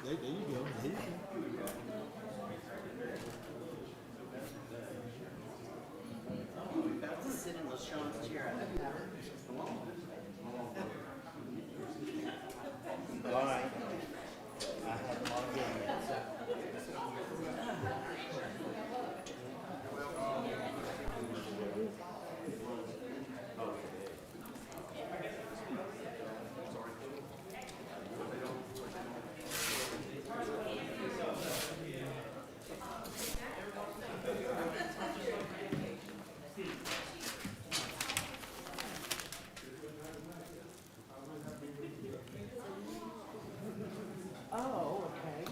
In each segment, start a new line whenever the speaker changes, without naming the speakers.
There you go. There you go.
Sit in LaShawn's chair. All right. I haven't logged in yet, so.
Oh, okay.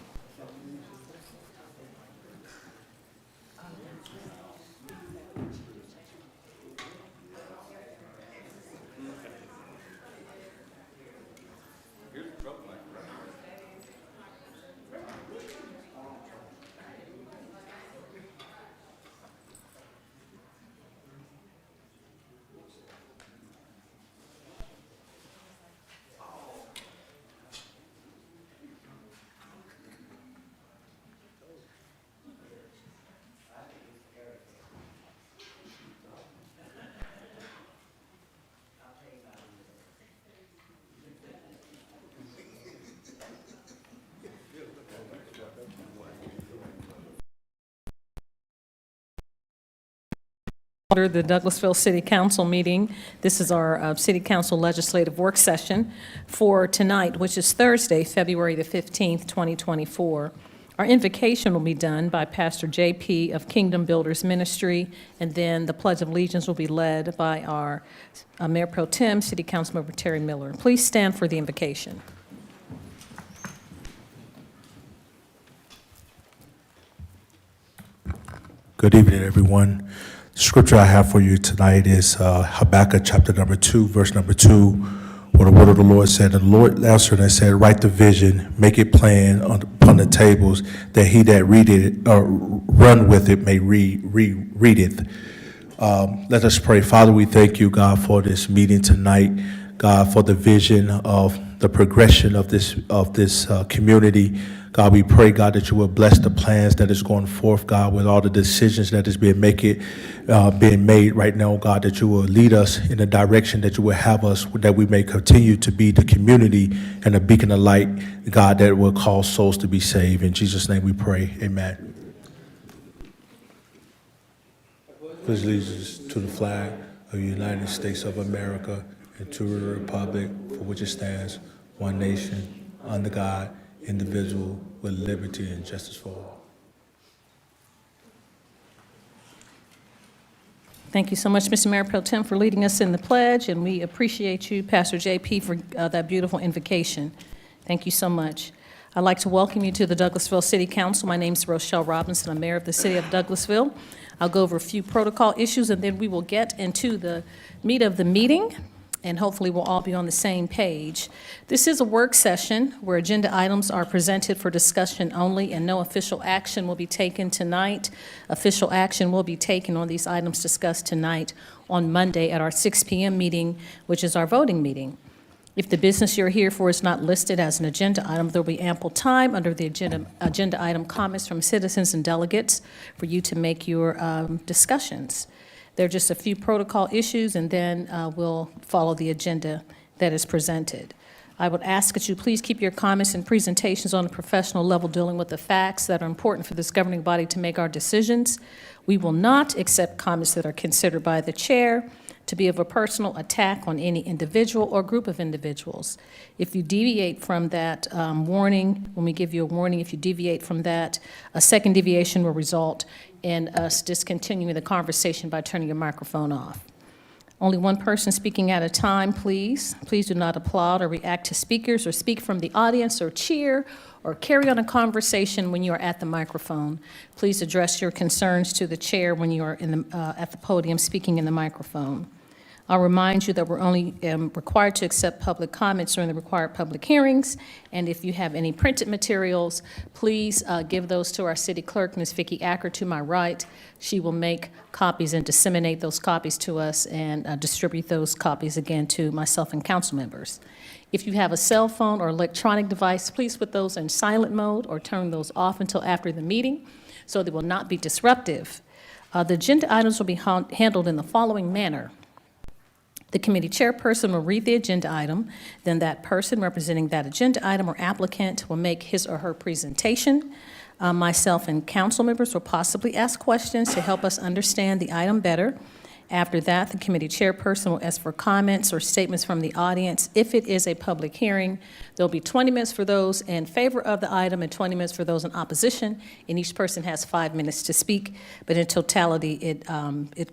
Order the Douglasville City Council meeting. This is our City Council Legislative Work Session for tonight, which is Thursday, February the 15th, 2024. Our invocation will be done by Pastor J.P. of Kingdom Builders Ministry, and then the Pledge of Allegiance will be led by our Mayor Pro Tem, City Councilmember Terry Miller. Please stand for the invocation.
Good evening, everyone. The scripture I have for you tonight is Habakkuk chapter number 2, verse number 2, where the word of the Lord said, and the Lord answered and said, write the vision, make it plain upon the tables, that he that readeth or run with it may read it. Let us pray. Father, we thank you, God, for this meeting tonight, God, for the vision of the progression of this community. God, we pray, God, that you will bless the plans that is going forth, God, with all the decisions that is being made right now, God, that you will lead us in the direction that you will have us, that we may continue to be the community and a beacon of light, God, that will cause souls to be saved. In Jesus' name we pray. Amen. Pledge allegiance to the flag of the United States of America and to the republic for which it stands, one nation, under God, indivisible, with liberty and justice for all.
Thank you so much, Mr. Mayor Pro Tem, for leading us in the pledge, and we appreciate you, Pastor J.P., for that beautiful invocation. Thank you so much. I'd like to welcome you to the Douglasville City Council. My name is Rochelle Robinson. I'm mayor of the city of Douglasville. I'll go over a few protocol issues, and then we will get into the meat of the meeting, and hopefully we'll all be on the same page. This is a work session where agenda items are presented for discussion only, and no official action will be taken tonight. Official action will be taken on these items discussed tonight on Monday at our 6 p.m. meeting, which is our voting meeting. If the business you're here for is not listed as an agenda item, there will be ample time under the agenda item comments from citizens and delegates for you to make your discussions. There are just a few protocol issues, and then we'll follow the agenda that is presented. I would ask that you please keep your comments and presentations on a professional level, dealing with the facts that are important for this governing body to make our decisions. We will not accept comments that are considered by the chair to be of a personal attack on any individual or group of individuals. If you deviate from that warning, when we give you a warning, if you deviate from that, a second deviation will result in us discontinuing the conversation by turning your microphone off. Only one person speaking at a time, please. Please do not applaud or react to speakers or speak from the audience or cheer or carry on a conversation when you are at the microphone. Please address your concerns to the chair when you are at the podium speaking in the microphone. I'll remind you that we're only required to accept public comments during the required public hearings, and if you have any printed materials, please give those to our city clerk, Ms. Vicki Acker, to my right. She will make copies and disseminate those copies to us and distribute those copies again to myself and council members. If you have a cell phone or electronic device, please put those in silent mode or turn those off until after the meeting so they will not be disruptive. The agenda items will be handled in the following manner. The committee chairperson will read the agenda item, then that person representing that agenda item or applicant will make his or her presentation. Myself and council members will possibly ask questions to help us understand the item better. After that, the committee chairperson will ask for comments or statements from the audience. If it is a public hearing, there'll be 20 minutes for those in favor of the item and 20 minutes for those in opposition, and each person has 5 minutes to speak, but in totality, it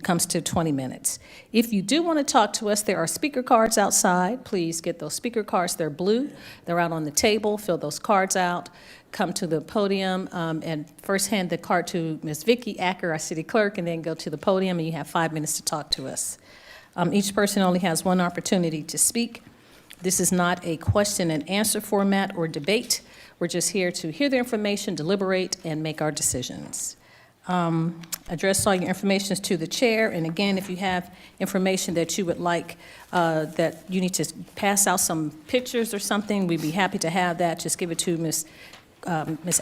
comes to 20 minutes. If you do want to talk to us, there are speaker cards outside. Please get those speaker cards. They're blue. They're out on the table. Fill those cards out. Come to the podium and first hand the card to Ms. Vicki Acker, our city clerk, and then go to the podium, and you have 5 minutes to talk to us. Each person only has one opportunity to speak. This is not a question and answer format or debate. We're just here to hear the information, deliberate, and make our decisions. Address all your information to the chair, and again, if you have information that you would like, that you need to pass out some pictures or something, we'd be happy to have that. Just give it to Ms.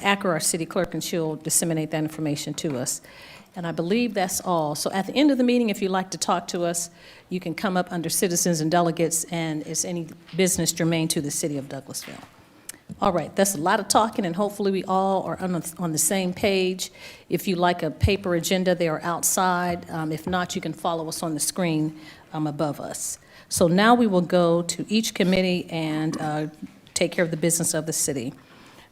Acker, our city clerk, and she'll disseminate that information to us. And I believe that's all. So at the end of the meeting, if you'd like to talk to us, you can come up under citizens and delegates, and it's any business germane to the city of Douglasville. All right, that's a lot of talking, and hopefully we all are on the same page. If you like a paper agenda, they are outside. If not, you can follow us on the screen above us. So now we will go to each committee and take care of the business of the city.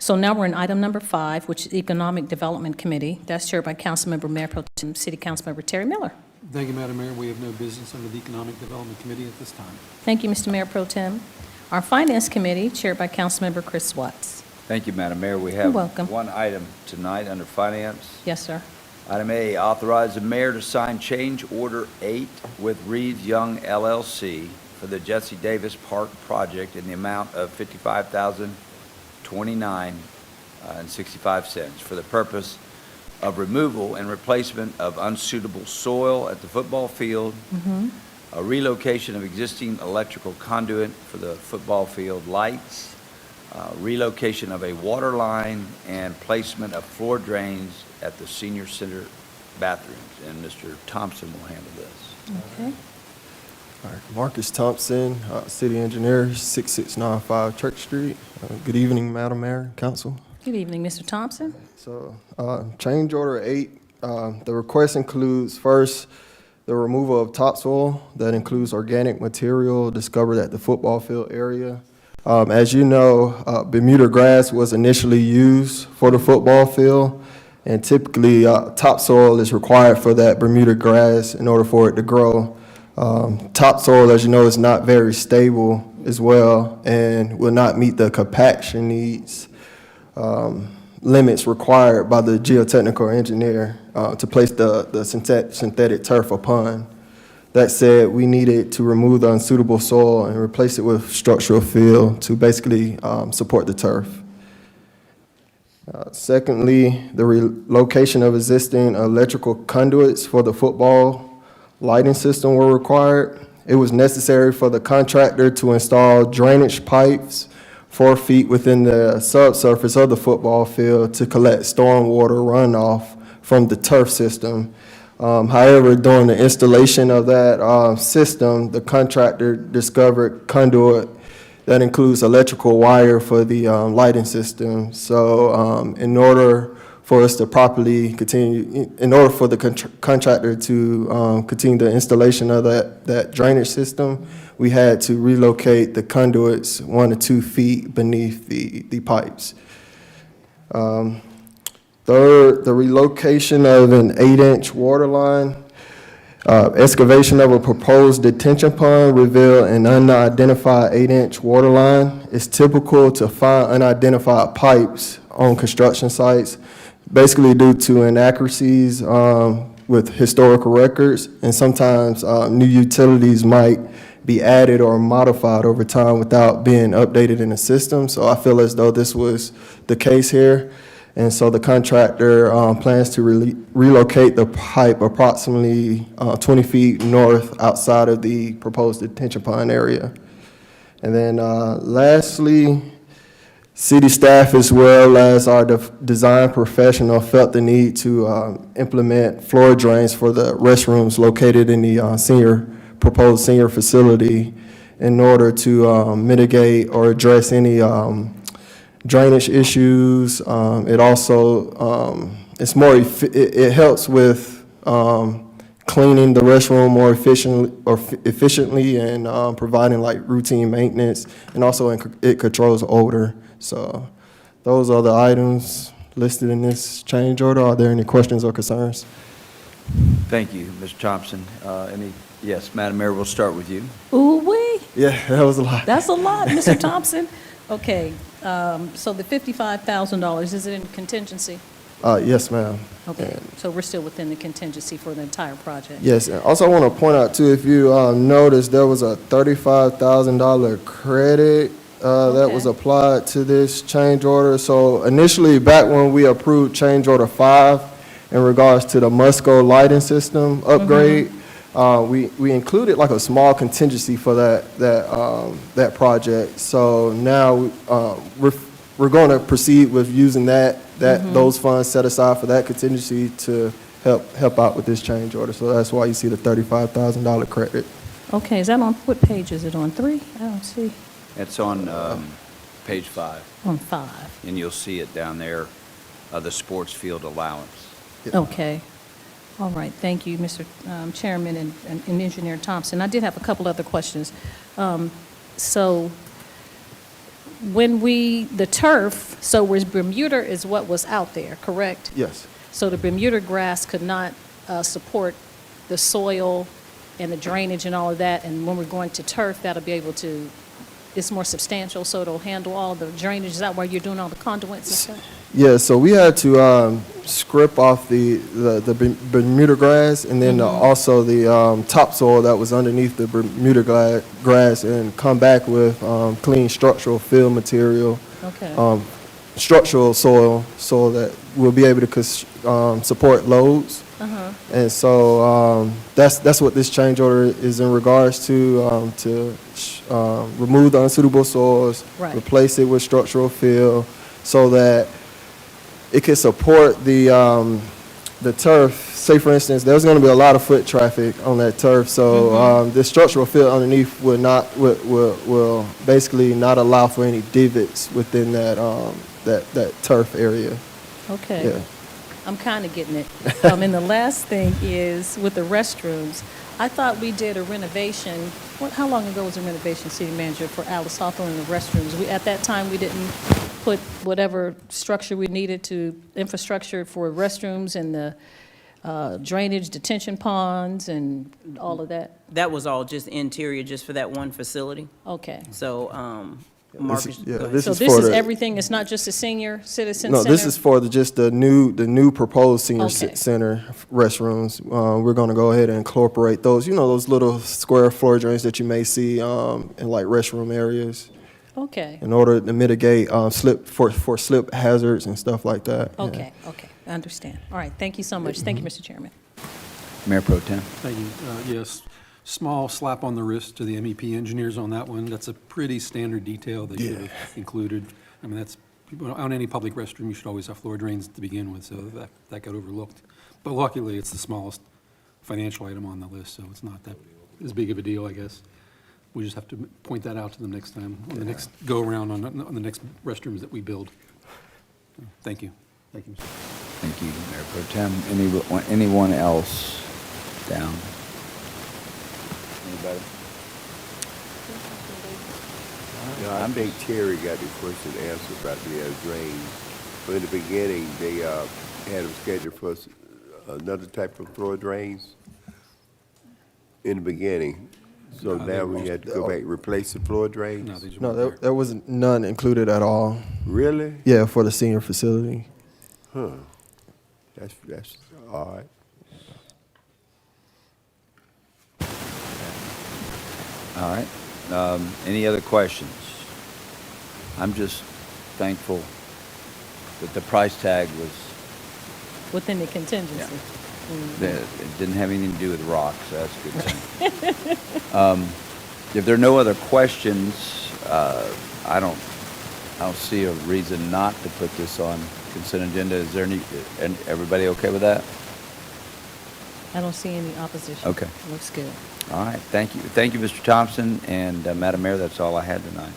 So now we're in item number 5, which is Economic Development Committee. That's chaired by Councilmember Mayor Pro Tem, City Councilmember Terry Miller.
Thank you, Madam Mayor. We have no business under the Economic Development Committee at this time.
Thank you, Mr. Mayor Pro Tem. Our Finance Committee, chaired by Councilmember Chris Watts.
Thank you, Madam Mayor. We
You're
have
welcome.
one item tonight under Finance.
Yes, sir.
Item A, authorize the mayor to sign change order 8 with Reeves Young LLC for the Jesse Davis Park project in the amount of $55,029.65 for the purpose of removal and replacement of unsuitable soil at the football field, a relocation of existing electrical conduit for the football field lights, relocation of a water line, and placement of floor drains at the senior center bathrooms. And Mr. Thompson will handle this.
Okay.
All right, Marcus Thompson, City Engineer, 6695 Church Street. Good evening, Madam Mayor, Council.
Good evening, Mr. Thompson.
So, change order 8, the request includes first, the removal of topsoil that includes organic material discovered at the football field area. As you know, Bermuda grass was initially used for the football field, and typically topsoil is required for that Bermuda grass in order for it to grow. Topsoil, as you know, is not very stable as well and will not meet the compaction needs limits required by the geotechnical engineer to place the synthetic turf upon. That said, we needed to remove the unsuitable soil and replace it with structural fill to basically support the turf. Secondly, the relocation of existing electrical conduits for the football lighting system were required. It was necessary for the contractor to install drainage pipes 4 feet within the subsurface of the football field to collect stormwater runoff from the turf system. However, during the installation of that system, the contractor discovered conduit that includes electrical wire for the lighting system. So in order for us to properly continue, in order for the contractor to continue the installation of that drainage system, we had to relocate the conduits 1 to 2 feet beneath the pipes. Third, the relocation of an 8-inch water line. Excavation of a proposed detention pond revealed an unidentified 8-inch water line. It's typical to find unidentified pipes on construction sites, basically due to inaccuracies with historical records, and sometimes new utilities might be added or modified over time without being updated in the system. So I feel as though this was the case here. And so the contractor plans to relocate the pipe approximately 20 feet north outside of the proposed detention pond area. And then lastly, city staff as well as our design professional felt the need to implement floor drains for the restrooms located in the proposed senior facility in order to mitigate or address any drainage issues. It also, it helps with cleaning the restroom more efficiently and providing like routine maintenance, and also it controls odor. So those are the items listed in this change order. Are there any questions or concerns?
Thank you, Mr. Thompson. Yes, Madam Mayor, we'll start with you.
Ooh-wee,
Yeah, that was a lot.
that's a lot, Mr. Thompson. Okay, so the $55,000, is it in contingency?
Yes, ma'am.
Okay, so we're still within the contingency for the entire project?
Yes, and also I want to point out too, if you noticed, there was a $35,000 credit that was
Okay.
applied to this change order. So initially, back when we approved change order 5 in regards to the Musco lighting system upgrade, we included like a small contingency for that project. So now we're going to proceed with using those funds set aside for that contingency to help out with this change order. So that's why you see the $35,000 credit.
Okay, is that on, what page is it on, 3? I don't see,
It's on page 5,
on 5.
and you'll see it down there, the sports field allowance.
Okay. All right, thank you, Mr. Chairman and Engineer Thompson. I did have a couple other questions. So when the turf, so was Bermuda is what was out there, correct?
Yes.
So the Bermuda grass could not support the soil and the drainage and all of that, and when we're going to turf, that'll be able to, it's more substantial, so it'll handle all the drainage. Is that why you're doing all the conduits and stuff?
Yeah, so we had to scrape off the Bermuda grass and then also the topsoil that was underneath the Bermuda grass and come back with clean structural fill material,
Okay,
structural soil that will be able to support loads. And so that's what this change order is in regards to remove the unsuitable soils,
Right.
replace it with structural fill so that it can support the turf. Say, for instance, there's going to be a lot of foot traffic on that turf, so the structural fill underneath will basically not allow for any divots within that turf area.
okay.
Yeah.
I'm kind of getting it. And the last thing is with the restrooms. I thought we did a renovation. How long ago was the renovation, City Manager, for Alice Hawthorne and the restrooms? At that time, we didn't put whatever structure we needed to infrastructure for restrooms and the drainage detention ponds and all of that.
That was all just interior, just for that one facility.
Okay.
So, Marcus,
yeah,
go ahead.
this
So
is
this
for
is
the-
everything. It's not just a senior citizen
No,
center?
this is for just the new proposed senior
Okay.
center restrooms. We're going to go ahead and incorporate those, those little square floor drains that you may see in like restroom areas
Okay.
in order to mitigate slip hazards and stuff like that. Yeah.
Okay. I understand. All right. Thank you so much. Thank you, Mr. Chairman.
Mayor Pro Tem.
Thank you. Yes, small slap on the wrist to the MEP engineers on that one. That's a pretty standard detail they should have included. I mean, on any public restroom, you should always have floor drains to begin with, so that got overlooked. But luckily, it's the smallest financial item on the list, so it's not that as big of a deal, I guess. We just have to point that out to them next time, on the next go-around on the next restrooms that we build. So, thank you. Thank you, Mr.
Thank you, Mayor Pro Tem. Anyone else down? Anybody?
I think Terry got the question answered about the drains. But in the beginning, they had them scheduled for another type of floor drains in the beginning. So now we had to go back, replace the floor
No,
drains?
these are
No,
there.
there was none included at all.
Really?
Yeah, for the senior facility.
Huh. That's odd.
All right. Any other questions? I'm just thankful that the price tag was,
Within the contingency.
that it didn't have anything to do with rocks, so that's a good thing. If there are no other questions, I don't see a reason not to put this on consent agenda. Is there any, and everybody okay with that?
I don't see any opposition.
Okay.
Looks good.
All right, thank you. Thank you, Mr. Thompson, and Madam Mayor, that's all I had tonight.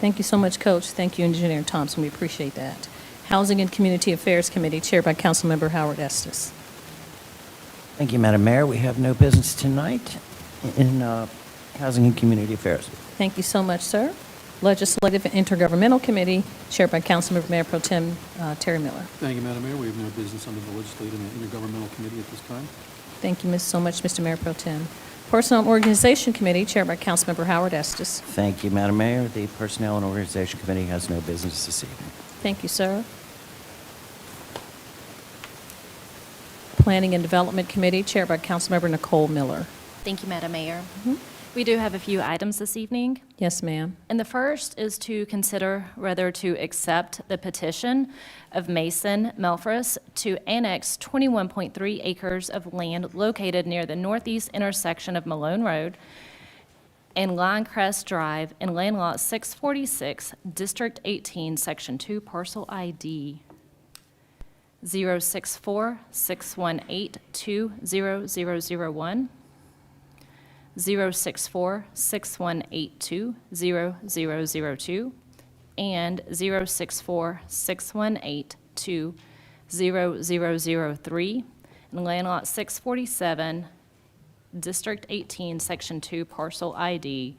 Thank you so much, Coach. Thank you, Engineer Thompson. We appreciate that. Housing and Community Affairs Committee, chaired by Councilmember Howard Estes.
Thank you, Madam Mayor. We have no business tonight in Housing and Community Affairs.
Thank you so much, sir. Legislative and Intergovernmental Committee, chaired by Councilmember Mayor Pro Tem Terry Miller.
Thank you, Madam Mayor. We have no business under the Legislative and Intergovernmental Committee at this time.
Thank you so much, Mr. Mayor Pro Tem. Personnel and Organization Committee, chaired by Councilmember Howard Estes.
Thank you, Madam Mayor. The Personnel and Organization Committee has no business this evening.
Thank you, sir. Planning and Development Committee, chaired by Councilmember Nicole Miller.
Thank you, Madam Mayor. We do have a few items this evening.
Yes, ma'am.
And the first is to consider whether to accept the petition of Mason Melfres to annex 21.3 acres of land located near the northeast intersection of Malone Road and Linecrest Drive in Land Lot 646, District 18, Section 2, Parcel ID 064-618-2001, 064-618-2002, and 064-618-2003 in Land Lot 647, District 18, Section 2, Parcel ID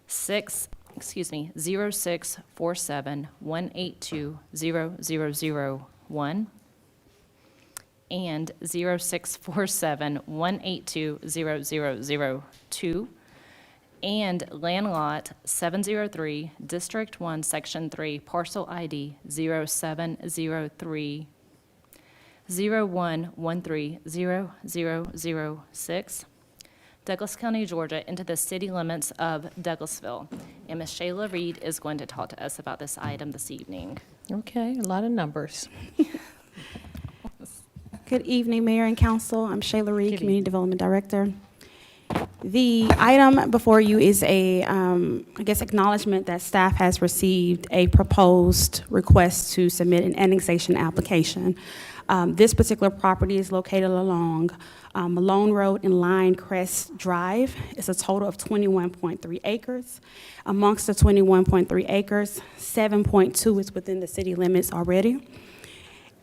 0647-182-0001 and 0647-182-0002 and Land Lot 703, District 1, Section 3, Parcel ID 0703 01130006, Douglas County, Georgia, into the city limits of Douglasville. And Ms. Shayla Reed is going to talk to us about this item this evening.
Okay, a lot of numbers.
Good evening, Mayor and Council. I'm Shayla Reed,
Good
Community
evening.
Development Director. The item before you is a, acknowledgement that staff has received a proposed request to submit an annexation application. This particular property is located along Malone Road and Linecrest Drive. It's a total of 21.3 acres. Amongst the 21.3 acres, 7.2 is within the city limits already.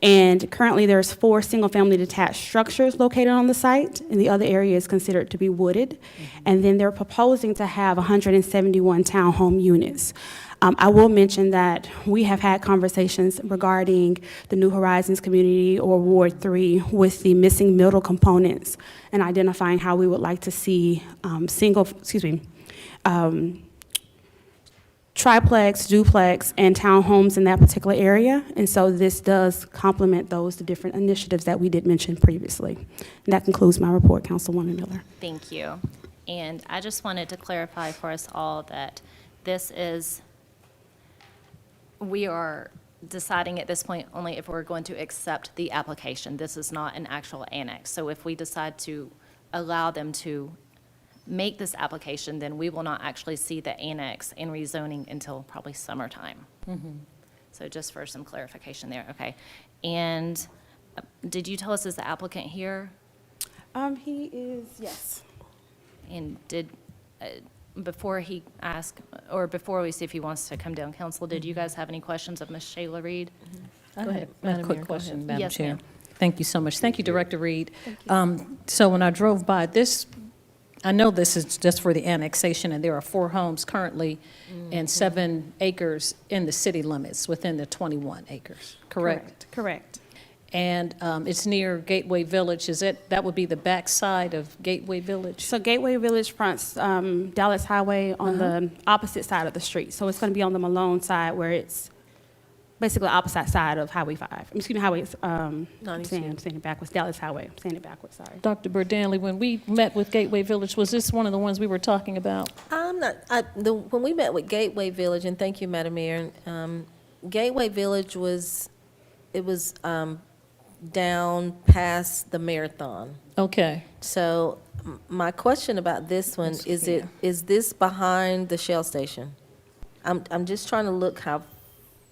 And currently, there's 4 single-family detached structures located on the site, and the other area is considered to be wooded. And then they're proposing to have 171 townhome units. I will mention that we have had conversations regarding the New Horizons community or Ward 3 with the missing middle components and identifying how we would like to see triplex, duplex, and townhomes in that particular area. And so this does complement the different initiatives that we did mention previously. And that concludes my report, Councilwoman Miller.
Thank you. And I just wanted to clarify for us all that we are deciding at this point only if we're going to accept the application. This is not an actual annex. So if we decide to allow them to make this application, then we will not actually see the annex and rezoning until probably summertime. So just for some clarification there, okay. And did you tell us, is the applicant here?
He is, yes.
And before he asks, or before we see if he wants to come down, council, did you guys have any questions of Ms. Shayla Reed?
Go ahead. A
Madam
quick
Mayor, go
question,
ahead.
Madam
Yes,
Chair.
ma'am.
Thank you so much. Thank you, Director Reed. So when I drove by this, I know this is just for the annexation, and there are 4 homes currently and 7 acres in the city limits within the 21 acres, correct?
Correct.
And it's near Gateway Village. That would be the backside of Gateway Village?
So Gateway Village fronts Dallas Highway on the opposite side of the street. So it's going to be on the Malone side where it's basically the opposite side of Highway 5. Excuse me, Highway, I'm saying it backwards, Dallas Highway. I'm saying it backwards, sorry.
Dr. Burdanley, when we met with Gateway Village, was this one of the ones we were talking about?
When we met with Gateway Village, and thank you, Madam Mayor, Gateway Village was down past the marathon.
Okay.
So my question about this one, is this behind the Shell station? I'm just trying to look how,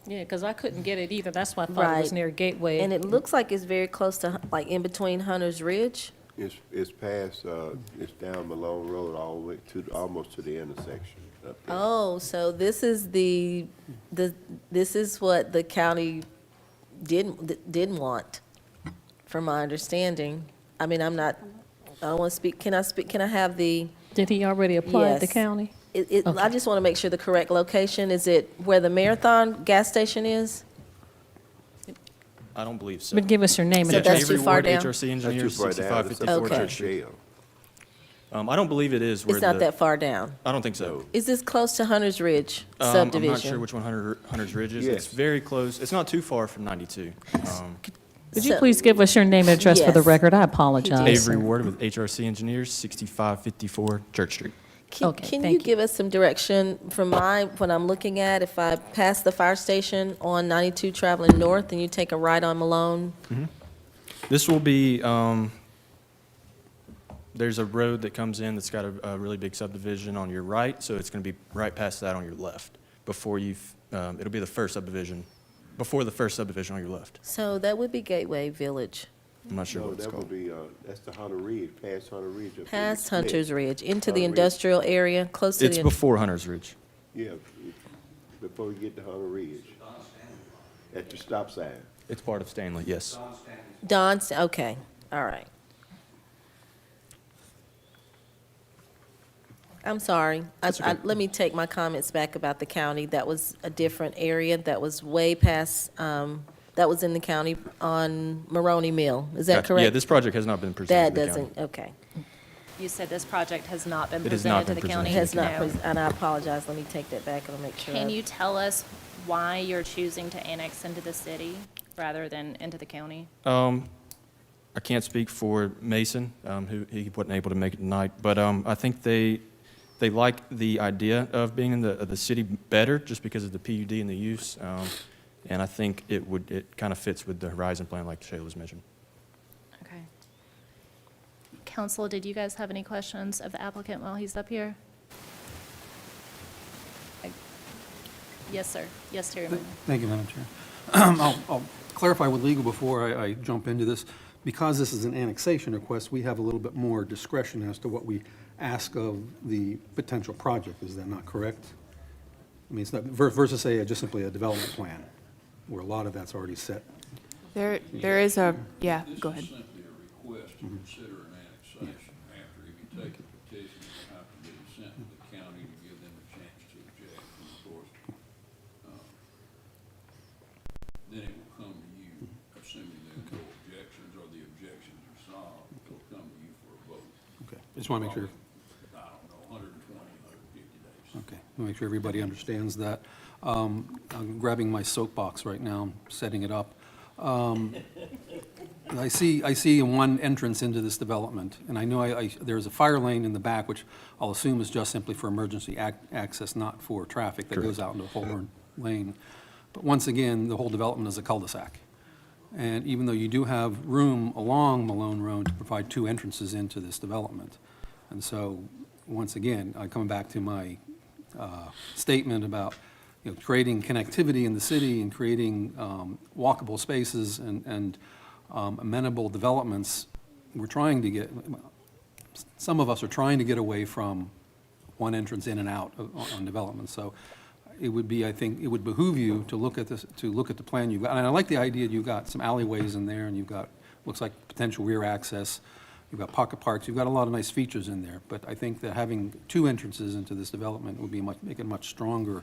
Yeah, because I couldn't get it either. That's why I thought it was
Right.
near Gateway.
and it looks like it's very close to, like, in between Hunter's Ridge.
It's past, it's down Malone Road all the way to, almost to the intersection up there.
Oh, so this is this is what the county didn't want, from my understanding. I mean, I don't want to speak, can I have the,
Did he already apply at the
Yes.
county?
I
Okay.
just want to make sure the correct location, is it where the Marathon gas station is?
I don't believe so.
But give us your name and
So
address.
that's too
Avery
far
Ward,
down?
HRC
That's
Engineers,
too far down. It's up
6554
Okay.
Church Street.
jail.
I don't believe it is where
It's not that far down.
I don't think so.
Is this close to Hunter's Ridge
I'm
subdivision?
not sure which one Hunter's Ridge is.
Yes.
It's very close. It's not too far from 92.
Could you
So-
please give us your name and address for the
Yes.
record? I apologize.
Avery Ward with HRC Engineers, 6554 Church Street.
Okay,
Can
thank
you
you.
give us some direction from what I'm looking at? If I pass the fire station on 92 traveling north and you take a right on Malone?
This will be, there's a road that comes in that's got a really big subdivision on your right, so it's going to be right past that on your left before it'll be the first subdivision, before the first subdivision on your left.
So that would be Gateway Village,
I'm not sure
No,
what it's
that would
called.
be, that's the Hunter Ridge, past Hunter Ridge. up there.
past
Yeah.
Hunter's Ridge, into the
Hunter Ridge.
industrial area, close to
It's
the.
before Hunter's Ridge.
Yeah, before we get to Hunter Ridge. At the stop sign.
It's part of Stanley, yes.
Don's, okay, all right. I'm sorry. Let me take my comments back about the county. That was a different area. That was way past, that was in the county on Maroney Mill. Is that
Gotcha.
correct?
Yeah, this project has not been presented
That
to the county.
doesn't, okay.
You said this project has not been
It has not
presented to the
been
county?
It has not,
No.
and I apologize. Let me take that back and I'll make sure.
Can
I-
you tell us why you're choosing to annex into the city rather than into the county?
I can't speak for Mason, who he wasn't able to make it tonight, but I think they like the idea of being in the city better just because of the PUD and the use, and I think it kind of fits with the Horizon Plan like Shayla's mentioned.
Okay. Council, did you guys have any questions of the applicant while he's up here? Yes, sir. Yes, Terry. Moon.
Thank you, Madam Chair. I'll clarify with legal before I jump into this. Because this is an annexation request, we have a little bit more discretion as to what we ask of the potential project. Is that not correct? I mean, it's not, versus say just simply a development plan, where a lot of that's already set.
There is a, yeah, go ahead.
This is simply a request to consider an annexation. After, if you take the petition, it'll have to be sent to the county to give them a chance to object. And of course, then it will come to you, assuming there are no objections or the objections are solved, it'll come to you for a vote.
Okay, I just want to make sure.
I don't know, 120, 150 days.
Okay, I'll make sure everybody understands that. I'm grabbing my soapbox right now, I'm setting it up. I see one entrance into this development, and I know there's a fire lane in the back, which I'll assume is just simply for emergency access, not for traffic that goes out into Holborn Lane. But once again, the whole development is a cul-de-sac. And even though you do have room along Malone Road to provide two entrances into this development. And so, once again, I come back to my statement about, creating connectivity in the city and creating walkable spaces and amenable developments. We're trying to get, some of us are trying to get away from one entrance in and out on development. So it would be, I think, it would behoove you to look at this, to look at the plan you've got. And I like the idea you've got some alleyways in there, and you've got, looks like potential rear access. You've got pocket parks, you've got a lot of nice features in there. But I think that having two entrances into this development would be make it a much stronger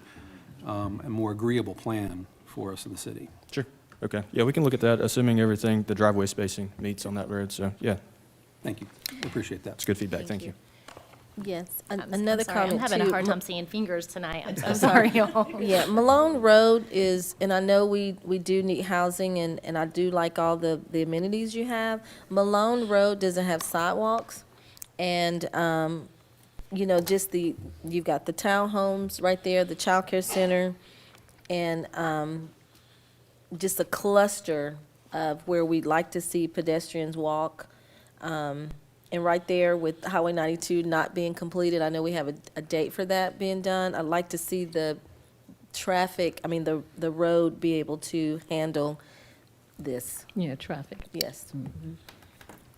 and more agreeable plan for us in the city.
Sure. Okay. Yeah, we can look at that, assuming everything, the driveway spacing meets on that road. So, yeah,
Thank you, appreciate that.
it's good feedback. Thank you.
Yes,
I'm
another
sorry,
comment
I'm having a
too.
hard time seeing fingers tonight. I'm so sorry, y'all.
Yeah, Malone Road is, and I know we do need housing, and I do like all the amenities you have. Malone Road doesn't have sidewalks, and, just you've got the townhomes right there, the childcare center, and just a cluster of where we'd like to see pedestrians walk. And right there with Highway 92 not being completed, I know we have a date for that being done. I'd like to see the traffic, I mean, the road be able to handle this?
Yeah, traffic.
Yes.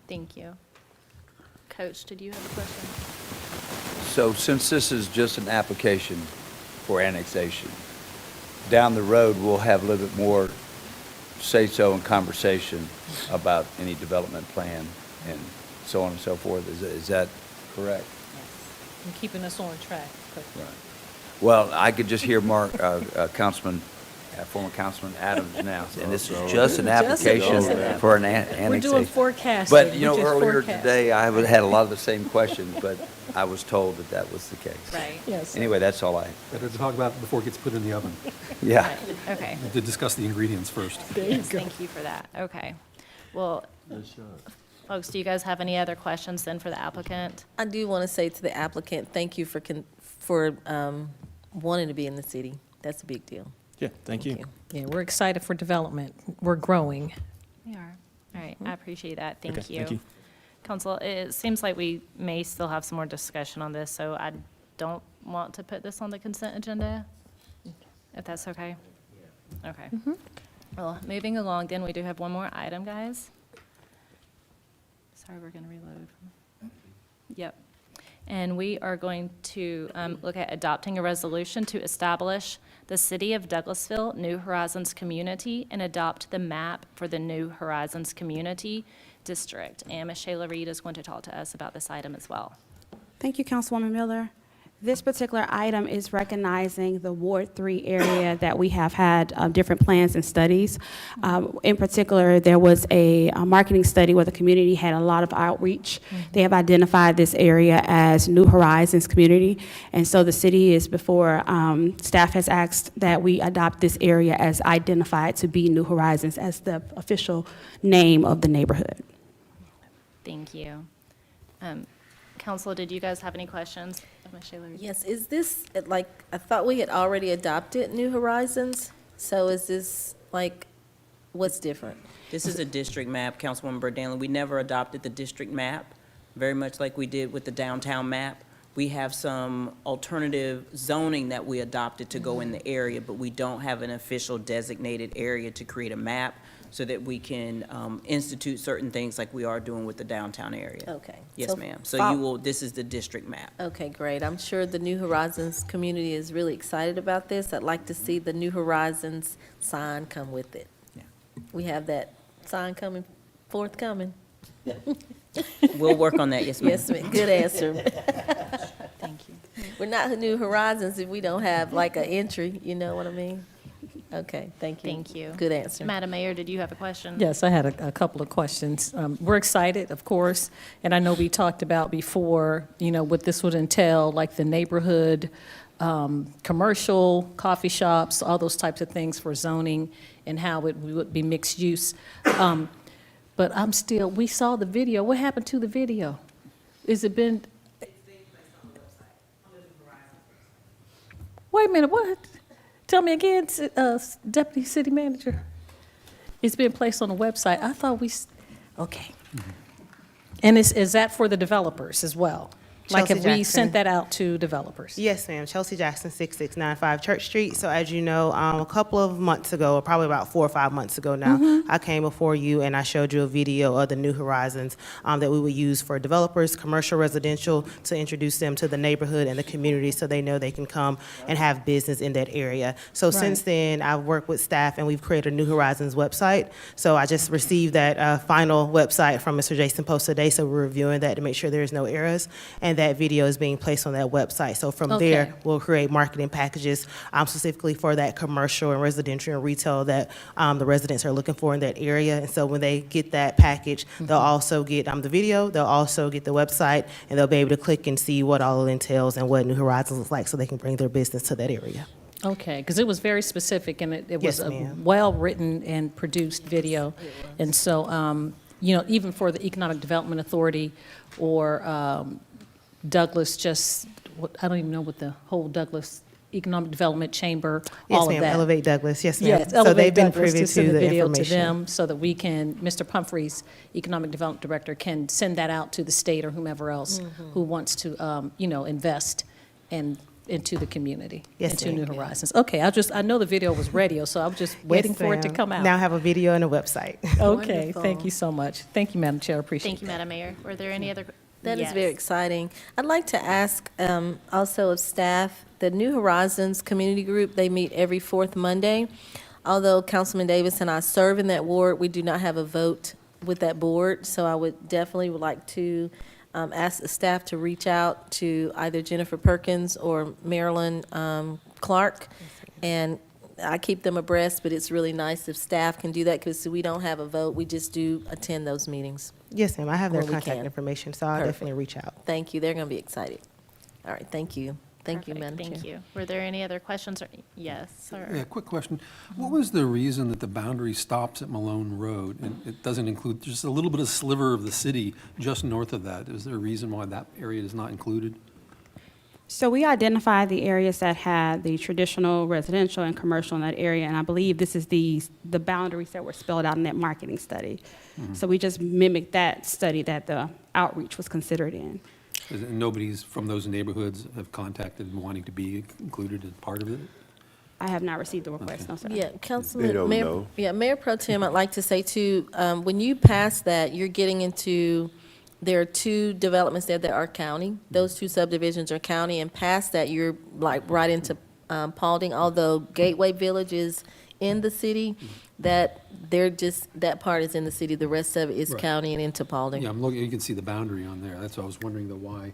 Thank you. Coach, did you have a question?
So since this is just an application for annexation, down the road, we'll have a little bit more say-so and conversation about any development plan and so on and so forth. Is that correct?
And keeping us on track.
Right. Well, I could just hear former Councilman Adams now, and this is just an application for an annexation.
We're doing forecasting.
But, you know,
which is
earlier
forecast.
today, I had a lot of the same questions, but I was told that that was the case.
Right.
Yes.
Anyway, that's all I,
Better to talk about it before it gets put in the oven,
yeah.
Okay.
to discuss the ingredients first.
Yes, thank you for that. Okay. Well, folks, do you guys have any other questions then for the applicant?
I do want to say to the applicant, thank you for wanting to be in the city. That's a big deal.
Yeah, thank you.
Yeah, we're excited for development. We're growing.
We are. All right, I appreciate that.
Okay,
Thank you.
thank you.
Council, it seems like we may still have some more discussion on this, so I don't want to put this on the consent agenda, if that's okay. Okay. Well, moving along, then, we do have one more item, guys. Sorry, we're going to reload. Yep. And we are going to look at adopting a resolution to establish the City of Douglasville New Horizons Community and adopt the map for the New Horizons Community District. And Ms. Shayla Reed is going to talk to us about this item as well.
Thank you, Councilwoman Miller. This particular item is recognizing the Ward 3 area that we have had different plans and studies. In particular, there was a marketing study where the community had a lot of outreach. They have identified this area as New Horizons Community, and so the city is before, staff has asked that we adopt this area as identified to be New Horizons as the official name of the neighborhood.
Thank you. Council, did you guys have any questions of Ms. Shayla Reed?
Yes, is this, like, I thought we had already adopted New Horizons, so is this, like, what's different?
This is a district map, Councilwoman Burt Danley. We never adopted the district map, very much like we did with the downtown map. We have some alternative zoning that we adopted to go in the area, but we don't have an official designated area to create a map so that we can institute certain things like we are doing with the downtown area.
Okay.
Yes, ma'am. So
fol-
you will, this is the district map.
Okay, great. I'm sure the New Horizons community is really excited about this. I'd like to see the New Horizons sign come with it.
Yeah.
We have that sign forthcoming.
We'll work on that, yes, ma'am.
Yes, ma'am. Good answer.
Thank you.
We're not New Horizons if we don't have like an entry, you know what I mean? Okay, thank you.
Thank you.
Good answer.
Madam Mayor, did you have a question?
Yes, I had a couple of questions. We're excited, of course, and I know we talked about before, you know, what this would entail, like the neighborhood, commercial, coffee shops, all those types of things for zoning and how it would be mixed use. But we saw the video. What happened to the video? Is it been? Wait a minute, what? Tell me again, Deputy City Manager. It's been placed on the website. I thought okay. And is that for the developers as well? Like,
Chelsea
have we
Jackson.
sent that out to developers?
Yes, ma'am. Chelsea Jackson, 6695 Church Street. So as you know, a couple of months ago, or probably about 4 or 5 months ago now, I came before you and I showed you a video of the New Horizons that we would use for developers, commercial, residential, to introduce them to the neighborhood and the community so they know they can come and have business in that area. So since then, I've worked with staff and we've created a New Horizons website. So I just received that final website from Mr. Jason Post today, so we're reviewing that to make sure there's no errors. And that video is being placed on that website. So from there, we'll create marketing packages specifically for that commercial and residential and retail that the residents are looking for in that area. And so when they get that package, they'll also get the video, they'll also get the website, and they'll be able to click and see what all it entails and what New Horizons looks like so they can bring their business to that area.
Okay, because it was very specific and it was
Yes,
a
ma'am.
well-written and produced video. And so, you know, even for the Economic Development Authority or Douglas, I don't even know what the whole Douglas Economic Development Chamber,
Yes,
all of
ma'am.
that.
Elevate Douglas. Yes, ma'am.
Yes,
So
Elevate
they've been
Douglas
privy
send
to the
video
information.
to them so that we can, Mr. Pumphrey's Economic Development Director can send that out to the state or whomever else who wants to, you know, invest and into the community,
Yes,
into
ma'am.
New Horizons. Okay, I know the video was radio, so I'm just waiting
Yes,
for it to
ma'am.
come out.
Now I have a video and a website.
Okay, thank
Wonderful.
you so much. Thank you, Madam Chair, appreciate
Thank you,
that.
Madam Mayor. Were there any other?
That is
Yes.
very exciting. I'd like to ask also of staff, the New Horizons Community Group, they meet every fourth Monday. Although Councilman Davis and I serve in that ward, we do not have a vote with that board. So I would definitely would like to ask the staff to reach out to either Jennifer Perkins or Marilyn Clark. And I keep them abreast, but it's really nice if staff can do that because we don't have a vote. We just do attend those meetings.
Yes, ma'am. I have their
When we
contact
can.
information, so I'll
Perfect.
definitely reach out.
Thank you. They're going to be excited. All right, thank you. Thank you,
Perfect.
Madam Chair.
Thank you. Were there any other questions? Yes, sir.
Yeah, quick question. What was the reason that the boundary stops at Malone Road? And it doesn't include, just a little bit of sliver of the city just north of that. Is there a reason why that area is not included?
So we identified the areas that had the traditional residential and commercial in that area, and I believe this is the boundaries that were spelled out in that marketing study. So we just mimicked that study that the outreach was considered in.
And nobody's from those neighborhoods have contacted wanting to be included as part of it?
I have not received the request, no, sir.
Yeah, Councilman.
They don't
Mayor-
know.
Yeah, Mayor Pro Tem, I'd like to say too, when you pass that, you're getting into, there are two developments there that are county. Those two subdivisions are county, and past that, you're like right into Paulding, although Gateway Village is in the city, that that part is in the city, the rest of it is
Right.
county and into Paulding.
Yeah, I'm looking, you can see the boundary on there. That's why I was wondering why,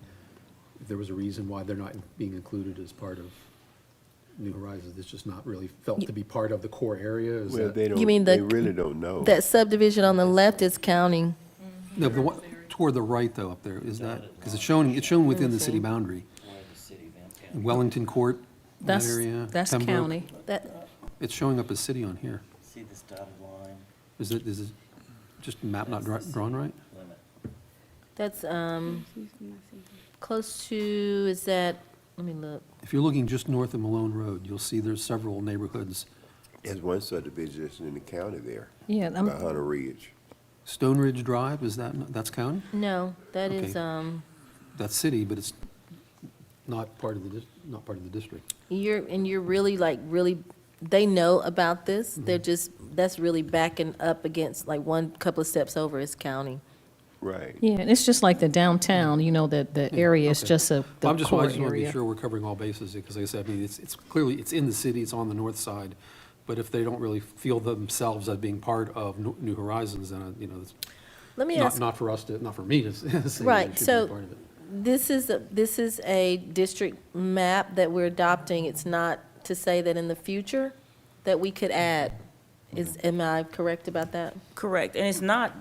if there was a reason why they're not being included as part of New Horizons. It's just not really felt to be part of the core area, is
Well,
that?
they don't,
You mean
they
the-
really don't know.
That subdivision on the left is county.
No, the one toward the right though, up there, is that, because it's shown within the city boundary. Wellington Court, that area.
That's
Pembroke.
county.
That,
It's showing up as city on here.
See this dotted line?
Is it just map not drawn right?
that's close to, is that, let me look.
If you're looking just north of Malone Road, you'll see there's several neighborhoods.
There's one subdivision that's in the county there,
Yeah,
by Hunter Ridge.
Stone Ridge Drive, that's county?
No, that is,
Okay. That's city, but it's not part of the district.
you're really really, they know about this.
Mm-hmm.
They're just, that's really backing up against, like, one couple of steps over is county.
Right.
Yeah, and it's just like the downtown, that the area is
okay.
just the
I just
core
want to be
area.
sure we're covering all bases, because like I said, I mean, it's clearly, it's in the city, it's on the north side, but if they don't really feel themselves as being part of New Horizons, then, it's
Let me ask,
not for us to, not for me to say that
Right,
they should
so-
be part of it.
this is a district map that we're adopting. It's not to say that in the future that we could add. Am I correct about that?
Correct, and it's not,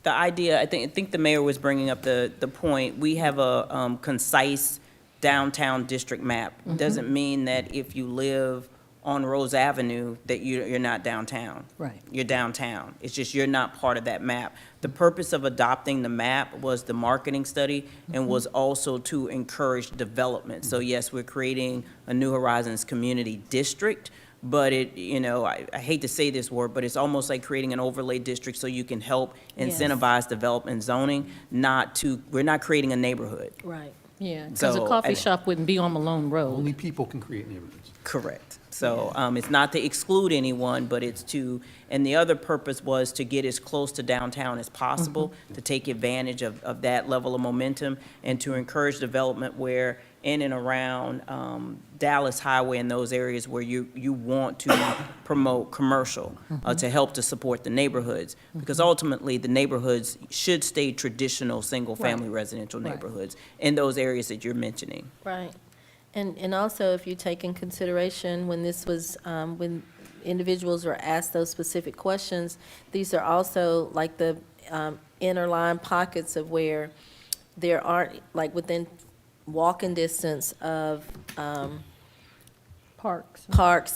the idea, I think the mayor was bringing up the point, we have a concise downtown district map. Doesn't mean that if you live on Rose Avenue, that you're not downtown.
Right.
You're downtown. It's just you're not part of that map. The purpose of adopting the map was the marketing study and was also to encourage development. So yes, we're creating a New Horizons Community District, but I hate to say this word, but it's almost like creating an overlay district so you can help
Yes.
incentivize development zoning, we're not creating a neighborhood.
Right.
Yeah, because a
So,
coffee
and-
shop wouldn't be on Malone Road.
Only people can create neighborhoods.
Correct. So it's not to exclude anyone, but it's to, and the other purpose was to get as close to downtown as possible, to take advantage of that level of momentum, and to encourage development where in and around Dallas Highway and those areas where you want to promote commercial, to help to support the neighborhoods. Because ultimately, the neighborhoods should stay traditional, single-family residential
Right.
neighborhoods in those areas that you're mentioning.
Right. And also, if you take in consideration when this was, when individuals were asked those specific questions, these are also like the inner line pockets of where there aren't, like within walking distance of
Parks.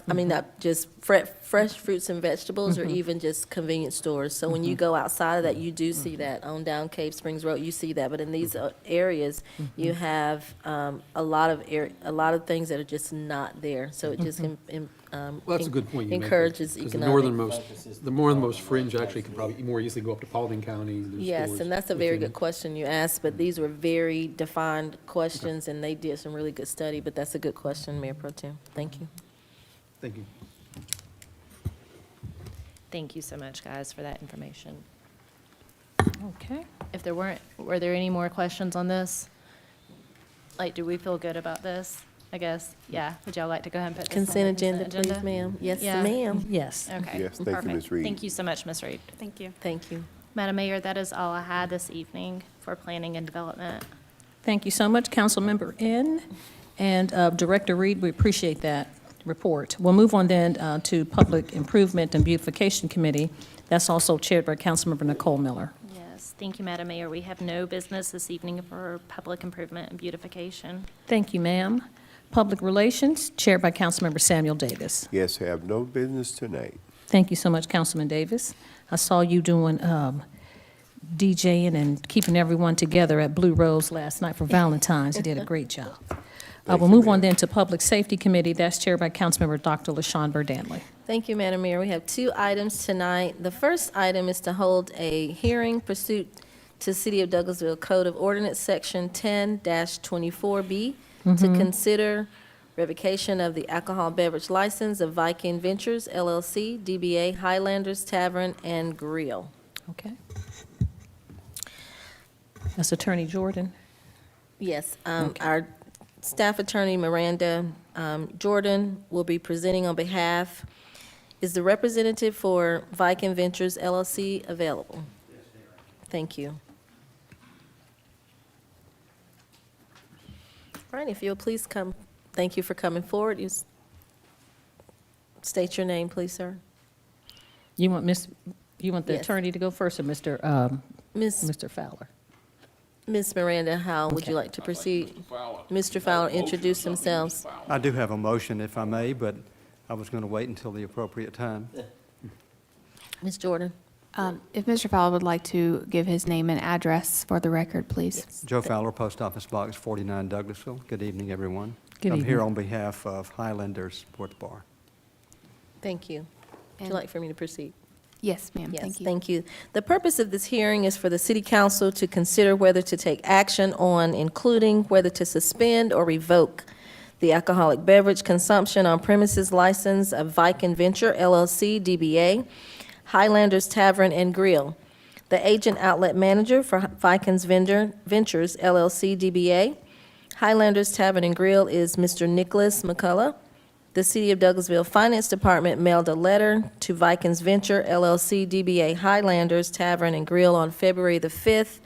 I mean, not just fresh fruits and vegetables or even just convenience stores. So when you go outside of that, you do see that on down Cave Springs Road, you see that. But in these areas, you have a lot of things that are just not there. So it just
Well, that's a good point you make.
encourages
'Cause
economic.
the northernmost fringe actually could probably more easily go up to Paulding County. There's
Yes,
stores
and that's a very
within
good question you asked, but these were very defined questions, and they did some really good study, but that's a good question, Mayor Pro Tem. Thank you.
Thank you.
Thank you so much, guys, for that information.
Okay.
If there were there any more questions on this? Like, do we feel good about this? I guess, yeah. Would y'all like to go ahead and put this on the
Consent agenda, please, ma'am. Yes,
Yeah.
ma'am.
Yes.
Okay.
Yes, thank you,
perfect.
Ms. Reed.
Thank you so much, Ms. Reed.
Thank you.
Thank you.
Madam Mayor, that is all I had this evening for planning and development.
Thank you so much, Councilmember N. And Director Reed, we appreciate that report. We'll move on then to Public Improvement and Beautification Committee. That's also chaired by Councilmember Nicole Miller.
Yes, thank you, Madam Mayor. We have no business this evening for public improvement and beautification.
Thank you, ma'am. Public Relations, chaired by Councilmember Samuel Davis.
Yes, have no business tonight.
Thank you so much, Councilman Davis. I saw you doing DJing and keeping everyone together at Blue Rose last night for Valentine's. You did a great job. We'll move on then to Public Safety Committee. That's chaired by Councilmember Dr. LaShawn Burdanley.
Thank you, Madam Mayor. We have 2 items tonight. The first item is to hold a hearing pursuant to City of Douglasville Code of Ordinance, Section 10-24B, to consider revocation of the alcohol beverage license of Viking Ventures LLC, DBA Highlanders Tavern and Grill.
Okay. That's Attorney Jordan.
Yes, our staff attorney, Miranda Jordan, will be presenting on behalf. Is the representative for Viking Ventures LLC available? Thank you. All right, if you'll please come, thank you for coming forward. State your name, please, sir.
You want the
Yes.
attorney to go first, or
Miss
Mr. Fowler?
Ms. Miranda, how would you like to proceed? Mr. Fowler, introduce themselves.
I do have a motion, if I may, but I was going to wait until the appropriate time.
Ms. Jordan?
If Mr. Fowler would like to give his name and address for the record, please.
Joe Fowler, Post Office Box 49, Douglasville. Good evening, everyone.
Good
I'm here
evening.
on behalf of Highlanders Sports Bar.
Thank you. Would you like for me to proceed?
Yes, ma'am,
Yes,
thank you.
thank you. The purpose of this hearing is for the city council to consider whether to take action on, including whether to suspend or revoke the alcoholic beverage consumption on premises license of Viking Venture LLC, DBA, Highlanders Tavern and Grill. The agent outlet manager for Vikings Ventures LLC, DBA, Highlanders Tavern and Grill is Mr. Nicholas McCullough. The City of Douglasville Finance Department mailed a letter to Vikings Venture LLC, DBA Highlanders Tavern and Grill on February the 5th,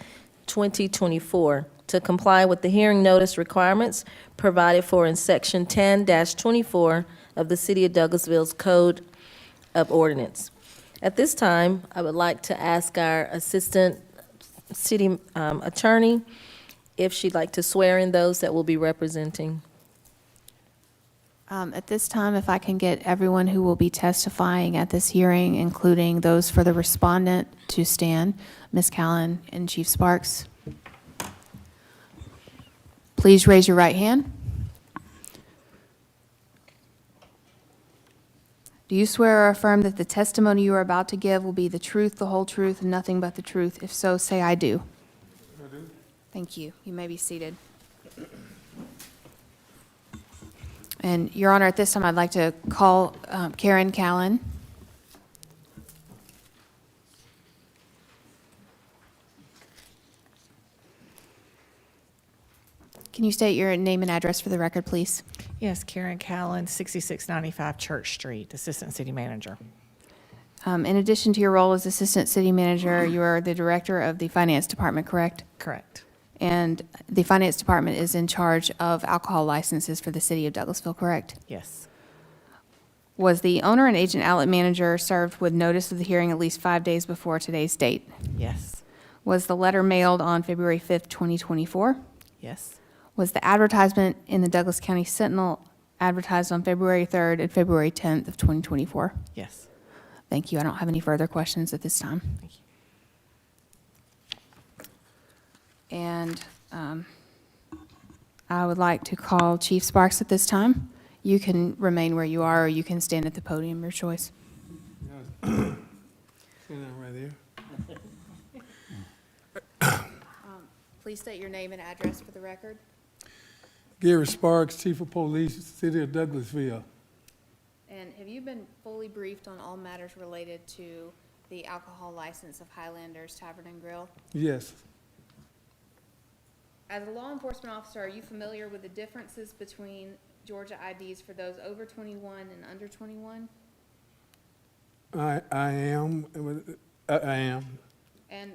2024, to comply with the hearing notice requirements provided for in Section 10-24 of the City of Douglasville's Code of Ordinance. At this time, I would like to ask our Assistant City Attorney if she'd like to swear in those that will be representing.
At this time, if I can get everyone who will be testifying at this hearing, including those for the respondent, to stand, Ms. Callen and Chief Sparks. Please raise your right hand. Do you swear or affirm that the testimony you are about to give will be the truth, the whole truth, and nothing but the truth? If so, say I do. I do. Thank you. You may be seated. And, Your Honor, at this time, I'd like to call Karen Callen. Can you state your name and address for the record, please?
Yes, Karen Callen, 6695 Church Street, Assistant City Manager.
In addition to your role as Assistant City Manager, you are the Director of the Finance Department, correct?
Correct.
And the Finance Department is in charge of alcohol licenses for the City of Douglasville, correct?
Yes.
Was the owner and agent outlet manager served with notice of the hearing at least 5 days before today's date?
Yes.
Was the letter mailed on February 5th, 2024?
Yes.
Was the advertisement in the Douglas County Sentinel advertised on February 3rd and February 10th of 2024?
Yes.
Thank you. I don't have any further questions at this time.
Thank you.
And I would like to call Chief Sparks at this time. you can remain where you are, or you can stand at the podium, your choice.
Stand down right there.
Please state your name and address for the record.
Gary Sparks, Chief of Police, City of Douglasville.
And have you been fully briefed on all matters related to the alcohol license of Highlanders Tavern and Grill?
Yes,
As a law enforcement officer, are you familiar with the differences between Georgia IDs for those over 21 and under 21?
I am. I am.
And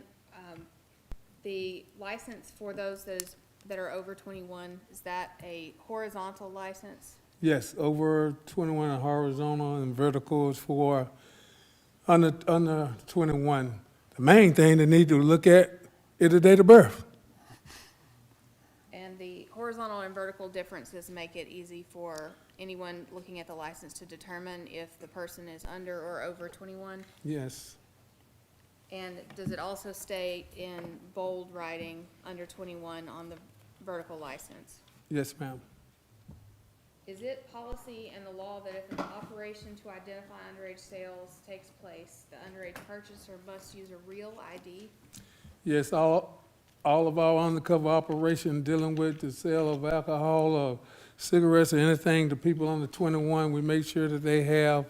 the license for those that are over 21, is that a horizontal license?
Yes, over 21 are horizontal and vertical is for under 21. The main thing they need to look at is the date of birth.
And the horizontal and vertical differences make it easy for anyone looking at the license to determine if the person is under or over 21?
Yes,
And does it also state in bold writing, under 21 on the vertical license?
yes, ma'am.
Is it policy and the law that if an operation to identify underage sales takes place, the underage purchaser must use a real ID?
Yes, all of our undercover operation dealing with the sale of alcohol or cigarettes or anything to people under 21, we make sure that they have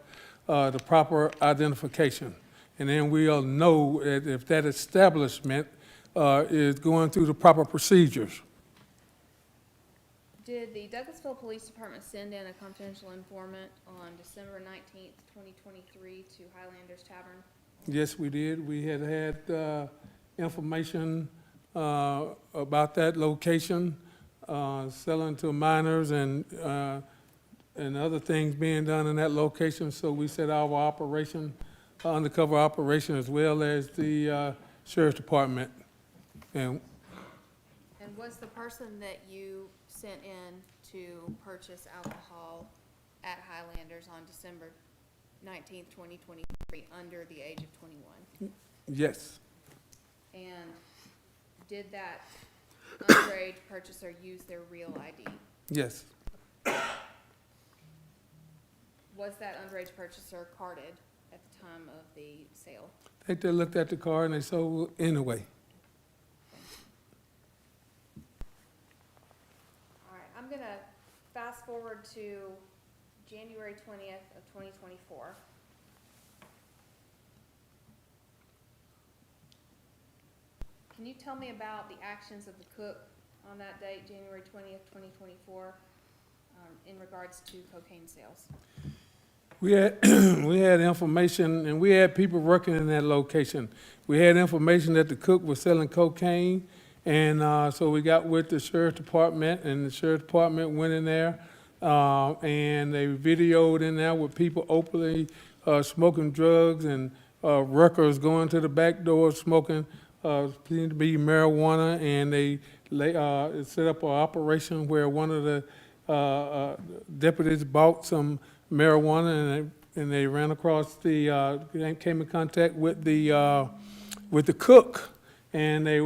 the proper identification. And then we'll know if that establishment is going through the proper procedures.
Did the Douglasville Police Department send in a confidential informant on December 19th, 2023 to Highlanders Tavern?
Yes, we did. We had information about that location, selling to minors and other things being done in that location. So we set our operation, undercover operation, as well as the Sheriff's Department. And
was the person that you sent in to purchase alcohol at Highlanders on December 19th, 2023, under the age of 21?
yes,
And did that underage purchaser use their real ID?
yes,
Was that underage purchaser carded at the time of the sale?
I think they looked at the car and they sold anyway.
All right, I'm going to fast forward to January 20th of 2024. Can you tell me about the actions of the cook on that date, January 20th, 2024, in regards to cocaine sales?
We had information, and we had people working in that location. We had information that the cook was selling cocaine, and so we got with the Sheriff's Department, and the Sheriff's Department went in there, and they videoed in there with people openly smoking drugs, and workers going to the back door smoking, seemed to be marijuana, and they set up an operation where one of the deputies bought some marijuana, and they ran across came in contact with the cook, and they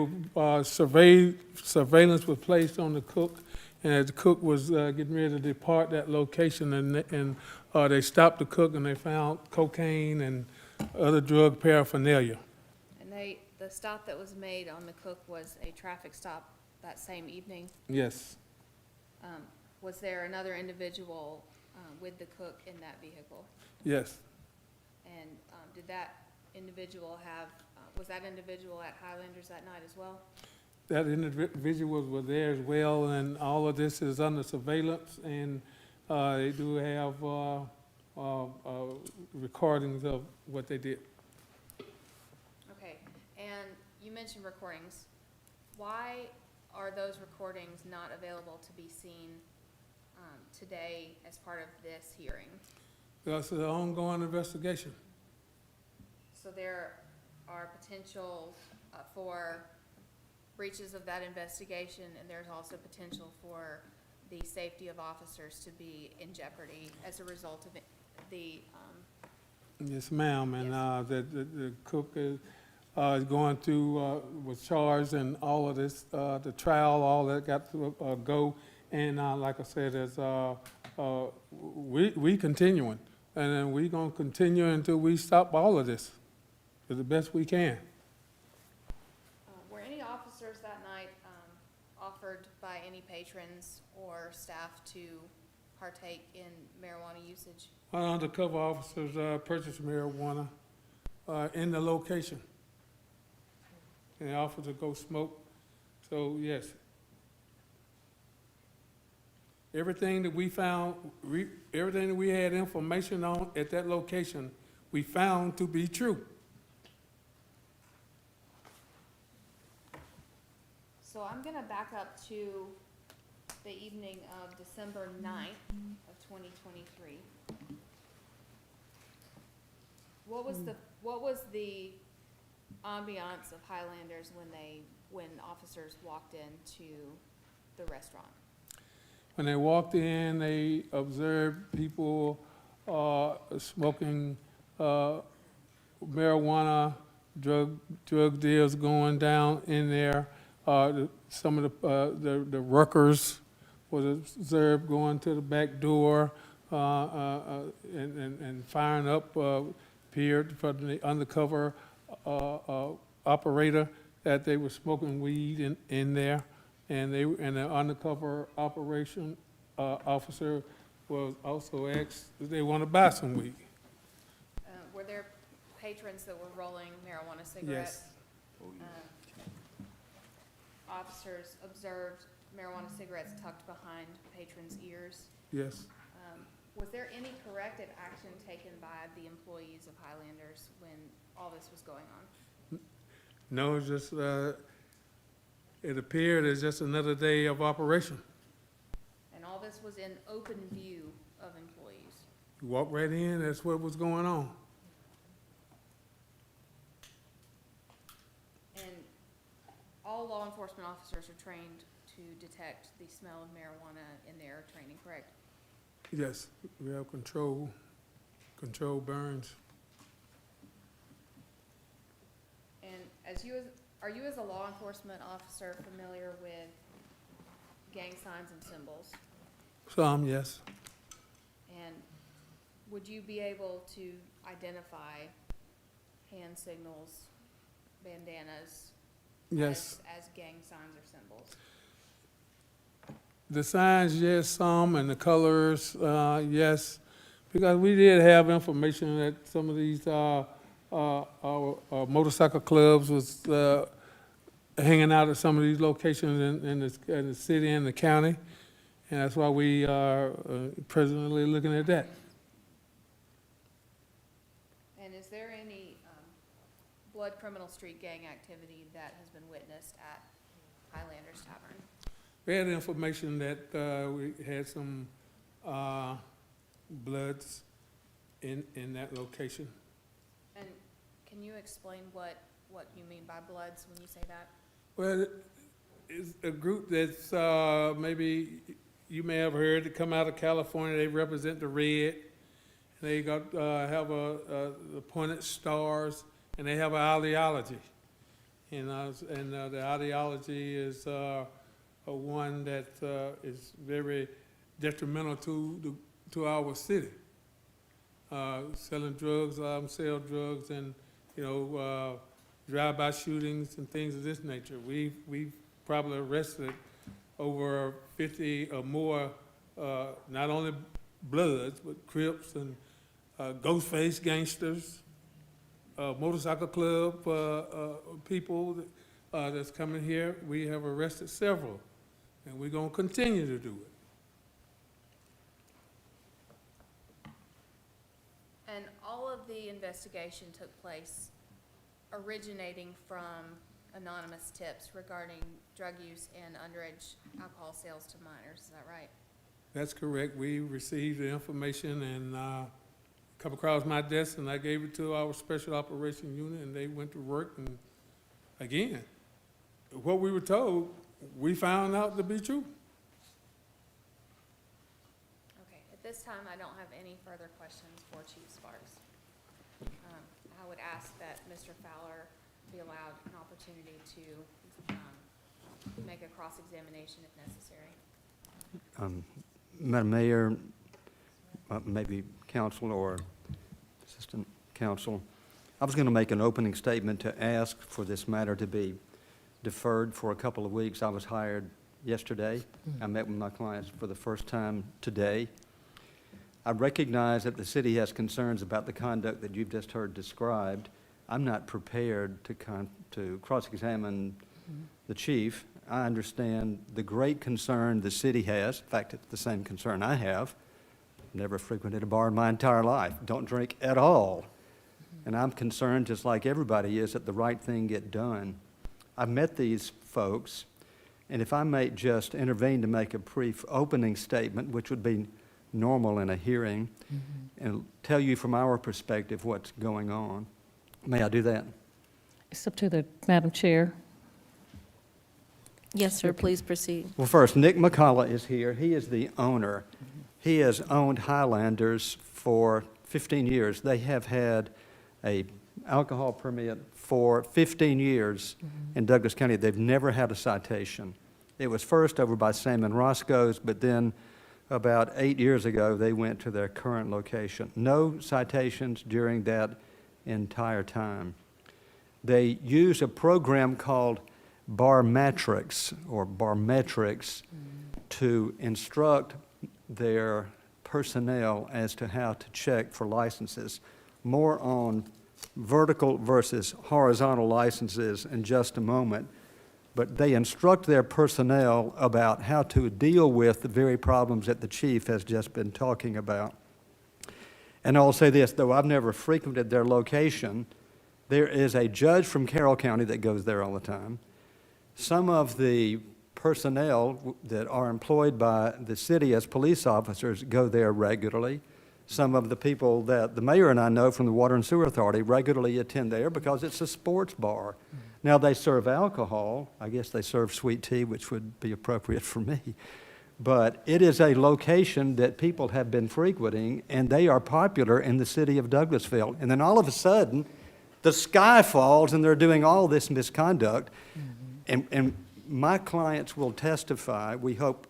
surveillance was placed on the cook, and as the cook was getting ready to depart that location, and they stopped the cook, and they found cocaine and other drug paraphernalia.
And the stop that was made on the cook was a traffic stop that same evening?
Yes,
Was there another individual with the cook in that vehicle?
yes,
And did that individual was that individual at Highlanders that night as well?
that individuals were there as well, and all of this is under surveillance, and they do have recordings of what they did.
Okay, and you mentioned recordings. Why are those recordings not available to be seen today as part of this hearing?
That's an ongoing investigation.
So there are potential for breaches of that investigation, and there's also potential for the safety of officers to be in jeopardy as a result of the,
Yes, ma'am, and
Yes.
the cook is going through, was charged and all of this, the trial, all that got to go. And like I said, there's we continuing. And then we gonna continue until we stop all of this, to the best we can.
Were any officers that night offered by any patrons or staff to partake in marijuana usage?
One undercover officers purchased marijuana in the location. And they offered to go smoke. So, yes. Everything that we found, everything that we had information on at that location, we found to be true.
So I'm going to back up to the evening of December 9th of 2023. What was the ambiance of Highlanders when officers walked into the restaurant?
When they walked in, they observed people smoking marijuana, drug deals going down in there. Some of the workers was observed going to the back door and firing up. Appeared from the undercover operator that they were smoking weed in there. And the undercover operation officer was also asked if they want to buy some weed.
Were there patrons that were rolling marijuana cigarettes? Officers observed marijuana cigarettes tucked behind patrons' ears.
Yes.
Was there any corrective action taken by the employees of Highlanders when all this was going on?
No, it's just, it appeared as just another day of operation.
And all this was in open view of employees?
You walk right in, that's what was going on.
And all law enforcement officers are trained to detect the smell of marijuana in their training, correct?
Yes, we have control burns.
And are you as a law enforcement officer familiar with gang signs and symbols?
Some, yes.
And would you be able to identify hand signals, bandanas,
Yes.
as gang signs or symbols?
The signs, yes, some, and the colors, yes. Because we did have information that some of these our motorcycle clubs was hanging out at some of these locations in the city and the county. And that's why we are presently looking at that.
And is there any blood criminal street gang activity that has been witnessed at Highlanders Tavern?
We had information that we had some bloods in that location.
And can you explain what you mean by bloods when you say that?
Well, it's a group that's maybe you may have heard that come out of California. They represent the red. They got have the pointed stars, and they have an ideology. And the ideology is one that is very detrimental to our city. Selling drugs, sell drugs, and drive-by shootings and things of this nature. We've probably arrested over 50 or more, not only Bloods, but Crips and Ghostface gangsters, motorcycle club people that's coming here. We have arrested several, and we're going to continue to do it.
And all of the investigation took place originating from anonymous tips regarding drug use and underage alcohol sales to minors, is that right?
That's correct. We received the information and come across my desk, and I gave it to our special operation unit, and they went to work. And again, what we were told, we found out to be true.
Okay, at this time, I don't have any further questions for Chief Sparks. I would ask that Mr. Fowler be allowed an opportunity to make a cross-examination if necessary.
Madam Mayor, maybe counsel or assistant counsel. I was going to make an opening statement to ask for this matter to be deferred for a couple of weeks. I was hired yesterday. I met with my clients for the first time today. I recognize that the city has concerns about the conduct that you've just heard described. I'm not prepared to cross-examine the chief. I understand the great concern the city has. In fact, it's the same concern I have. Never frequented a bar in my entire life. Don't drink at all. And I'm concerned, just like everybody is, that the right thing get done. I've met these folks, and if I may just intervene to make a brief opening statement, which would be normal in a hearing, and tell you from our perspective what's going on. May I do that?
It's up to the Madam Chair.
Yes, sir, please proceed.
Well, first, Nick McCullough is here. He is the owner. He has owned Highlanders for 15 years. They have had a alcohol permit for 15 years in Douglas County. They've never had a citation. It was first over by Sam and Roscoe's, but then about 8 years ago, they went to their current location. No citations during that entire time. They use a program called Barmetrics to instruct their personnel as to how to check for licenses. More on vertical versus horizontal licenses in just a moment, but they instruct their personnel about how to deal with the very problems that the chief has just been talking about. And I'll say this, though I've never frequented their location, there is a judge from Carroll County that goes there all the time. Some of the personnel that are employed by the city as police officers go there regularly. Some of the people that the mayor and I know from the Water and Sewer Authority regularly attend there because it's a sports bar. Now, they serve alcohol. I guess they serve sweet tea, which would be appropriate for me. But it is a location that people have been frequenting, and they are popular in the city of Douglasville. And then all of a sudden, the sky falls, and they're doing all this misconduct. And my clients will testify, we hope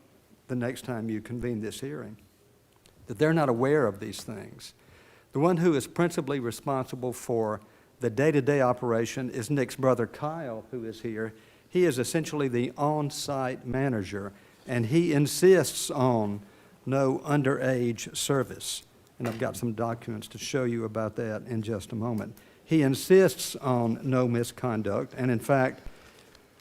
the next time you convene this hearing, that they're not aware of these things. The one who is principally responsible for the day-to-day operation is Nick's brother Kyle, who is here. He is essentially the on-site manager, and he insists on no underage service. And I've got some documents to show you about that in just a moment. He insists on no misconduct, and in fact,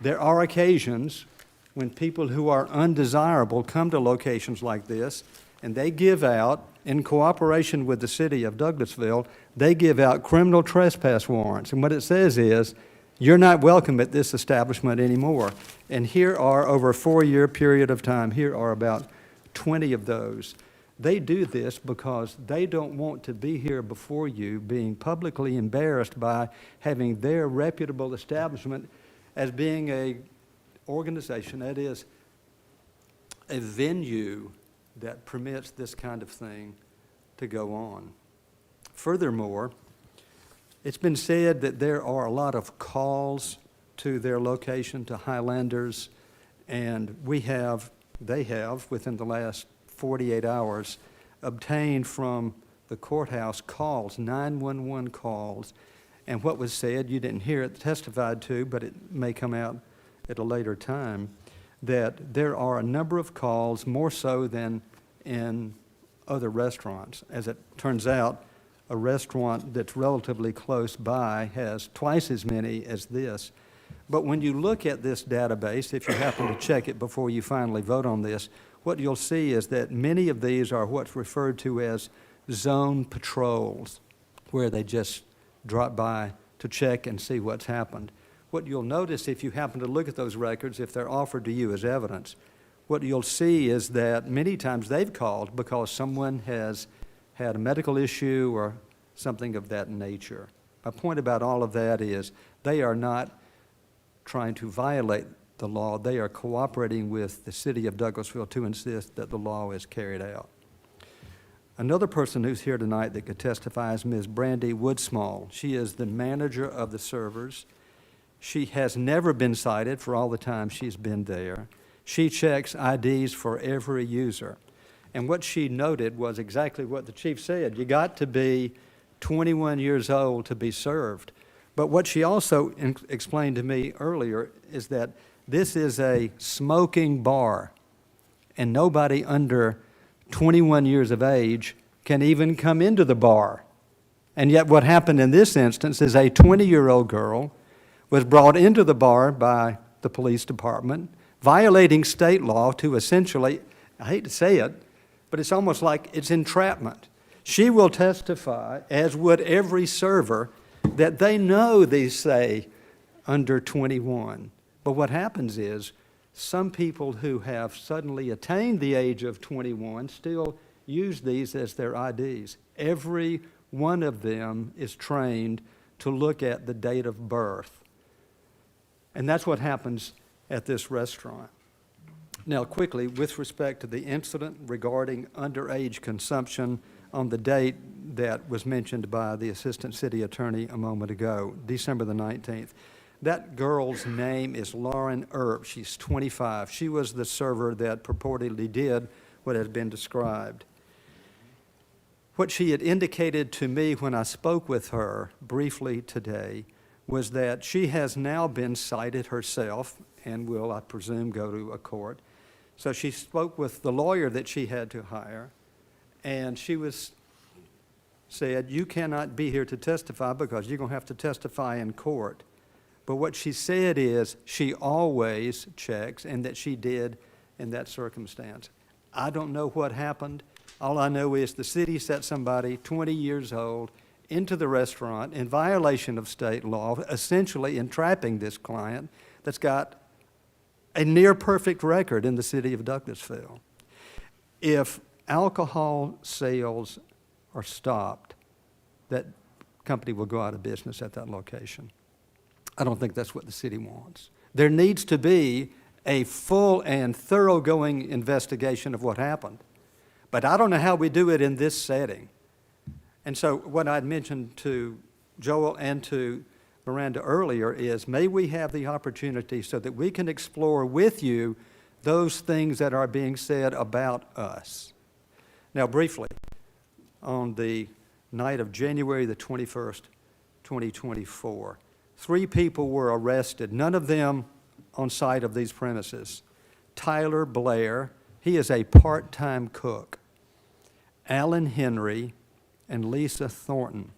there are occasions when people who are undesirable come to locations like this, and they give out, in cooperation with the city of Douglasville, they give out criminal trespass warrants. And what it says is, you're not welcome at this establishment anymore. And here are, over a 4-year period of time, here are about 20 of those. They do this because they don't want to be here before you being publicly embarrassed by having their reputable establishment as being a organization, that is, a venue that permits this kind of thing to go on. Furthermore, it's been said that there are a lot of calls to their location, to Highlanders, and they have, within the last 48 hours, obtained from the courthouse calls, 911 calls. And what was said, you didn't hear it testified to, but it may come out at a later time, that there are a number of calls, more so than in other restaurants. As it turns out, a restaurant that's relatively close by has twice as many as this. But when you look at this database, if you happen to check it before you finally vote on this, what you'll see is that many of these are what's referred to as zone patrols, where they just drop by to check and see what's happened. What you'll notice if you happen to look at those records, if they're offered to you as evidence, what you'll see is that many times they've called because someone has had a medical issue or something of that nature. My point about all of that is they are not trying to violate the law. They are cooperating with the city of Douglasville to insist that the law is carried out. Another person who's here tonight that could testify is Ms. Brandy Woodsmall. She is the manager of the servers. She has never been cited for all the time she's been there. She checks IDs for every user. And what she noted was exactly what the chief said. You got to be 21 years old to be served. But what she also explained to me earlier is that this is a smoking bar, and nobody under 21 years of age can even come into the bar. And yet what happened in this instance is a 20-year-old girl was brought into the bar by the police department, violating state law to essentially, I hate to say it, but it's almost like it's entrapment. She will testify, as would every server, that they know they say under 21. But what happens is some people who have suddenly attained the age of 21 still use these as their IDs. Every one of them is trained to look at the date of birth. And that's what happens at this restaurant. Now, quickly, with respect to the incident regarding underage consumption on the date that was mentioned by the Assistant City Attorney a moment ago, December the 19th, that girl's name is Lauren Earp. She's 25. She was the server that purportedly did what has been described. What she had indicated to me when I spoke with her briefly today was that she has now been cited herself and will, I presume, go to a court. So she spoke with the lawyer that she had to hire, and she said, you cannot be here to testify because you're going to have to testify in court. But what she said is she always checks, and that she did in that circumstance. I don't know what happened. All I know is the city set somebody 20 years old into the restaurant in violation of state law, essentially entrapping this client that's got a near-perfect record in the city of Douglasville. If alcohol sales are stopped, that company will go out of business at that location. I don't think that's what the city wants. There needs to be a full and thoroughgoing investigation of what happened. But I don't know how we do it in this setting. And so what I'd mentioned to Joel and to Miranda earlier is, may we have the opportunity so that we can explore with you those things that are being said about us. Now, briefly, on the night of January the 21st, 2024, 3 people were arrested, none of them on site of these premises. Tyler Blair, he is a part-time cook. Alan Henry and Lisa Thornton.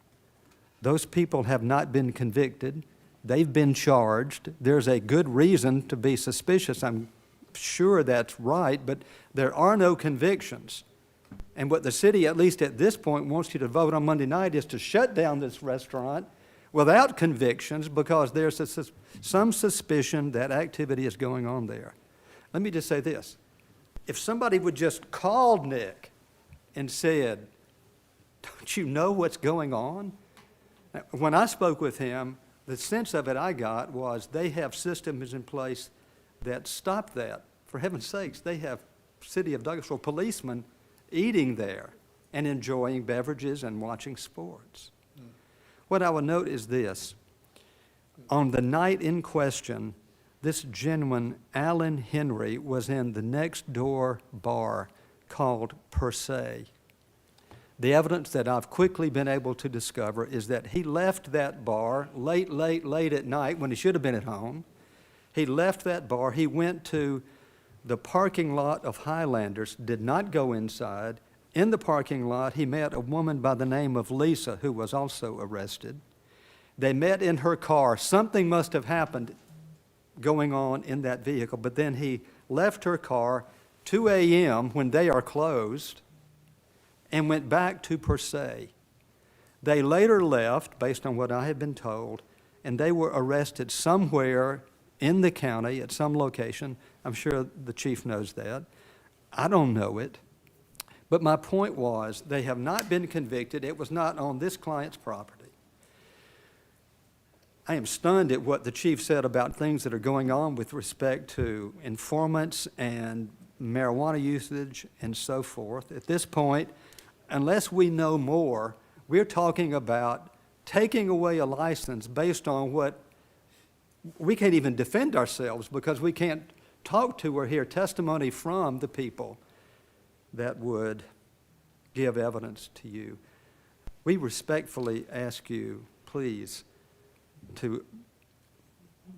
Those people have not been convicted. They've been charged. There's a good reason to be suspicious. I'm sure that's right, but there are no convictions. And what the city, at least at this point, wants you to vote on Monday night is to shut down this restaurant without convictions because there's some suspicion that activity is going on there. Let me just say this. If somebody would just call Nick and said, don't you know what's going on? When I spoke with him, the sense of it I got was they have systems in place that stop that. For heaven's sakes, they have City of Douglasville policemen eating there and enjoying beverages and watching sports. What I would note is this. On the night in question, this gentleman, Alan Henry, was in the next door bar called Per Se. The evidence that I've quickly been able to discover is that he left that bar late at night when he should have been at home. He left that bar. He went to the parking lot of Highlanders, did not go inside. In the parking lot, he met a woman by the name of Lisa, who was also arrested. They met in her car. Something must have happened going on in that vehicle, but then he left her car 2 a.m. when they are closed and went back to Per Se. They later left, based on what I had been told, and they were arrested somewhere in the county at some location. I'm sure the chief knows that. I don't know it. But my point was, they have not been convicted. It was not on this client's property. I am stunned at what the chief said about things that are going on with respect to informants and marijuana usage and so forth. At this point, unless we know more, we're talking about taking away a license based on what we can't even defend ourselves because we can't talk to or hear testimony from the people that would give evidence to you. We respectfully ask you, please, to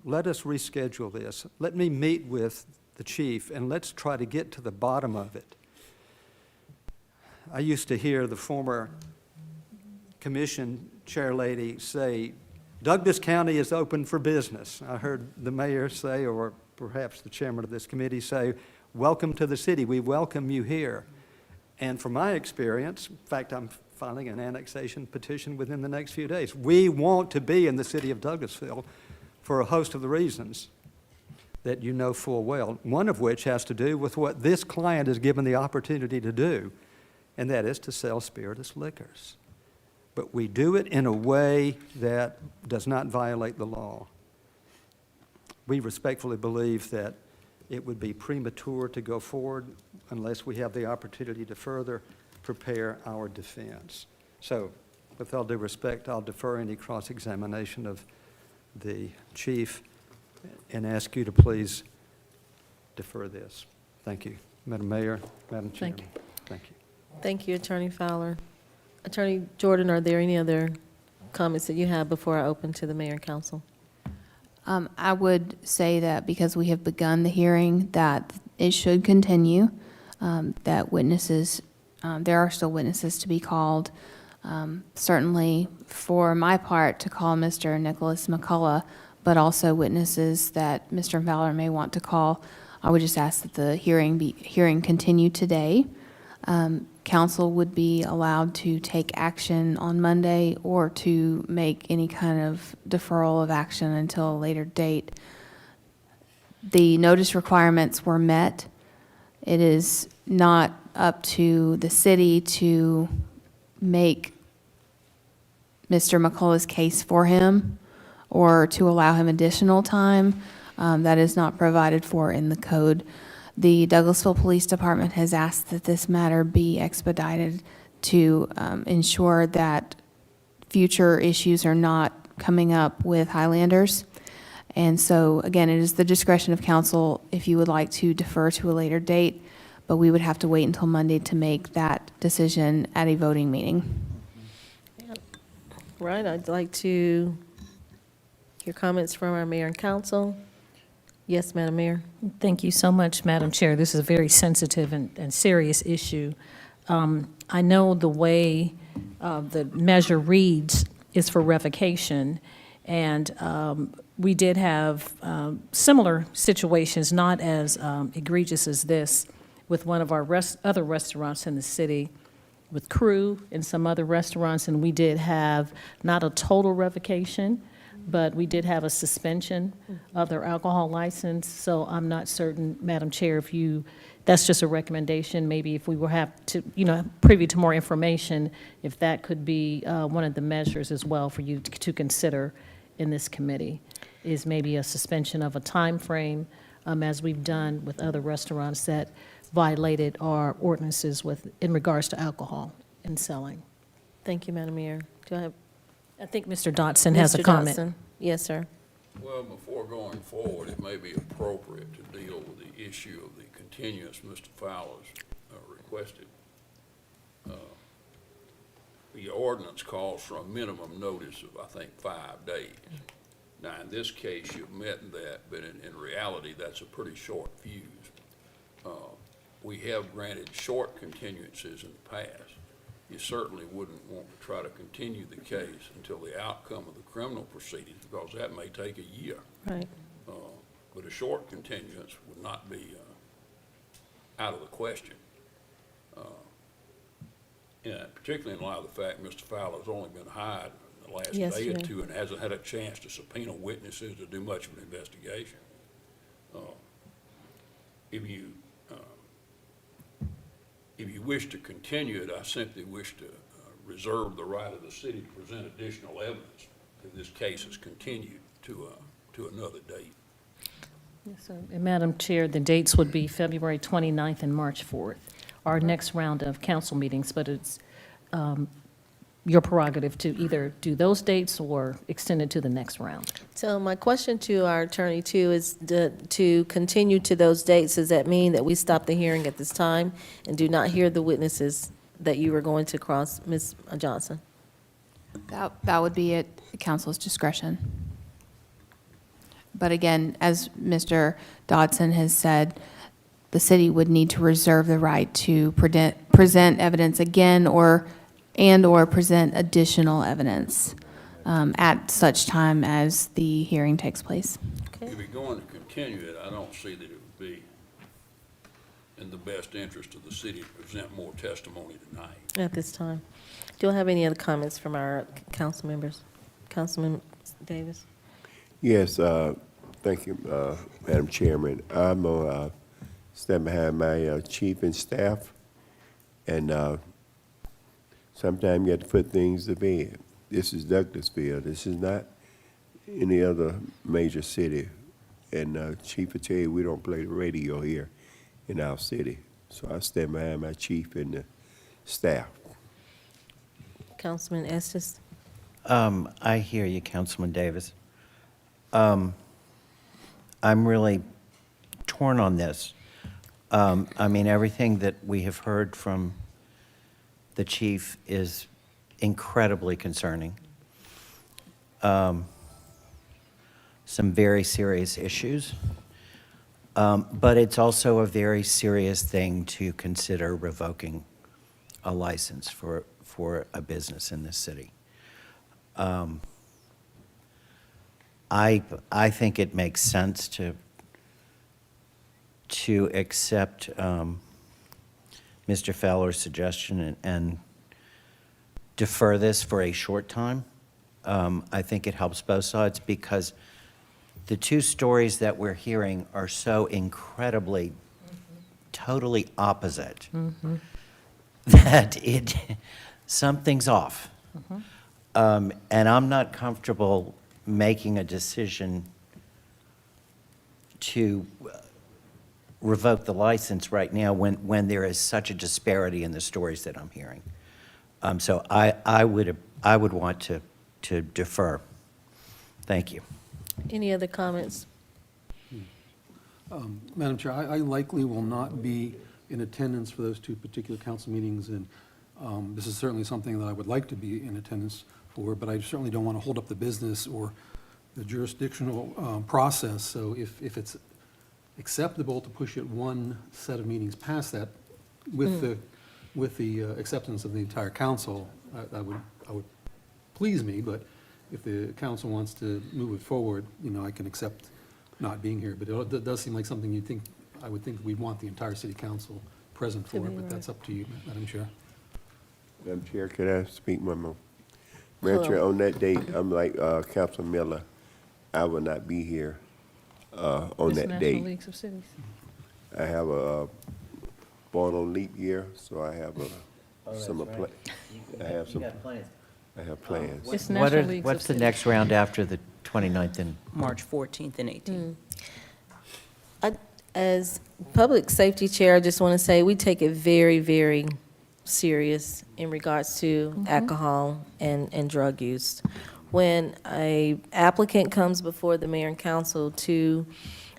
let us reschedule this. Let me meet with the chief, and let's try to get to the bottom of it. I used to hear the former commission chair lady say, Douglas County is open for business. I heard the mayor say, or perhaps the chairman of this committee say, welcome to the city. We welcome you here. And from my experience, in fact, I'm filing an annexation petition within the next few days. We want to be in the city of Douglasville for a host of the reasons that you know full well, one of which has to do with what this client is given the opportunity to do, and that is to sell spirituous liquors. But we do it in a way that does not violate the law. We respectfully believe that it would be premature to go forward unless we have the opportunity to further prepare our defense. So, with all due respect, I'll defer any cross-examination of the chief and ask you to please defer this. Thank you. Madam Mayor, Madam Chairman.
Thank you.
Thank you.
Thank you, Attorney Fowler. Attorney Jordan, are there any other comments that you have before I open to the mayor and council?
I would say that because we have begun the hearing, that it should continue, that witnesses, there are still witnesses to be called. Certainly, for my part, to call Mr. Nicholas McCullough, but also witnesses that Mr. Fowler may want to call. I would just ask that the hearing continue today. Council would be allowed to take action on Monday or to make any kind of deferral of action until a later date. The notice requirements were met. It is not up to the city to make Mr. McCullough's case for him or to allow him additional time. That is not provided for in the code. The Douglasville Police Department has asked that this matter be expedited to ensure that future issues are not coming up with Highlanders. And so, again, it is the discretion of council if you would like to defer to a later date, but we would have to wait until Monday to make that decision at a voting meeting.
Right, I'd like to hear comments from our mayor and council. Yes, Madam Mayor.
Thank you so much, Madam Chair. This is a very sensitive and serious issue. I know the way the measure reads is for revocation, and we did have similar situations, not as egregious as this, with one of our other restaurants in the city, with Crew and some other restaurants, and we did have not a total revocation, but we did have a suspension of their alcohol license. So I'm not certain, Madam Chair, if you, that's just a recommendation, maybe if we will have to, privy to more information, if that could be one of the measures as well for you to consider in this committee, is maybe a suspension of a time frame, as we've done with other restaurants that violated our ordinances in regards to alcohol and selling.
Thank you, Madam Mayor. Do I have?
I think Mr. Dotson has a comment.
Dotson. Yes, sir.
Well, before going forward, it may be appropriate to deal with the issue of the continuance Mr. Fowler's requested. The ordinance calls for a minimum notice of, I think, 5 days. Now, in this case, you've met that, but in reality, that's a pretty short fuse. We have granted short continuances in the past. You certainly wouldn't want to try to continue the case until the outcome of the criminal proceedings, because that may take a year.
Right.
But a short continuance would not be out of the question. Particularly in light of the fact Mr. Fowler's only been hired in the last day or two and hasn't had a chance to subpoena witnesses to do much of an investigation. If you wish to continue it, I simply wish to reserve the right of the city to present additional evidence if this case is continued to another date.
Yes, sir. And Madam Chair, the dates would be February 29th and March 4th, our next round of council meetings, but it's your prerogative to either do those dates or extend it to the next round.
So my question to our attorney too is to continue to those dates. Does that mean that we stop the hearing at this time and do not hear the witnesses that you were going to cross, Ms. Johnson?
That would be at the council's discretion. But again, as Mr. Dodson has said, the city would need to reserve the right to present evidence again or present additional evidence at such time as the hearing takes place.
Okay.
If you're going to continue it, I don't see that it would be in the best interest of the city to present more testimony tonight.
At this time. Do I have any other comments from our council members? Councilman Davis?
Yes, thank you, Madam Chairman. I'm going to stand behind my chief and staff, and sometimes you have to put things to bed. This is Douglasville. This is not any other major city. And Chief will tell you, we don't play the radio here in our city. So I stand behind my chief and the staff.
Councilman Estes?
I hear you, Councilman Davis. I'm really torn on this. I mean, everything that we have heard from the chief is incredibly concerning. Some very serious issues. But it's also a very serious thing to consider revoking a license for a business in this city. I think it makes sense to accept Mr. Fowler's suggestion and defer this for a short time. I think it helps both sides because the two stories that we're hearing are so incredibly, totally opposite that something's off. And I'm not comfortable making a decision to revoke the license right now when there is such a disparity in the stories that I'm hearing. So I would want to defer. Thank you.
Any other comments?
Madam Chair, I likely will not be in attendance for those two particular council meetings, and this is certainly something that I would like to be in attendance for, but I certainly don't want to hold up the business or the jurisdictional process. So if it's acceptable to push it one set of meetings past that with the acceptance of the entire council, I would please me, but if the council wants to move it forward, I can accept not being here. But it does seem like something I would think we'd want the entire city council present for, but that's up to you, Madam Chair.
Madam Chair, could I speak one more? Madam Chair, on that date, I'm like Councilman Miller, I will not be here on that
National
date.
Leagues of Cities.
I have a born on leap year, so I have some
right.
I have some.
plans.
I have plans.
It's National Leagues of
What's the
Cities.
next round after the 29th and?
March 14th and 18th.
As Public Safety Chair, I just want to say, we take it very, very serious in regards to alcohol and drug use. When a applicant comes before the mayor and council to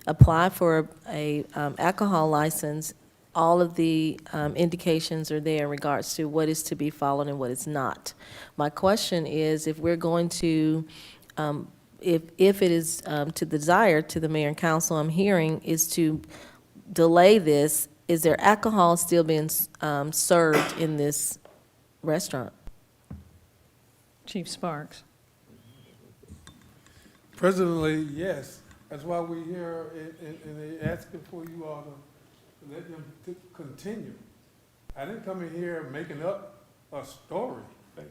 apply for a alcohol license, all of the indications are there in regards to what is to be followed and what is not. My question is, if we're going to, if it is to the desire to the mayor and council, I'm hearing, is to delay this, is there alcohol still being served in this restaurant?
Chief Sparks.
Presently, yes. That's why we're here and they're asking for you all to let them continue. I didn't come in here making up a story.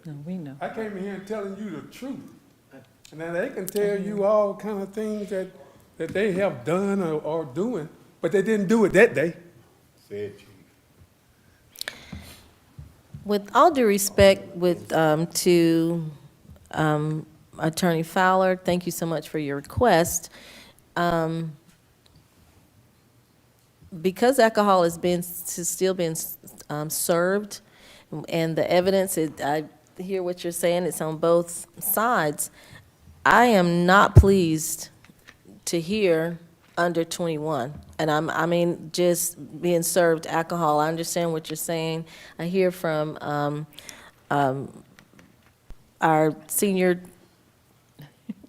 No, we know.
I came in here telling you the truth. And now they can tell you all kind of things that they have done or doing, but they didn't do it that day.
Said Chief.
With all due respect to Attorney Fowler, thank you so much for your request. Because alcohol is still being served, and the evidence, hear what you're saying. It's on both sides. I am not pleased to hear under 21. And I mean, just being served alcohol. I understand what you're saying. I hear from our senior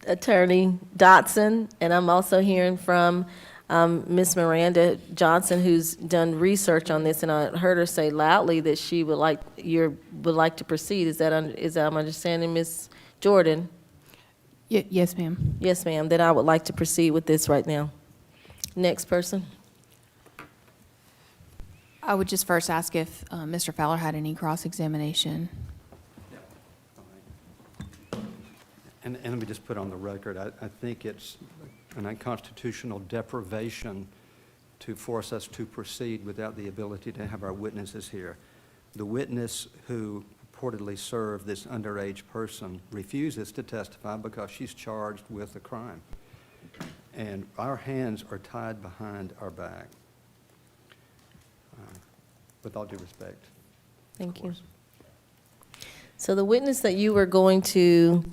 attorney, Dotson, and I'm also hearing from Ms. Miranda Johnson, who's done research on this, and I heard her say loudly that she would like to proceed. Is that I'm understanding, Ms. Jordan?
Yes, ma'am.
Yes, ma'am. Then I would like to proceed with this right now. Next person.
I would just first ask if Mr. Fowler had any cross-examination.
And let me just put on the record, I think it's an unconstitutional deprivation to force us to proceed without the ability to have our witnesses here. The witness who purportedly served this underage person refuses to testify because she's charged with a crime. And our hands are tied behind our back. With all due respect.
Thank you. So the witness that you were going to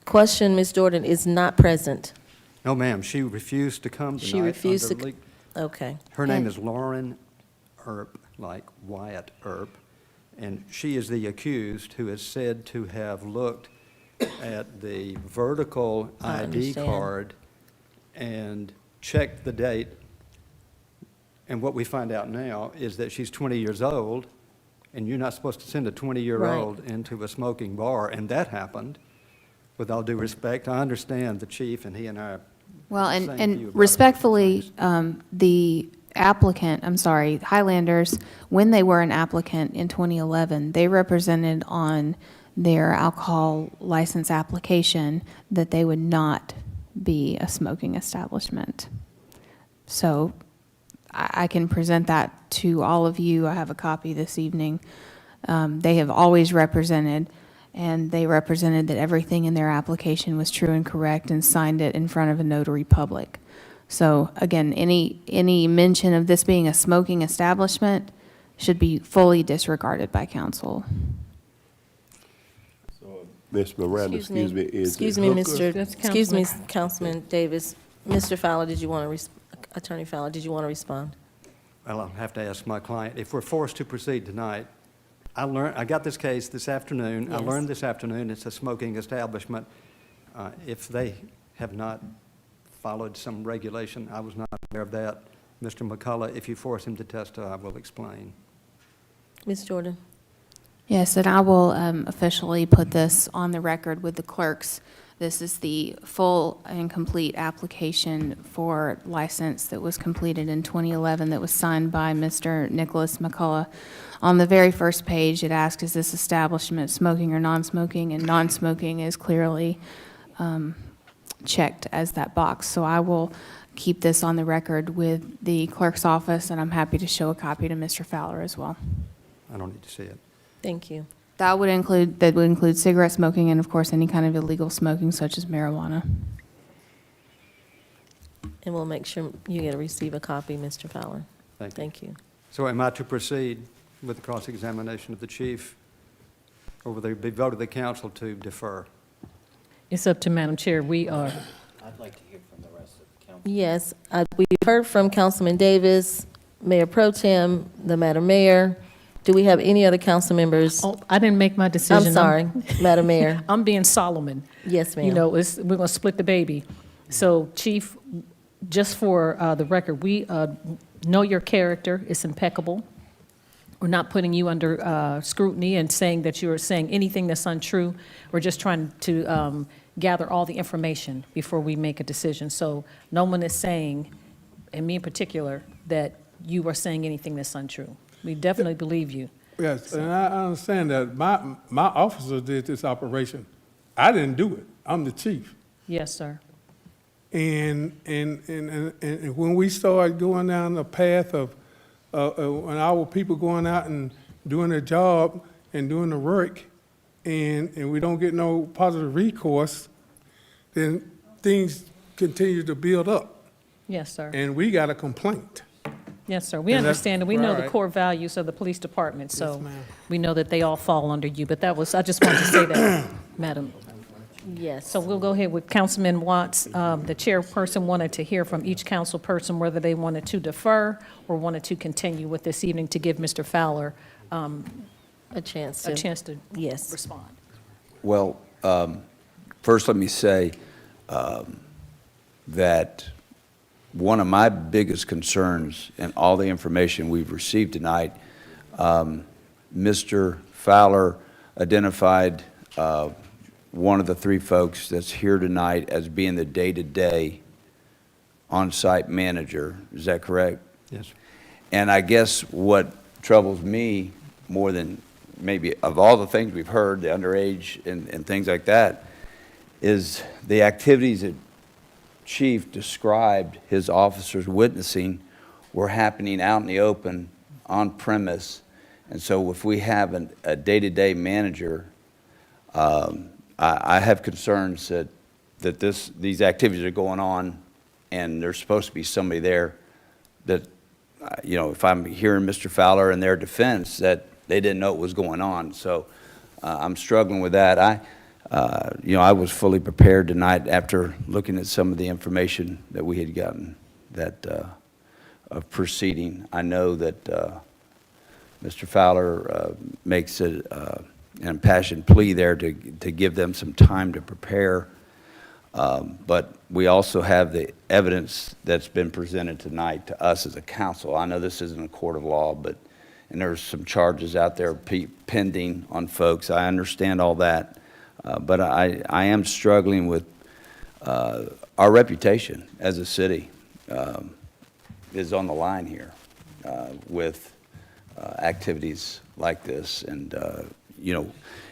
question, Ms. Jordan, is not present.
No, ma'am, she refused to come tonight.
She refused
under
to,
le-
okay.
Her name
And-
is Lauren Earp, like Wyatt Earp, and she is the accused who is said to have looked at the vertical
I
ID
understand.
card and checked the date. And what we find out now is that she's 20 years old, and you're not supposed to send a 20-year-old into a smoking bar, and that happened. With all due respect, I understand the chief, and he and I.
Well,
Same view
and
about
respectfully, the applicant, I'm sorry, Highlanders, when they were an applicant in 2011, they represented on their alcohol license application that they would not be a smoking establishment. So I can present that to all of you. I have a copy this evening. They have always represented, and they represented that everything in their application was true and correct and signed it in front of a notary public. So again, any mention of this being a smoking establishment should be fully disregarded by council.
Ms. Miranda, excuse me, is
Excuse
it
me,
Hooker?
excuse me, Councilman Davis. Mr. Fowler, did you want to, Attorney Fowler, did you want to respond?
Well, I'll have to ask my client. If we're forced to proceed tonight, I got this case this afternoon. I
Yes.
learned this afternoon it's a smoking establishment. If they have not followed some regulation, I was not aware of that. Mr. McCullough, if you force him to testify, I will explain.
Ms. Jordan?
Yes, and I will officially put this on the record with the clerks. This is the full and complete application for license that was completed in 2011 that was signed by Mr. Nicholas McCullough. On the very first page, it asks, is this establishment smoking or non-smoking? And non-smoking is clearly checked as that box. So I will keep this on the record with the clerk's office, and I'm happy to show a copy to Mr. Fowler as well.
I don't need to see it.
Thank you.
That would include cigarette smoking and, of course, any kind of illegal smoking such as marijuana.
And we'll make sure you receive a copy, Mr. Fowler.
Thank you.
Thank you.
So am I to proceed with the cross-examination of the chief, or will there be vote of the council to defer?
It's up to Madam Chair. We are,
I'd like to hear from the rest of the council.
Yes, we've heard from Councilman Davis, Mayor Pro Tem, the Madam Mayor. Do we have any other council members?
oh, I didn't make my decision.
I'm sorry, Madam Mayor.
I'm being Solomon.
Yes, ma'am.
You know, we're going to split the baby. So, Chief, just for the record, we know your character. It's impeccable. We're not putting you under scrutiny and saying that you're saying anything that's untrue. We're just trying to gather all the information before we make a decision. So no one is saying, and me in particular, that you are saying anything that's untrue. We definitely believe you.
Yes, and I understand that. My officer did this operation. I didn't do it. I'm the chief.
Yes, sir.
And when we started going down the path of when our people going out and doing their job and doing the work, and we don't get no positive recourse, then things continue to build up.
Yes, sir.
And we got a complaint.
Yes, sir. We
And that's-
understand, and we know the
right.
core values of the police department, so
ma'am.
we know that they all fall under you, but that was, I just wanted to say that, Madam.
Yes.
So we'll go ahead with Councilman Watts. The chairperson wanted to hear from each council person whether they wanted to defer or wanted to continue with this evening to give Mr. Fowler
A chance
a
to.
chance to
Yes.
respond.
Well, first let me say that one of my biggest concerns in all the information we've received tonight, Mr. Fowler identified one of the three folks that's here tonight as being the day-to-day on-site manager. Is that correct?
Yes.
And I guess what troubles me more than maybe of all the things we've heard, the underage and things like that, is the activities that Chief described his officers witnessing were happening out in the open, on premise. And so if we have a day-to-day manager, I have concerns that these activities are going on and there's supposed to be somebody there that, you know, if I'm hearing Mr. Fowler in their defense, that they didn't know what was going on. So I'm struggling with that. I was fully prepared tonight after looking at some of the information that we had gotten of proceeding. I know that Mr. Fowler makes an impassioned plea there to give them some time to prepare. But we also have the evidence that's been presented tonight to us as a council. I know this isn't a court of law, and there's some charges out there pending on folks. I understand all that. But I am struggling with our reputation as a city is on the line here with activities like this. And,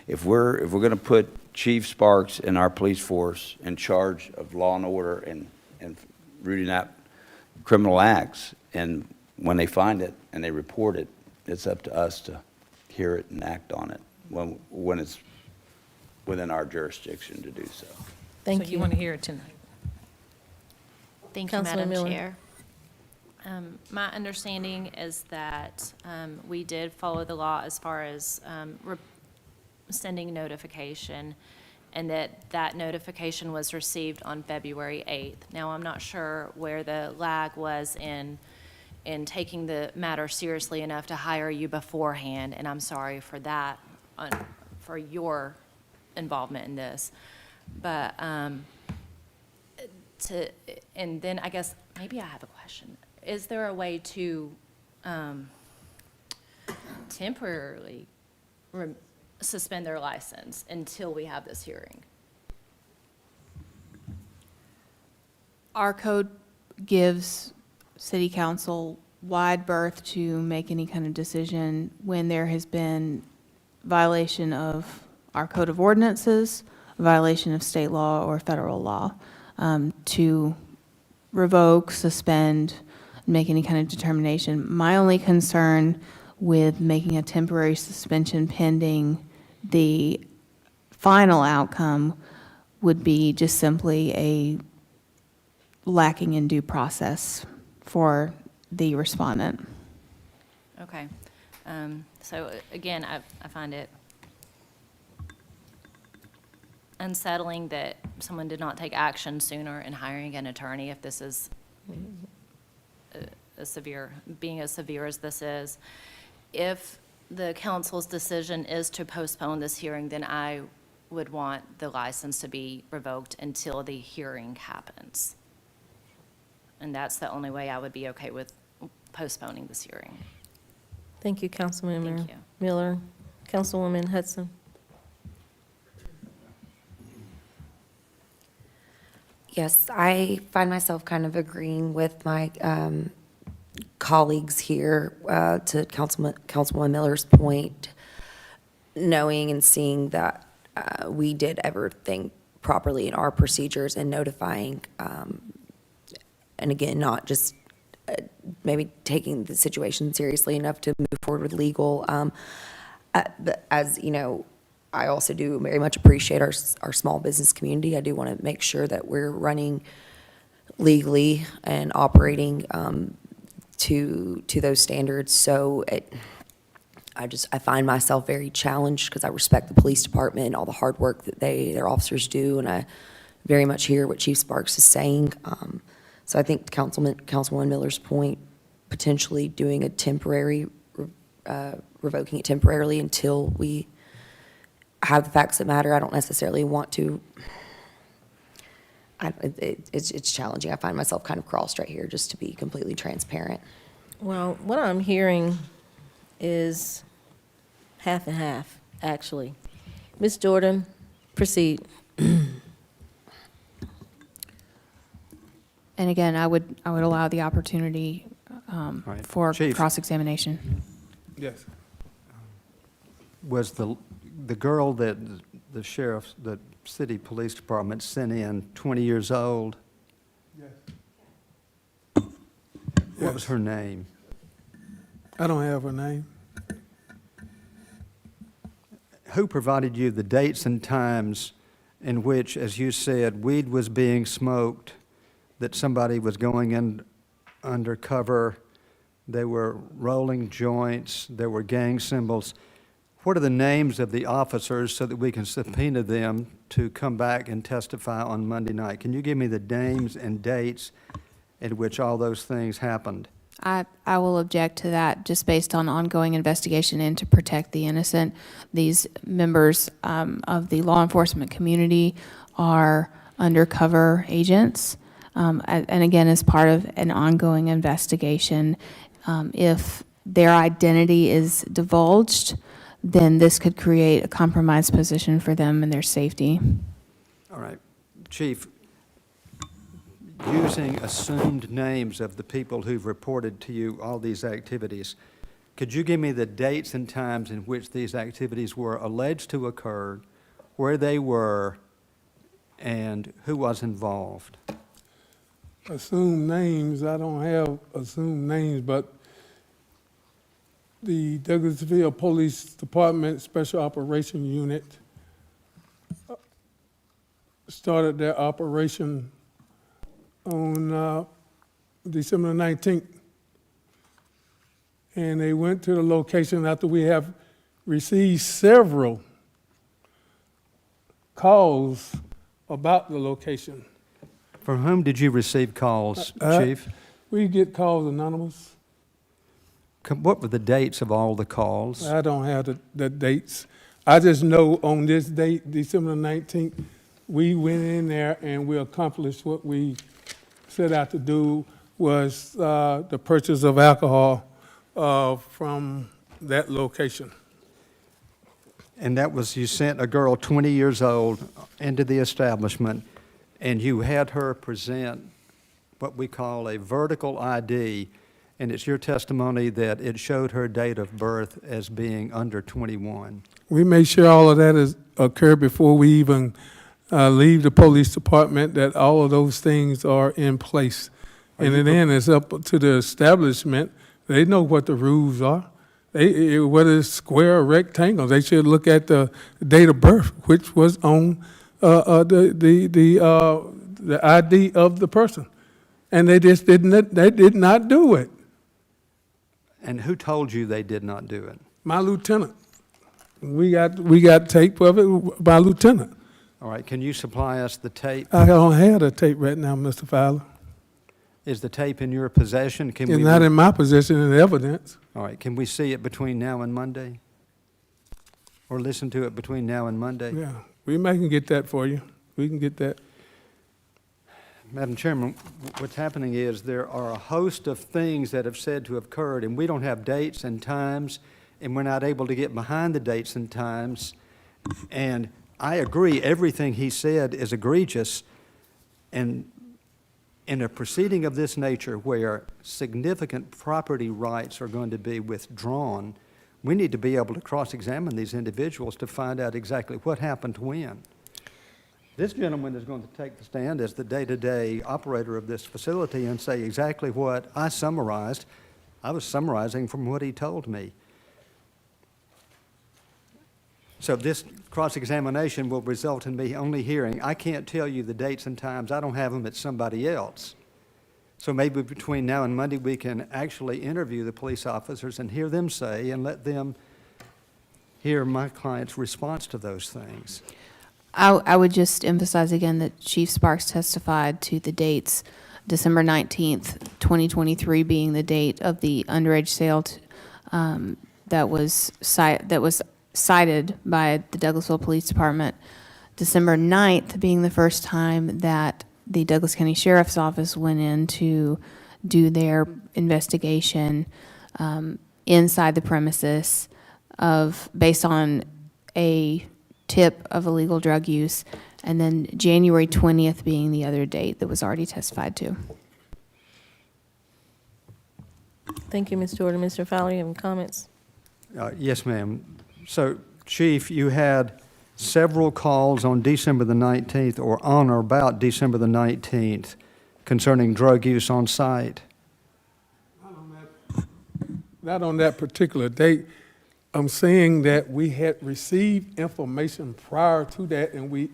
if we're going to put Chief Sparks and our police force in charge of law and order and rooting out criminal acts, and when they find it and they report it, it's up to us to hear it and act on it when it's within our jurisdiction to do so.
Thank
So
you.
you want to hear it tonight?
Thank you,
Councilman
Madam
Miller.
Chair. My understanding is that we did follow the law as far as sending notification, and that notification was received on February 8th. Now, I'm not sure where the lag was in taking the matter seriously enough to hire you beforehand, and I'm sorry for that, for your involvement in this. But, and then I guess, maybe I have a question. Is there a way to temporarily suspend their license until we have this hearing?
Our code gives city council wide berth to make any kind of decision when there has been violation of our code of ordinances, violation of state law or federal law, to revoke, suspend, make any kind of determination. My only concern with making a temporary suspension pending the final outcome would be just simply a lacking in due process for the respondent.
Okay. So again, I find it unsettling that someone did not take action sooner in hiring an attorney if this is being as severe as this is. If the council's decision is to postpone this hearing, then I would want the license to be revoked until the hearing happens. And that's the only way I would be okay with postponing this hearing.
Thank you, Councilman
Thank you.
Miller. Councilwoman Hudson.
Yes, I find myself kind of agreeing with my colleagues here to Councilwoman Miller's point, knowing and seeing that we did everything properly in our procedures and notifying, and again, not just maybe taking the situation seriously enough to move forward with legal. But as you know, I also do very much appreciate our small business community. I do want to make sure that we're running legally and operating to those standards. So I find myself very challenged because I respect the police department and all the hard work that their officers do, and I very much hear what Chief Sparks is saying. So I think Councilwoman Miller's point, potentially doing a temporary, revoking it temporarily until we have the facts that matter. I don't necessarily want to. It's challenging. I find myself kind of crossed right here, just to be completely transparent.
Well, what I'm hearing is half and half, actually. Ms. Jordan, proceed.
And again, I would allow the opportunity
right.
for
Chief.
cross-examination.
Yes.
Was the girl that the city police department sent in 20 years old?
Yes.
What was her name?
I don't have her name.
Who provided you the dates and times in which, as you said, weed was being smoked, that somebody was going in undercover, they were rolling joints, there were gang symbols? What are the names of the officers so that we can subpoena them to come back and testify on Monday night? Can you give me the names and dates at which all those things happened?
I will object to that, just based on ongoing investigation and to protect the innocent. These members of the law enforcement community are undercover agents. And again, as part of an ongoing investigation, if their identity is divulged, then this could create a compromised position for them and their safety.
All right. Chief, using assumed names of the people who've reported to you all these activities, could you give me the dates and times in which these activities were alleged to occur, where they were, and who was involved?
Assumed names, I don't have assumed names, but the Douglasville Police Department Special Operation Unit started their operation on December 19th. And they went to the location after we have received several calls about the location.
From whom did you receive calls, Chief?
We get calls anonymous.
What were the dates of all the calls?
I don't have the dates. I just know on this date, December 19th, we went in there and we accomplished what we set out to do, was the purchase of alcohol from that location.
And that was, you sent a girl 20 years old into the establishment, and you had her present what we call a vertical ID, and it's your testimony that it showed her date of birth as being under 21.
We made sure all of that has occurred before we even leave the police department, that all of those things are in place. And then it's up to the establishment. They know what the rules are. Whether it's square or rectangle, they should look at the date of birth, which was on the ID of the person. And they just did not do it.
And who told you they did not do it?
My lieutenant. We got tape of it by lieutenant.
All right, can you supply us the tape?
I don't have the tape right now, Mr. Fowler.
Is the tape in your possession?
It's not in my possession, in evidence.
All right, can we see it between now and Monday? Or listen to it between now and Monday?
Yeah, we can get that for you. We can get that.
Madam Chairman, what's happening is there are a host of things that have said to have occurred, and we don't have dates and times, and we're not able to get behind the dates and times. And I agree, everything he said is egregious, and in a proceeding of this nature where significant property rights are going to be withdrawn, we need to be able to cross-examine these individuals to find out exactly what happened when. This gentleman is going to take the stand as the day-to-day operator of this facility and say exactly what I summarized. I was summarizing from what he told me. So this cross-examination will result in me only hearing, I can't tell you the dates and times, I don't have them, it's somebody else. So maybe between now and Monday, we can actually interview the police officers and hear them say, and let them hear my client's response to those things.
I would just emphasize again that Chief Sparks testified to the dates, December 19th, 2023 being the date of the underage sale that was cited by the Douglasville Police Department. December 9th being the first time that the Douglas County Sheriff's Office went in to do their investigation inside the premises based on a tip of illegal drug use, and then January 20th being the other date that was already testified to.
Thank you, Ms. Jordan. Mr. Fowler, you have any comments?
Yes, ma'am. So, Chief, you had several calls on December the 19th or on or about December the 19th concerning drug use on site.
Not on that particular date. I'm saying that we had received information prior to that, and we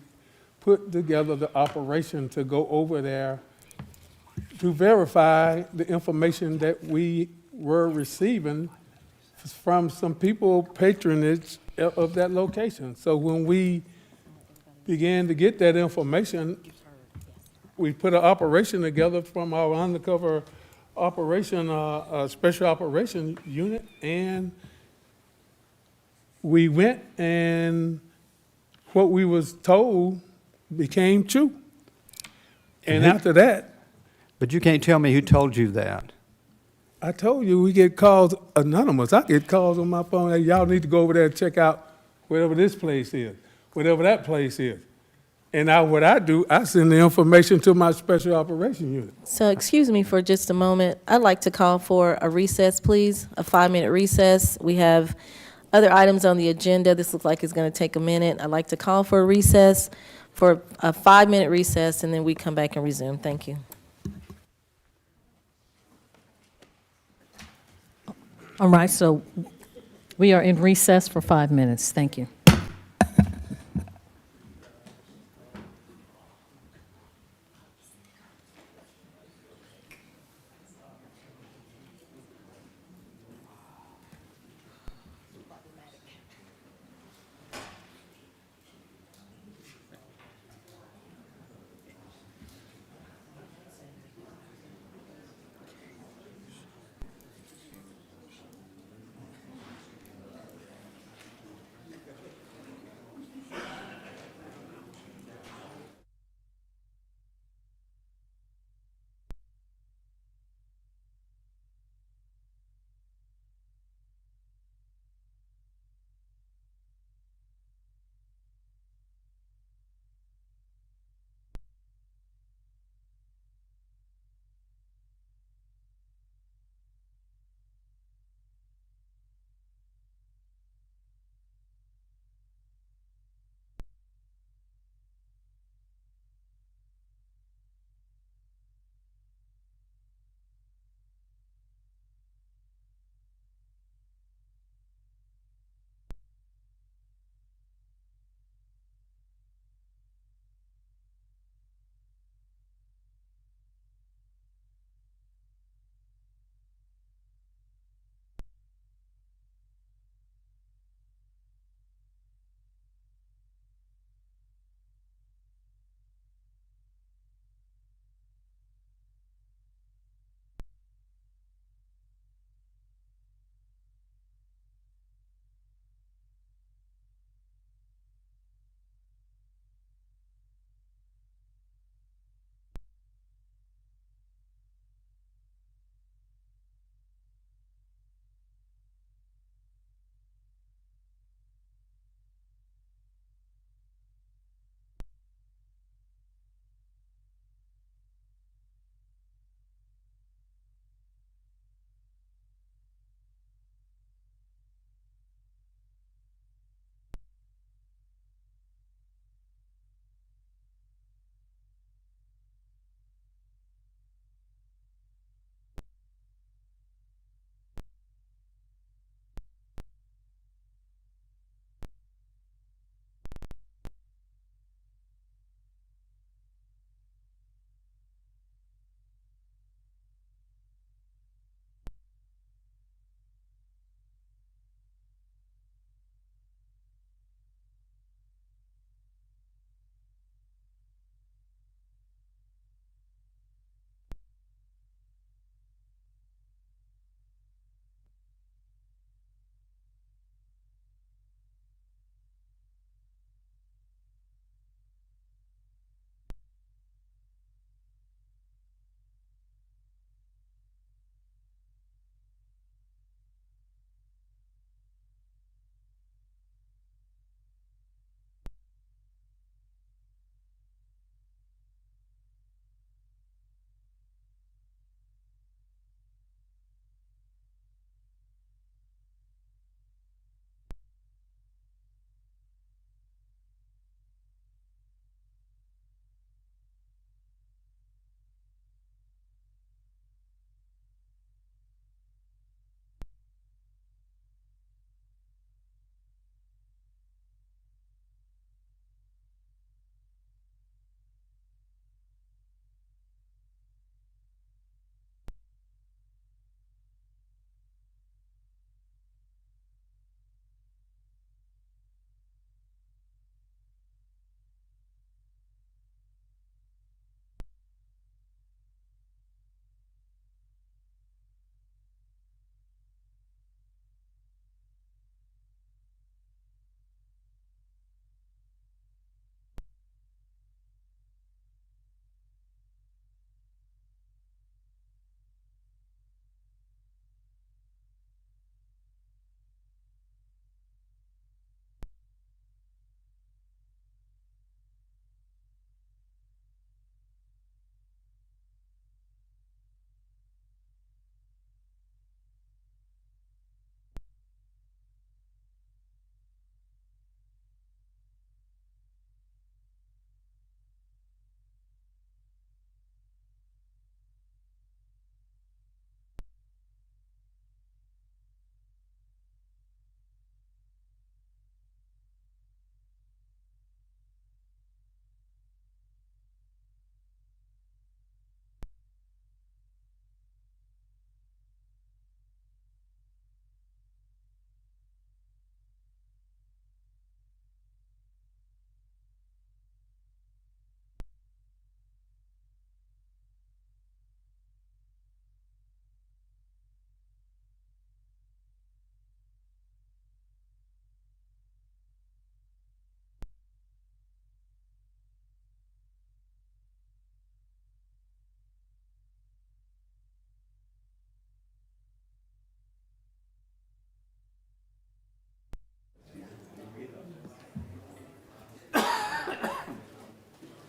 put together the operation to go over there to verify the information that we were receiving from some people patronage of that location. So when we began to get that information, we put an operation together from our undercover operation, special operation unit, and we went, and what we was told became true. And after that,
But you can't tell me who told you that.
I told you we get calls anonymous. I get calls on my phone, hey, y'all need to go over there and check out whatever this place is, whatever that place is. And what I do, I send the information to my special operation unit.
So excuse me for just a moment. I'd like to call for a recess, please, a 5-minute recess. We have other items on the agenda. This looks like it's going to take a minute. I'd like to call for a recess, for a 5-minute recess, and then we come back and resume. Thank you.
All right, so we are in recess for 5 minutes. Thank you.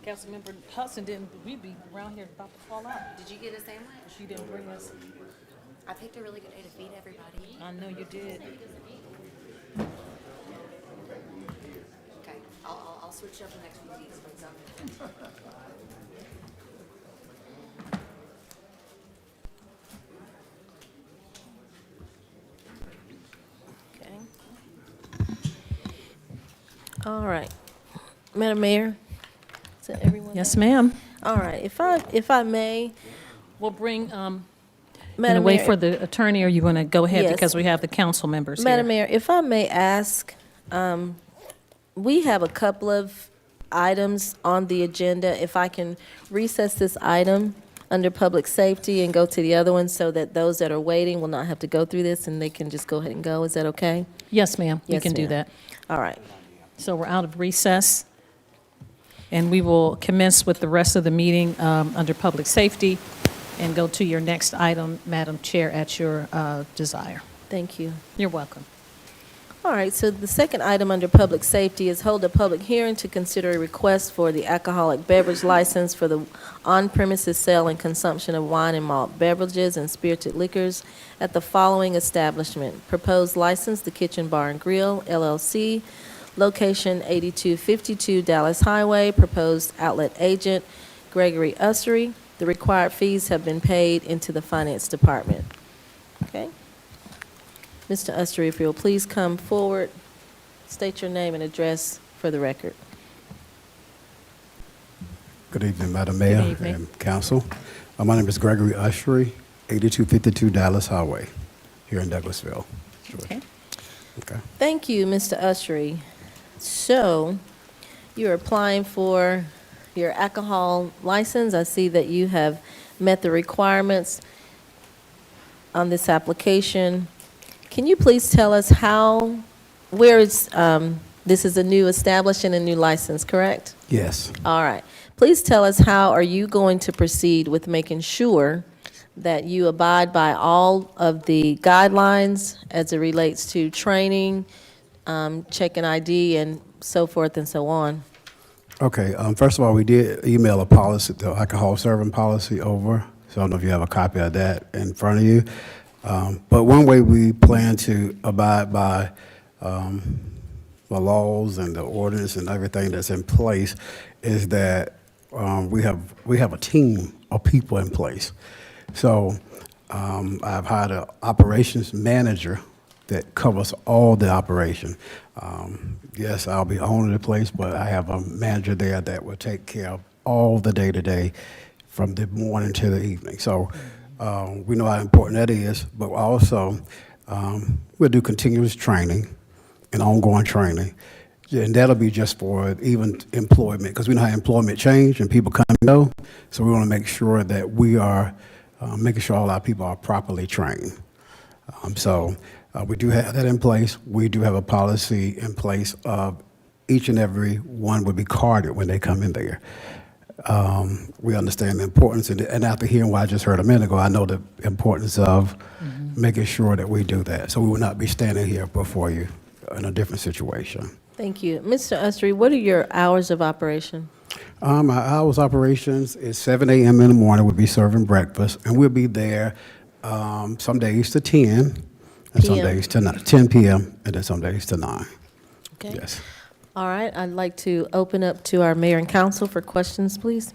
Councilmember Hudson didn't, we'd be around here about to fall out.
Did you get a sandwich?
She didn't bring us.
I picked a really good day to feed everybody.
I know you did.
Okay, I'll switch up the next few weeks, but
Okay. All right. Madam Mayor, is that everyone?
Yes, ma'am.
All right, if I may,
We'll bring,
Madam
wait
Mayor,
for the attorney, or you want to go ahead
Yes.
because we have the council members here?
Madam Mayor, if I may ask, we have a couple of items on the agenda. If I can recess this item under public safety and go to the other one so that those that are waiting will not have to go through this and they can just go ahead and go. Is that okay?
Yes, ma'am, you
Yes,
can do
ma'am.
that.
All right.
So we're out of recess, and we will commence with the rest of the meeting under public safety and go to your next item, Madam Chair, at your desire.
Thank you.
You're welcome.
All right, so the second item under public safety is hold a public hearing to consider a request for the alcoholic beverage license for the on-premises sale and consumption of wine and malt beverages and spirited liquors at the following establishment. Proposed license, The Kitchen Bar and Grill, LLC, location 8252 Dallas Highway. Proposed outlet agent, Gregory Ussery. The required fees have been paid into the Finance Department. Okay? Mr. Ussery, if you'll please come forward, state your name and address for the record.
Good evening, Madam Mayor
Good evening.
and Council. My name is Gregory Ushery, 8252 Dallas Highway, here in Douglasville.
Okay.
Okay.
Thank you, Mr. Ussery. So, you're applying for your alcohol license. I see that you have met the requirements on this application. Can you please tell us where it's, this is a new establishment and a new license, correct?
Yes.
All right. Please tell us how are you going to proceed with making sure that you abide by all of the guidelines as it relates to training, checking ID, and so forth and so on?
Okay, first of all, we did email a policy, the alcohol serving policy over, so I don't know if you have a copy of that in front of you. But one way we plan to abide by the laws and the ordinance and everything that's in place is that we have a team of people in place. So I've hired an operations manager that covers all the operation. Yes, I'll be owning the place, but I have a manager there that will take care of all the day-to-day from the morning to the evening. So we know how important that is, but also we'll do continuous training and ongoing training. And that'll be just for even employment, because we know how employment change and people come and go. So we want to make sure that we are making sure all our people are properly trained. We do have that in place. We do have a policy in place of each and every one would be carded when they come in there. We understand the importance, and after hearing what I just heard a minute ago, I know the importance of making sure that we do that. So we will not be standing here before you in a different situation.
Thank you. Mr. Ussery, what are your hours of operation?
Our hours operations is 7 a.m. in the morning. We'll be serving breakfast, and we'll be there some days to 10, and some
PM.
days to 10 p.m., and then some days to 9.
Okay.
Yes.
All right, I'd like to open up to our mayor and council for questions, please.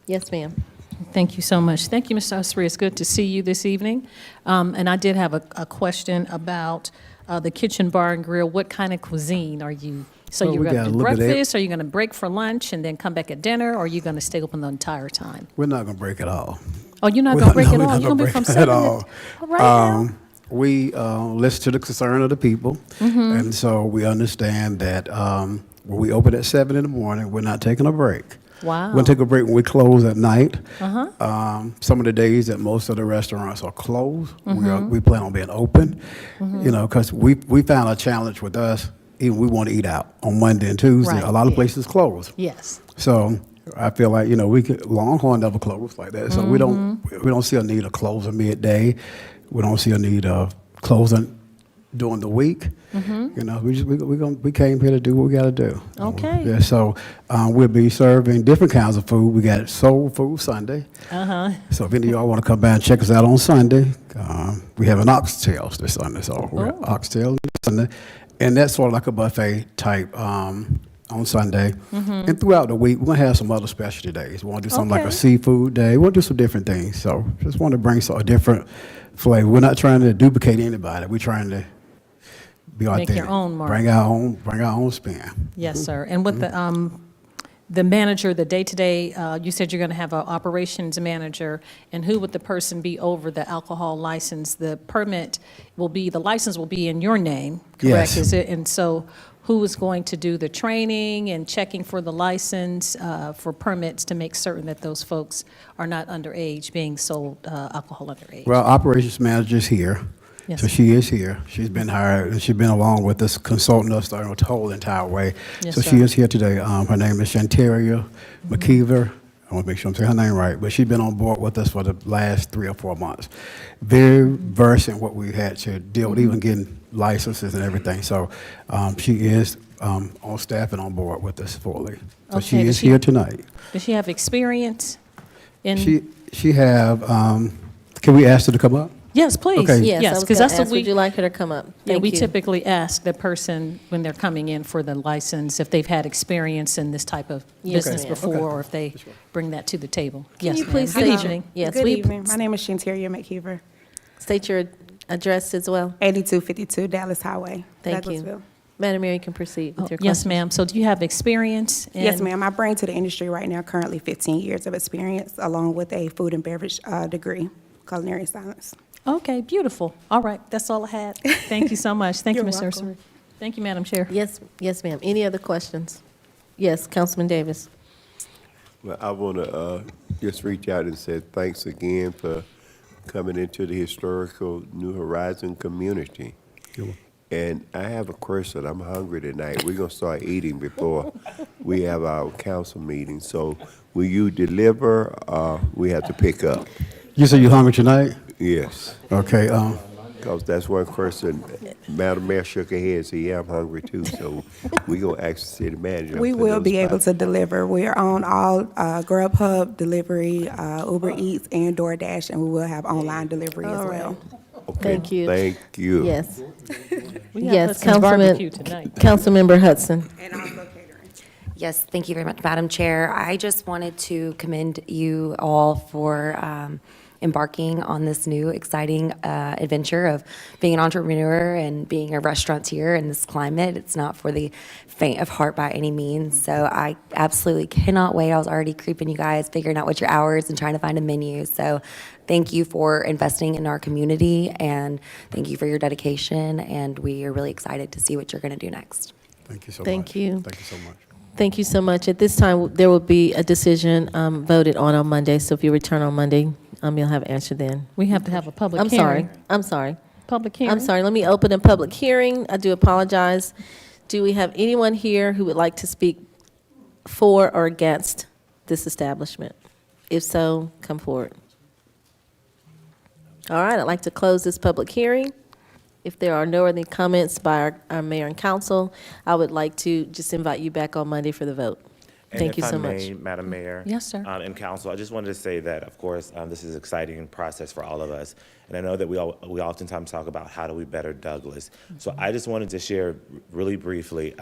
Yes, ma'am.
Thank you so much. Thank you, Mr. Ussery. It's good to see you this evening. And I did have a question about the Kitchen Bar and Grill. What kind of cuisine are you? So
Well,
you're
we
going
got
to
a
do
little bit of
breakfast? Are you going to break for lunch and then come back at dinner? Or are you going to stay open the entire time?
We're not going to break it all.
Oh, you're not
We're
going to break
no,
it
we're
all?
not
You're going to be
break
from
it
7
all.
to... All right now.
We listen to the concern of the people, and so we understand that when we open at 7 in the morning, we're not taking a break.
Wow.
We'll take a break when we close at night.
Uh-huh.
Some of the days that most of the restaurants are closed, we plan on being open, you know, because we found a challenge with us. Even we want to eat out on Monday and Tuesday.
Right,
A lot of
yeah.
places close.
Yes.
So I feel like, you know, Longhorn never closed like that. So we don't see a need of closing midday. We don't see a need of closing during the week.
Mm-hmm.
You know, we came here to do what we got to do.
Okay.
Yeah, so we'll be serving different kinds of food. We got Soul Food Sunday.
Uh-huh.
So if any of y'all want to come by and check us out on Sunday, we have an oxtails this Sunday. So we have oxtails this Sunday. And that's sort of like a buffet type on Sunday.
Mm-hmm.
And throughout the week, we're going to have some other specialty days. We want to do something like
Okay.
a seafood day. We want to do some different things. So just want to bring a different flavor. We're not trying to duplicate anybody. We're trying to be authentic.
Make your own mark.
Bring our own spin.
Yes, sir. And with the manager, the day-to-day, you said you're going to have an operations manager, and who would the person be over the alcohol license? The license will be in your name, correct?
Yes.
Is it? And so who is going to do the training and checking for the license, for permits to make certain that those folks are not underage, being sold alcohol underage?
Well, operations manager's here.
Yes.
So she is here. She's been hired, and she's been along with us, consulting us the whole entire way.
Yes,
so
sir.
she is here today. Her name is Shantaria McKeever. I want to make sure I'm saying her name right, but she's been on board with us for the last 3 or 4 months. Very versed in what we had to deal with, even getting licenses and everything. So she is on staff and on board with us fully. So
Okay,
she
does
is
she-
here tonight.
Does she have experience in?
She have. Can we ask her to come up?
Yes, please.
Okay.
Yes, I
Yes,
was
because
gonna
that's what
ask, would you like her to come up?
Yeah,
Thank
we
you.
typically ask the person when they're coming in for the license if they've had experience in this type of
Yes,
business
ma'am.
before,
Okay.
or if they bring that to the table.
Can
Yes,
you
ma'am.
please
Good
state-
evening.
Yes,
Good
we-
evening. My name is Shantaria McKeever,
State your address as well.
8252 Dallas Highway,
Thank you.
Douglasville.
Madam Mayor, you can proceed with
Oh,
your
yes,
question.
ma'am. So do you have experience?
Yes,
in-
ma'am. I bring to the industry right now currently 15 years of experience, along with a food and beverage degree, culinary science.
Okay, beautiful. All right, that's all I had. Thank you so much. Thank you,
You're
Ms.
welcome.
Ursula. Thank you, Madam Chair.
Yes, yes, ma'am. Any other questions? Yes, Councilman Davis.
Well, I want to just reach out and say thanks again for coming into the historical New Horizon community. And I have a question. I'm hungry tonight. We're going to start eating before we have our council meeting. So will you deliver or we have to pick up?
You say you hungry tonight?
Yes.
Okay.
Because that's one question. Madam Mayor shook her head, said, yeah, I'm hungry too. So we're going to ask the city manager.
We
put
will
those
be able
spots.
to deliver. We are on all Grubhub delivery, Uber Eats, and DoorDash, and we will have online delivery as
All right.
well.
Okay,
Thank you.
Thank you.
Yes.
We have
Yes,
Hudson's barbecue
Councilman,
tonight.
Councilmember Hudson.
Yes, thank you very much, Madam Chair. I just wanted to commend you all for embarking on this new exciting adventure of being an entrepreneur and being a restaurateur in this climate. It's not for the faint of heart by any means. So I absolutely cannot wait. I was already creeping you guys, figuring out what your hours and trying to find a menu. So thank you for investing in our community, and thank you for your dedication. And we are really excited to see what you're going to do next.
Thank you so
Thank
much.
you.
Thank you so much.
Thank you so much. At this time, there will be a decision voted on Monday. So if you return on Monday, you'll have an answer then.
We have to have a public
I'm
hearing.
sorry. I'm sorry.
Public hearing?
I'm sorry. Let me open a public hearing. I do apologize. Do we have anyone here who would like to speak for or against this establishment? If so, come forward. All right, I'd like to close this public hearing. If there are no other comments by our mayor and council, I would like to just invite you back on Monday for the vote. Thank you so much.
And if I may, Madam Mayor.
Yes, sir.
And council, I just wanted to say that, of course, this is an exciting process for all of us. And I know that we oftentimes talk about how do we better Douglas. So I just wanted to share really briefly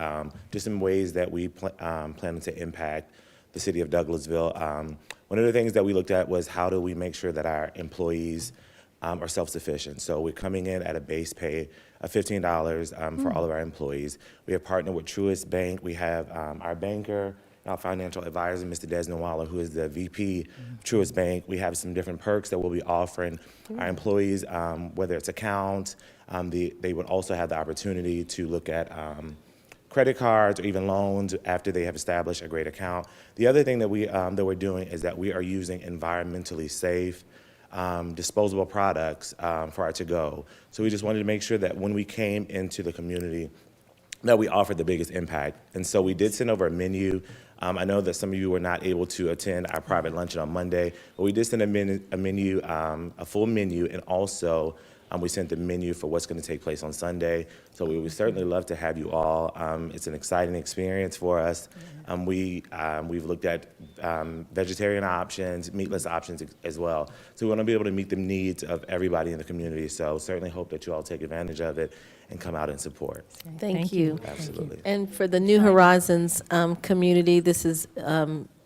just some ways that we plan to impact the city of Douglasville. One of the things that we looked at was how do we make sure that our employees are self-sufficient. So we're coming in at a base pay of $15 for all of our employees. We have partnered with Truist Bank. We have our banker, our financial advisor, Mr. Desmond Waller, who is the VP of Truist Bank. We have some different perks that we'll be offering our employees, whether it's accounts. They would also have the opportunity to look at credit cards or even loans after they have established a great account. The other thing that we're doing is that we are using environmentally safe disposable products for our to-go. So we just wanted to make sure that when we came into the community that we offered the biggest impact. And so we did send over a menu. I know that some of you were not able to attend our private luncheon on Monday, but we did send a menu, a full menu, and also We sent the menu for what's going to take place on Sunday. So we would certainly love to have you all. It's an exciting experience for us. We've looked at vegetarian options, meatless options as well. So we want to be able to meet the needs of everybody in the community. So certainly hope that you all take advantage of it and come out and support.
Thank you.
Absolutely.
And for the New Horizons community, this is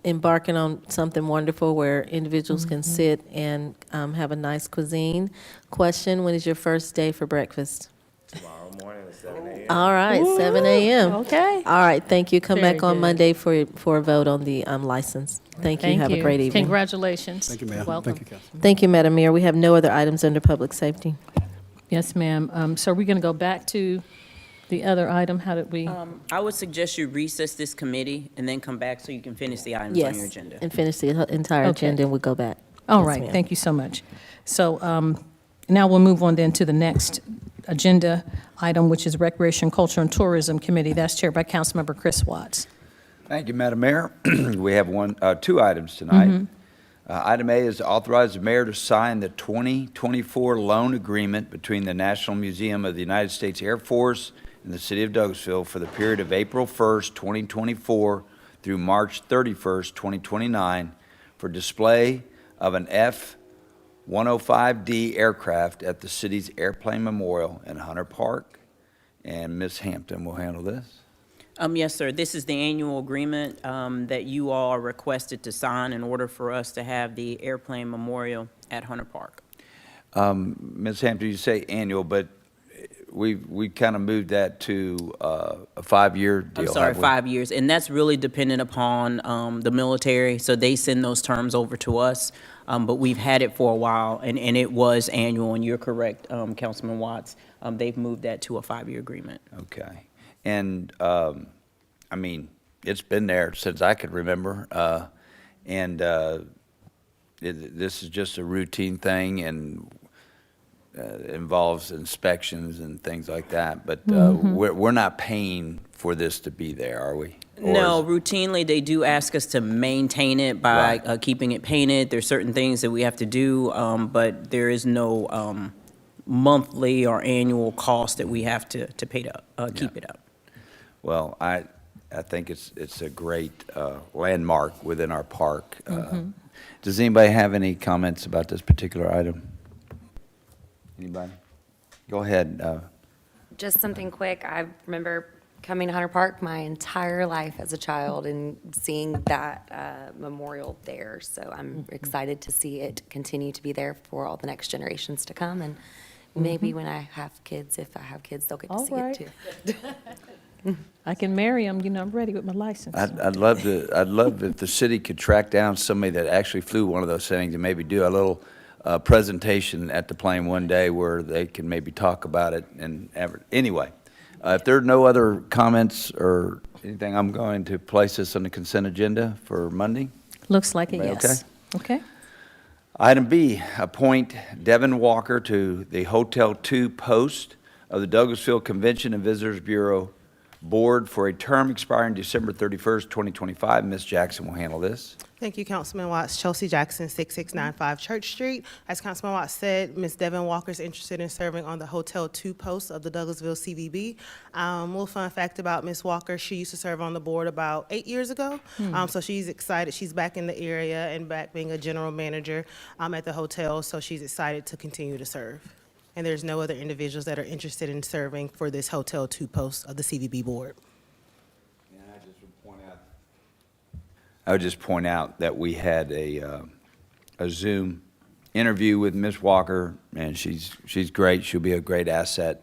embarking on something wonderful where individuals can sit and have a nice cuisine. Question, when is your first day for breakfast?
Tomorrow morning at 7 a.m.
All right, 7 a.m.
Okay.
All right, thank you. Come
Very
back on
good.
Monday for a vote on the license. Thank you. Have a great evening.
Congratulations.
Thank you, ma'am.
Welcome.
Thank you, Councilman.
Thank you, Madam Mayor. We have no other items under public safety.
Yes, ma'am. So we're going to go back to the other item. How did we?
I would suggest you recess this committee and then come back so you can finish the items on your
Yes,
agenda.
and finish the entire
Okay.
agenda, and we'll go back.
All
Yes,
right,
ma'am.
thank you so much. So now we'll move on then to the next agenda item, which is Recreation, Culture, and Tourism Committee. That's chaired by Councilmember Chris Watts.
Thank you, Madam Mayor. We have two items tonight. Item A is to authorize the mayor to sign the 2024 loan agreement between the National Museum of the United States Air Force and the City of Douglasville for the period of April 1st, 2024 through March 31st, 2029 for display of an F-105D aircraft at the city's Airplane Memorial in Hunter Park. And Ms. Hampton will handle this.
Yes, sir. This is the annual agreement that you all are requested to sign in order for us to have the Airplane Memorial at Hunter Park.
Ms. Hampton, you say annual, but we kind of moved that to a 5-year deal.
I'm sorry,
have we?
5 years. And that's really dependent upon the military, so they send those terms over to us. But we've had it for a while, and it was annual, and you're correct, Councilman Watts. They've moved that to a 5-year agreement.
Okay. And, I mean, it's been there since I could remember. This is just a routine thing and involves inspections and things like that. But we're not paying for this to be there, are we? Or
No,
is-
routinely, they do ask us to maintain it by keeping it painted. There's certain things that we have to do, but there is no monthly or annual cost that we have to pay to keep it up.
Well, I think it's a great landmark within our park. Does anybody have any comments about this particular item? Anybody? Go ahead.
Just something quick. I remember coming to Hunter Park my entire life as a child and seeing that memorial there. So I'm excited to see it continue to be there for all the next generations to come. And maybe when I have kids, if I have kids, they'll get to
All
see
right.
it too.
I can marry them, I'm ready with my license.
I'd love if the city could track down somebody that actually flew one of those things and maybe do a little presentation at the plane one day where they can maybe talk about it. Anyway, if there are no other comments or anything, I'm going to place this on the consent agenda for Monday.
Looks like it,
Everybody
yes. Okay.
Item B, appoint Devin Walker to the Hotel 2 post of the Douglasville Convention and Visitors Bureau Board for a term expiring December 31st, 2025. Ms. Jackson will handle this.
Thank you, Councilman Watts. Chelsea Jackson, 6695 Church Street. As Councilman Watts said, Ms. Devin Walker is interested in serving on the Hotel 2 post of the Douglasville CVB. Little fun fact about Ms. Walker, she used to serve on the board about 8 years ago. So she's excited. She's back in the area and back being a general manager at the hotel, so she's excited to continue to serve. And there's no other individuals that are interested in serving for this Hotel 2 post of the CVB board.
I would just point out that we had a Zoom interview with Ms. Walker, and she's great. She'll be a great asset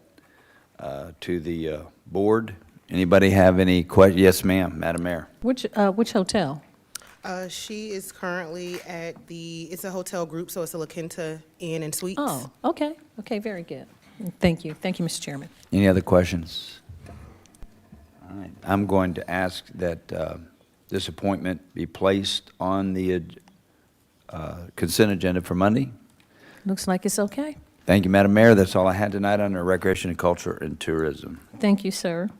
to the board. Anybody have any questions? Yes, ma'am, Madam Mayor.
Which hotel?
She is currently at it's a hotel group, so it's a La Quinta Inn and Suites.
Oh, okay. Okay, very good. Thank you. Thank you, Mr. Chairman.
Any other questions? All right, I'm going to ask that this appointment be placed on the consent agenda for Monday.
Looks like it's okay.
Thank you, Madam Mayor. That's all I had tonight under Recreation and Culture and Tourism.
Thank you, sir.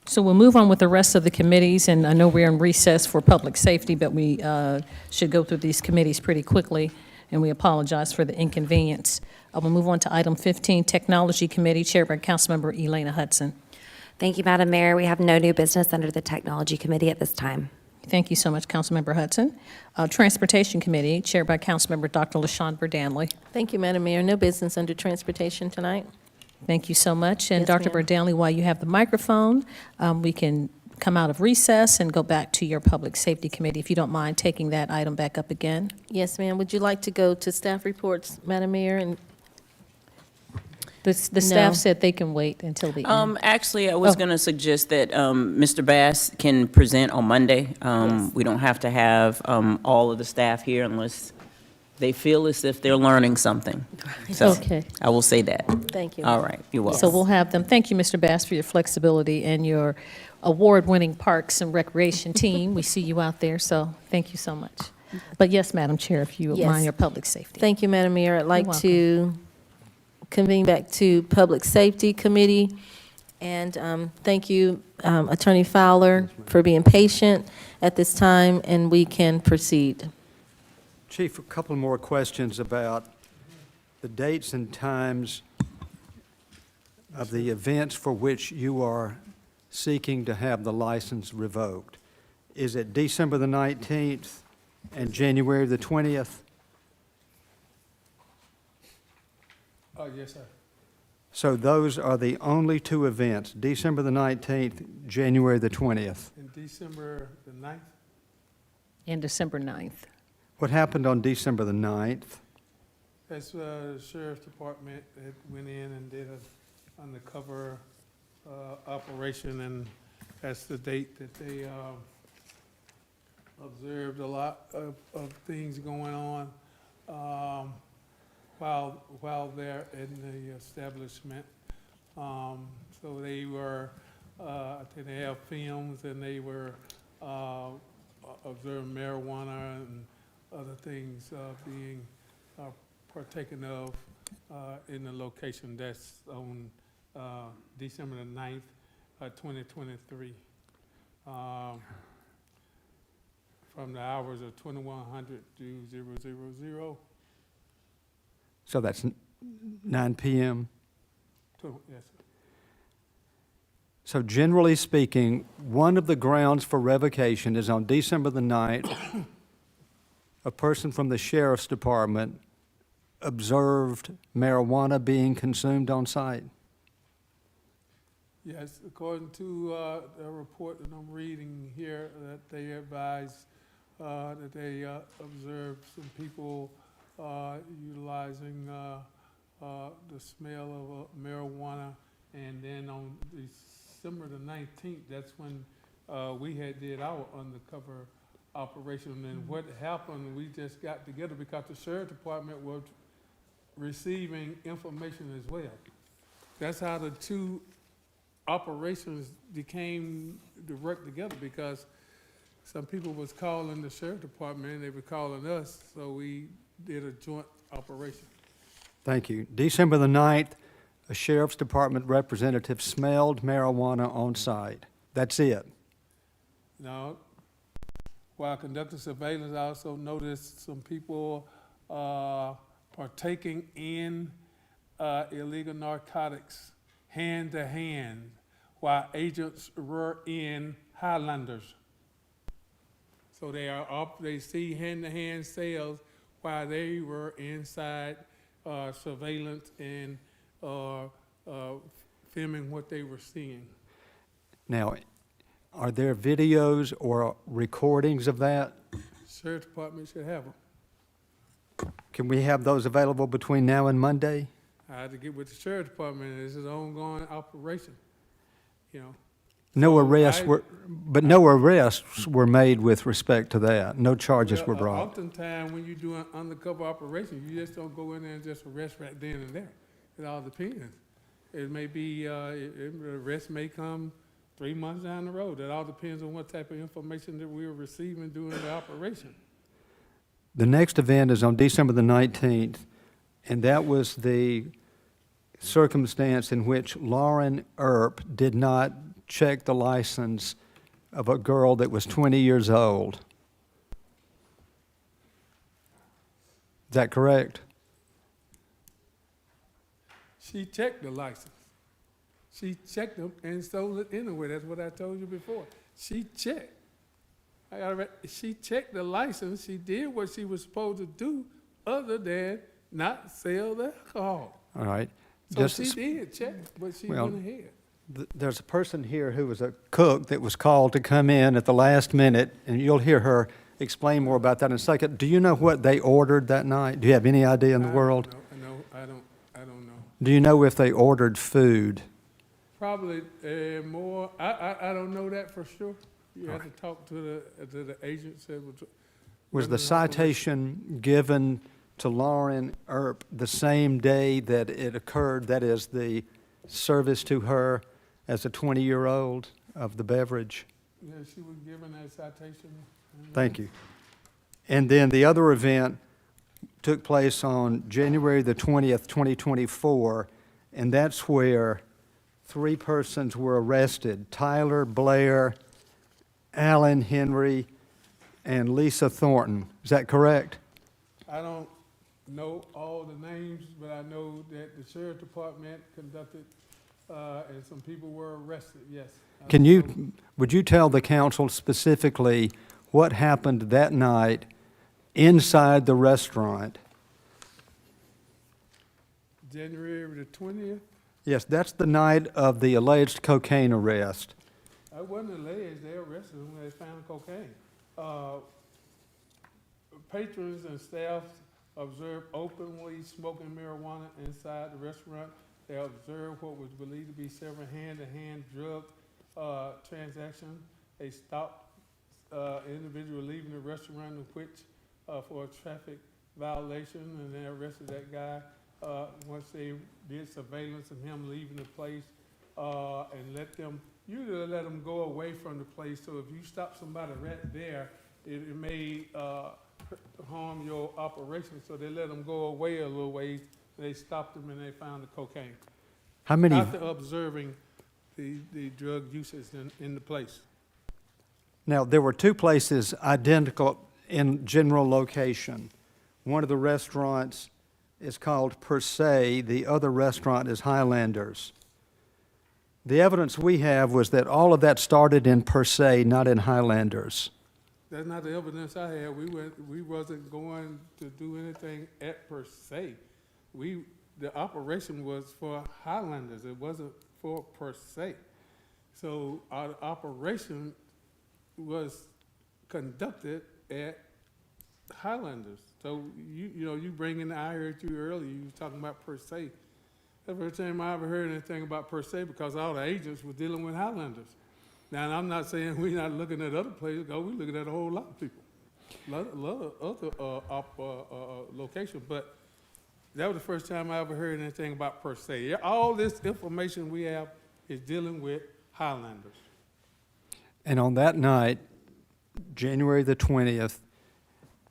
So we'll move on with the rest of the committees, and I know we're in recess for public safety, but we should go through these committees pretty quickly. and we apologize for the inconvenience. I will move on to item 15, Technology Committee, chaired by Councilmember Elena Hudson.
Thank you, Madam Mayor. We have no new business under the Technology Committee at this time.
Thank you so much, Councilmember Hudson. Transportation Committee, chaired by Councilmember Dr. LaShawn Berdanley.
Thank you, Madam Mayor. No business under transportation tonight.
Thank you so much. And
Yes,
Dr.
ma'am.
Berdanley, while you have the microphone, we can come out of recess and go back to your Public Safety Committee, if you don't mind taking that item back up again.
Yes, ma'am. Would you like to go to staff reports, Madam Mayor? And
The
No.
staff said they can wait until the end.
Actually, I was
Oh.
going to suggest that Mr. Bass can present on Monday.
Yes.
We don't have to have all of the staff here unless they feel as if they're learning something. So
Okay.
I will say that.
thank you.
All right, you're welcome.
So we'll have them. Thank you, Mr. Bass, for your flexibility and your award-winning Parks and Recreation team. We see you out there, so thank you so much. But yes, Madam Chair, if you would
Yes.
mind your public safety.
Thank you, Madam Mayor. I'd like
welcome.
to convene back to Public Safety Committee. And thank you, Attorney Fowler, for being patient at this time, and we can proceed.
Chief, a couple more questions about the dates and times of the events for which you are seeking to have the license revoked. Is it December the 19th and January the 20th?
Yes, sir.
So those are the only two events, December the 19th, January the 20th.
In December the 9th,
And December 9th.
What happened on December the 9th?
that's the Sheriff's Department that went in and did an undercover operation, and that's the date that they observed a lot of things going on while they're in the establishment. So they were, I think they have films, and they were observing marijuana and other things being partaken of in the location. That's on December the 9th, 2023. From the hours of 2100 to 000.
So that's 9 p.m.?
Yes, sir.
So generally speaking, one of the grounds for revocation is on December the 9th, a person from the Sheriff's Department observed marijuana being consumed on site.
Yes, according to the report that I'm reading here, that they advised that they observed some people utilizing the smell of marijuana. And then on December the 19th, that's when we had did our undercover operation. And what happened, we just got together because the Sheriff Department was receiving information as well. That's how the two operations became to work together, because some people was calling the Sheriff Department and they were calling us, so we did a joint operation.
Thank you. December the 9th, a Sheriff's Department representative smelled marijuana on site. That's it.
Now, while conducting surveillance, I also noticed some people partaking in illegal narcotics hand to hand while agents were in Highlanders. So they see hand-to-hand sales while they were inside surveillance and filming what they were seeing.
Now, are there videos or recordings of that?
Sheriff Department should have them.
Can we have those available between now and Monday?
I had to get with the Sheriff Department. This is an ongoing operation, you know.
No
So
arrests were, but no arrests were made with respect to that. No charges were
Well,
brought.
Oftentimes, when you do an undercover operation, you just don't go in there and just arrest right then and there. It all depends. It may be, the arrest may come 3 months down the road. It all depends on what type of information that we are receiving during the operation.
The next event is on December the 19th, and that was the circumstance in which Lauren Earp did not check the license of a girl that was 20 years old. Is that correct?
She checked the license. She checked them and sold it anyway. That's what I told you before. She checked. She checked the license. She did what she was supposed to do other than not sell the alcohol.
All right.
So
Just
she
as-
did check, but she
Well,
went ahead.
There's a person here who was a cook that was called to come in at the last minute, and you'll hear her explain more about that in a second. Do you know what they ordered that night? Do you have any idea in the world?
I don't know.
Do you know if they ordered food?
Probably more. I don't know that for sure. You have to talk to the agents that
Was the citation given to Lauren Earp the same day that it occurred, that is, the service to her as a 20-year-old of the beverage?
Yeah, she was given that citation.
Thank you. And then the other event took place on January the 20th, 2024, and that's where 3 persons were arrested: Tyler Blair, Alan Henry, and Lisa Thornton. Is that correct?
I don't know all the names, but I know that the sheriff department conducted, and some people were arrested, yes.
Would you tell the council specifically what happened that night inside the restaurant?
January the 20th?
Yes, that's the night of the alleged cocaine arrest.
I wasn't alleged, they arrested them when they found cocaine. Patrons and staff observed openly smoking marijuana inside the restaurant. They observed what was believed to be several hand-to-hand drug transactions. They stopped individual leaving the restaurant in which for a traffic violation, and they arrested that guy once they did surveillance of him leaving the place and usually let them go away from the place. So if you stop somebody right there, it may harm your operation. So they let them go away a little ways. They stopped them and they found the cocaine.
How many?
After observing the drug usage in the place.
Now, there were 2 places identical in general location. One of the restaurants is called Per Se, the other restaurant is Highlanders. The evidence we have was that all of that started in Per Se, not in Highlanders.
That's not the evidence I had. We wasn't going to do anything at Per Se. The operation was for Highlanders. It wasn't for Per Se. So our operation was conducted at Highlanders. So you bring in, I heard you earlier, you were talking about Per Se. That's the first time I ever heard anything about Per Se, because all the agents were dealing with Highlanders. Now, I'm not saying we're not looking at other places, we're looking at a whole lot of people, a lot of other locations, but that was the first time I ever heard anything about Per Se. All this information we have is dealing with Highlanders.
And on that night, January the 20th,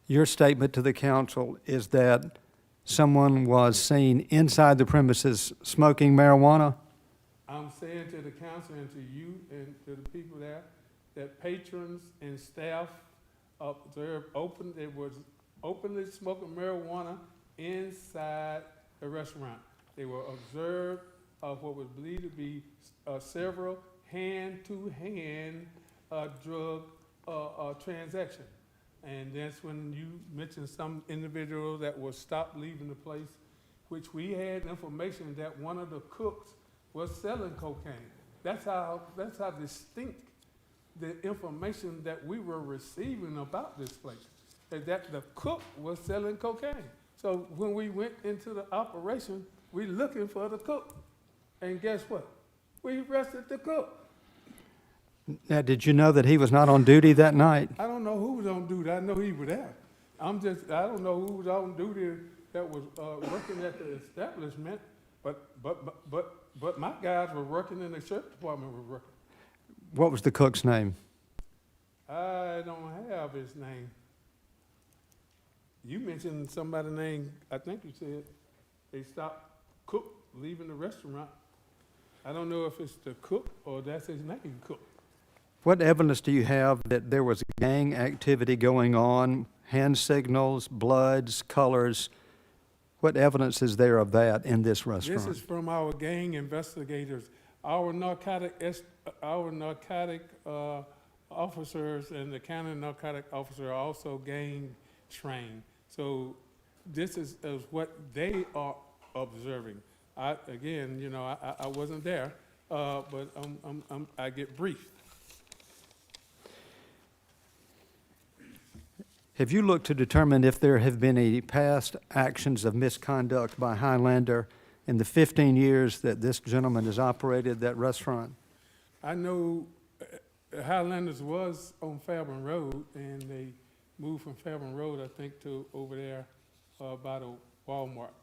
your statement to the council is that someone was seen inside the premises smoking marijuana?
I'm saying to the council and to you and to the people there that patrons and staff observed it was openly smoking marijuana inside the restaurant. They were observed of what was believed to be several hand-to-hand drug transactions. And that's when you mentioned some individual that was stopped leaving the place, which we had information that one of the cooks was selling cocaine. That's how distinct the information that we were receiving about this place, is that the cook was selling cocaine. So when we went into the operation, we looking for the cook. And guess what? We arrested the cook.
Now, did you know that he was not on duty that night?
I don't know who was on duty. I know he was there. I don't know who was on duty that was working at the establishment, but my guys were working in the sheriff department were working.
What was the cook's name?
I don't have his name. You mentioned somebody named, I think you said they stopped Cook leaving the restaurant. I don't know if it's the cook or that's his name, Cook.
What evidence do you have that there was gang activity going on hand signals, bloods, colors. What evidence is there of that in this restaurant?
This is from our gang investigators. Our narcotic officers and the county narcotic officer are also gang trained. So this is what they are observing. Again, you know, I wasn't there, but I get briefed.
Have you looked to determine if there have been any past actions of misconduct by Highlander in the 15 years that this gentleman has operated that restaurant?
I know Highlanders was on Fairburn Road, and they moved from Fairburn Road, I think, to over there by the Walmart.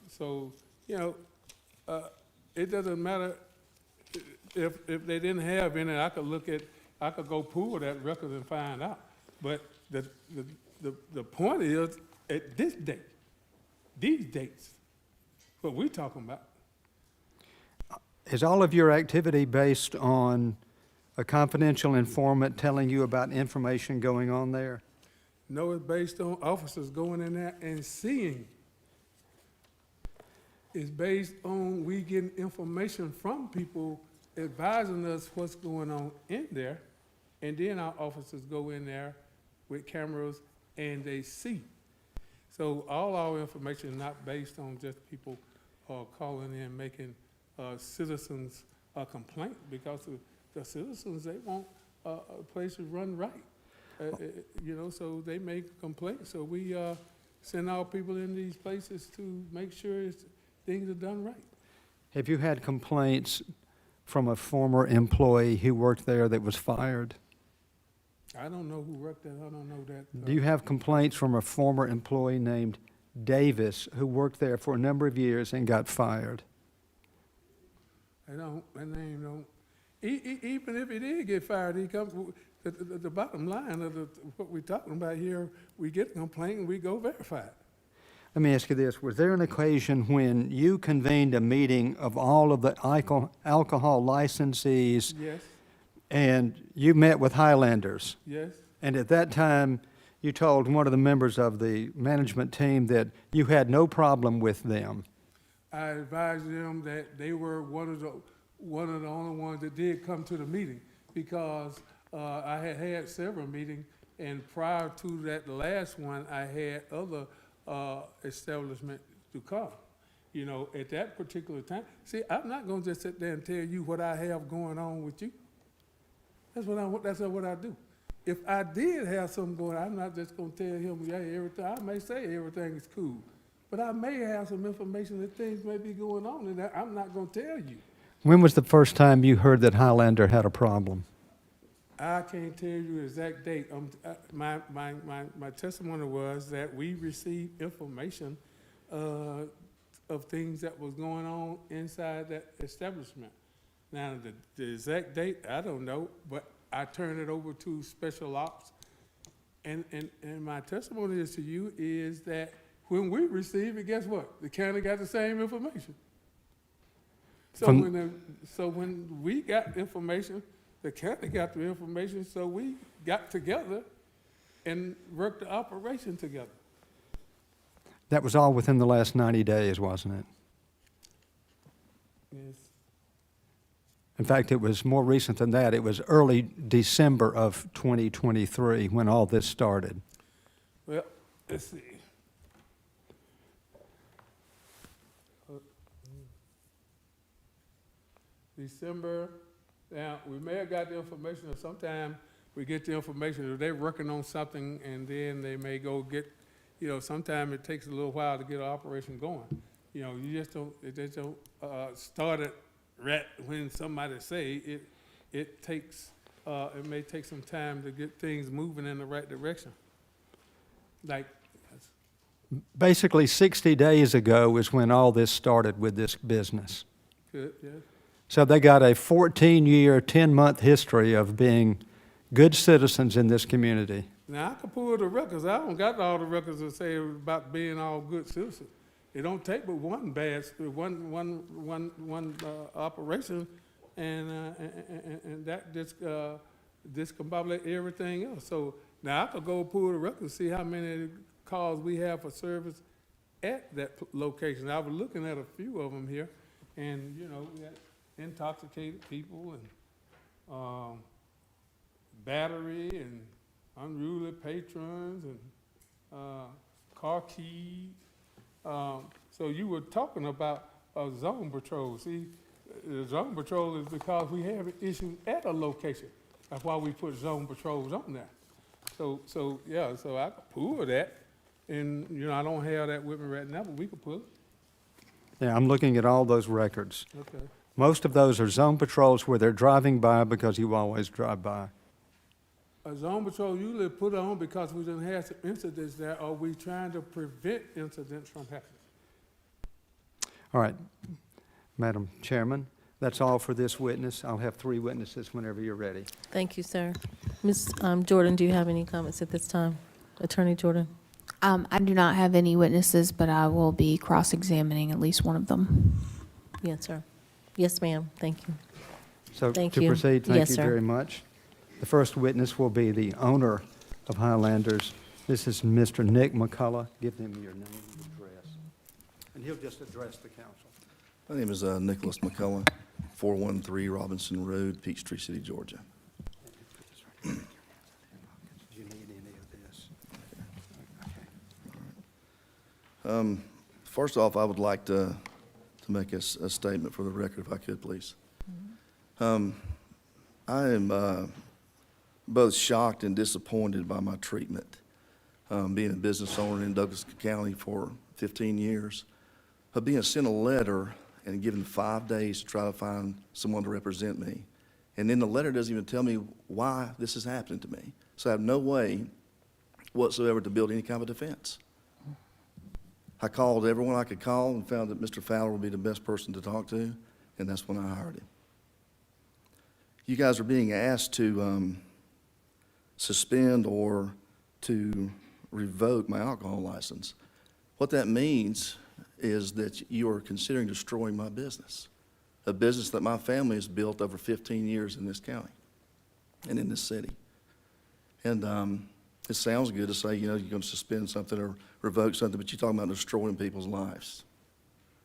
So, you know, it doesn't matter if they didn't have any. I could go pull that record and find out. But the point is, at this date, these dates, what we're talking about.
Is all of your activity based on a confidential informant telling you about information going on there?
No, it's based on officers going in there and seeing. It's based on we getting information from people advising us what's going on in there, and then our officers go in there with cameras and they see. So all our information is not based on just people calling in, making citizens a complaint, because the citizens, they want a place to run right. You know, so they make complaints. So we send our people in these places to make sure things are done right.
Have you had complaints from a former employee who worked there that was fired?
I don't know who worked there. I don't know that.
Do you have complaints from a former employee named Davis who worked there for a number of years and got fired?
I don't. That name don't. Even if he did get fired, he comes. The bottom line of what we're talking about here, we get a complaint and we go verify it.
Let me ask you this. Was there an occasion when you convened a meeting of all of the alcohol licensees?
Yes.
And you met with Highlanders?
Yes.
And at that time, you told one of the members of the management team that you had no problem with them.
I advised them that they were one of the only ones that did come to the meeting, because I had several meetings, and prior to that last one, I had other establishments to come. You know, at that particular time. See, I'm not going to just sit there and tell you what I have going on with you. That's what I do. If I did have something going on, I'm not just going to tell him, yeah, everything. I may say everything is cool, but I may have some information that things may be going on, and I'm not going to tell you.
When was the first time you heard that Highlander had a problem?
I can't tell you the exact date. My testimony was that we received information of things that was going on inside that establishment. Now, the exact date, I don't know, but I turned it over to special ops. And my testimony is to you is that when we received it, guess what? The county got the same information. So when we got information, the county got the information, so we got together and worked the operation together.
That was all within the last 90 days, wasn't it?
Yes.
In fact, it was more recent than that. It was early December of 2023 when all this started.
Well, let's see. December, now, we may have got the information, or sometime we get the information, if they're working on something, and then they may go get, you know, sometime it takes a little while to get an operation going. You know, you just don't start it right when somebody say it takes, it may take some time to get things moving in the right direction. Like,
Basically, 60 days ago is when all this started with this business.
good, yes.
So they got a 14-year, 10-month history of being good citizens in this community.
Now, I can pull the records. I don't got all the records that say about being all good citizens. It don't take but one operation, and that discombobulate everything else. So Now, I could go pull the record and see how many calls we have for service at that location. I was looking at a few of them here, and, you know, we had intoxicated people and battery and unruly patrons and car keys. So you were talking about a zone patrol. See, the zone patrol is because we have issues at a location. That's why we put zone patrols on there. So yeah, so I could pull that, and, you know, I don't have that with me right now, but we could pull it.
Yeah, I'm looking at all those records.
Okay.
Most of those are zone patrols where they're driving by because you always drive by.
A zone patrol usually put on because we done had some incidents there, or we trying to prevent incidents from happening.
All right, Madam Chairman, that's all for this witness. I'll have 3 witnesses whenever you're ready.
Thank you, sir. Ms. Jordan, do you have any comments at this time? Attorney Jordan?
I do not have any witnesses, but I will be cross-examining at least one of them.
Yes, sir. Yes, ma'am. Thank you.
So
Thank
to
you.
proceed, thank
Yes,
you
sir.
very much. The first witness will be the owner of Highlanders. This is Mr. Nick McCullough. Give him your name and address. And he'll just address the council.
My name is Nicholas McCullough, 413 Robinson Road, Peachtree City, Georgia.
Do you need any of this?
First off, I would like to make a statement for the record, if I could, please. I am both shocked and disappointed by my treatment. Being a business owner in Douglas County for 15 years, of being sent a letter and given 5 days to try to find someone to represent me. And then the letter doesn't even tell me why this is happening to me. So I have no way whatsoever to build any kind of defense. I called everyone I could call and found that Mr. Fowler would be the best person to talk to, and that's when I hired him. You guys are being asked to suspend or to revoke my alcohol license. What that means is that you are considering destroying my business, a business that my family has built over 15 years in this county and in this city. And it sounds good to say, you know, you're going to suspend something or revoke something, but you're talking about destroying people's lives.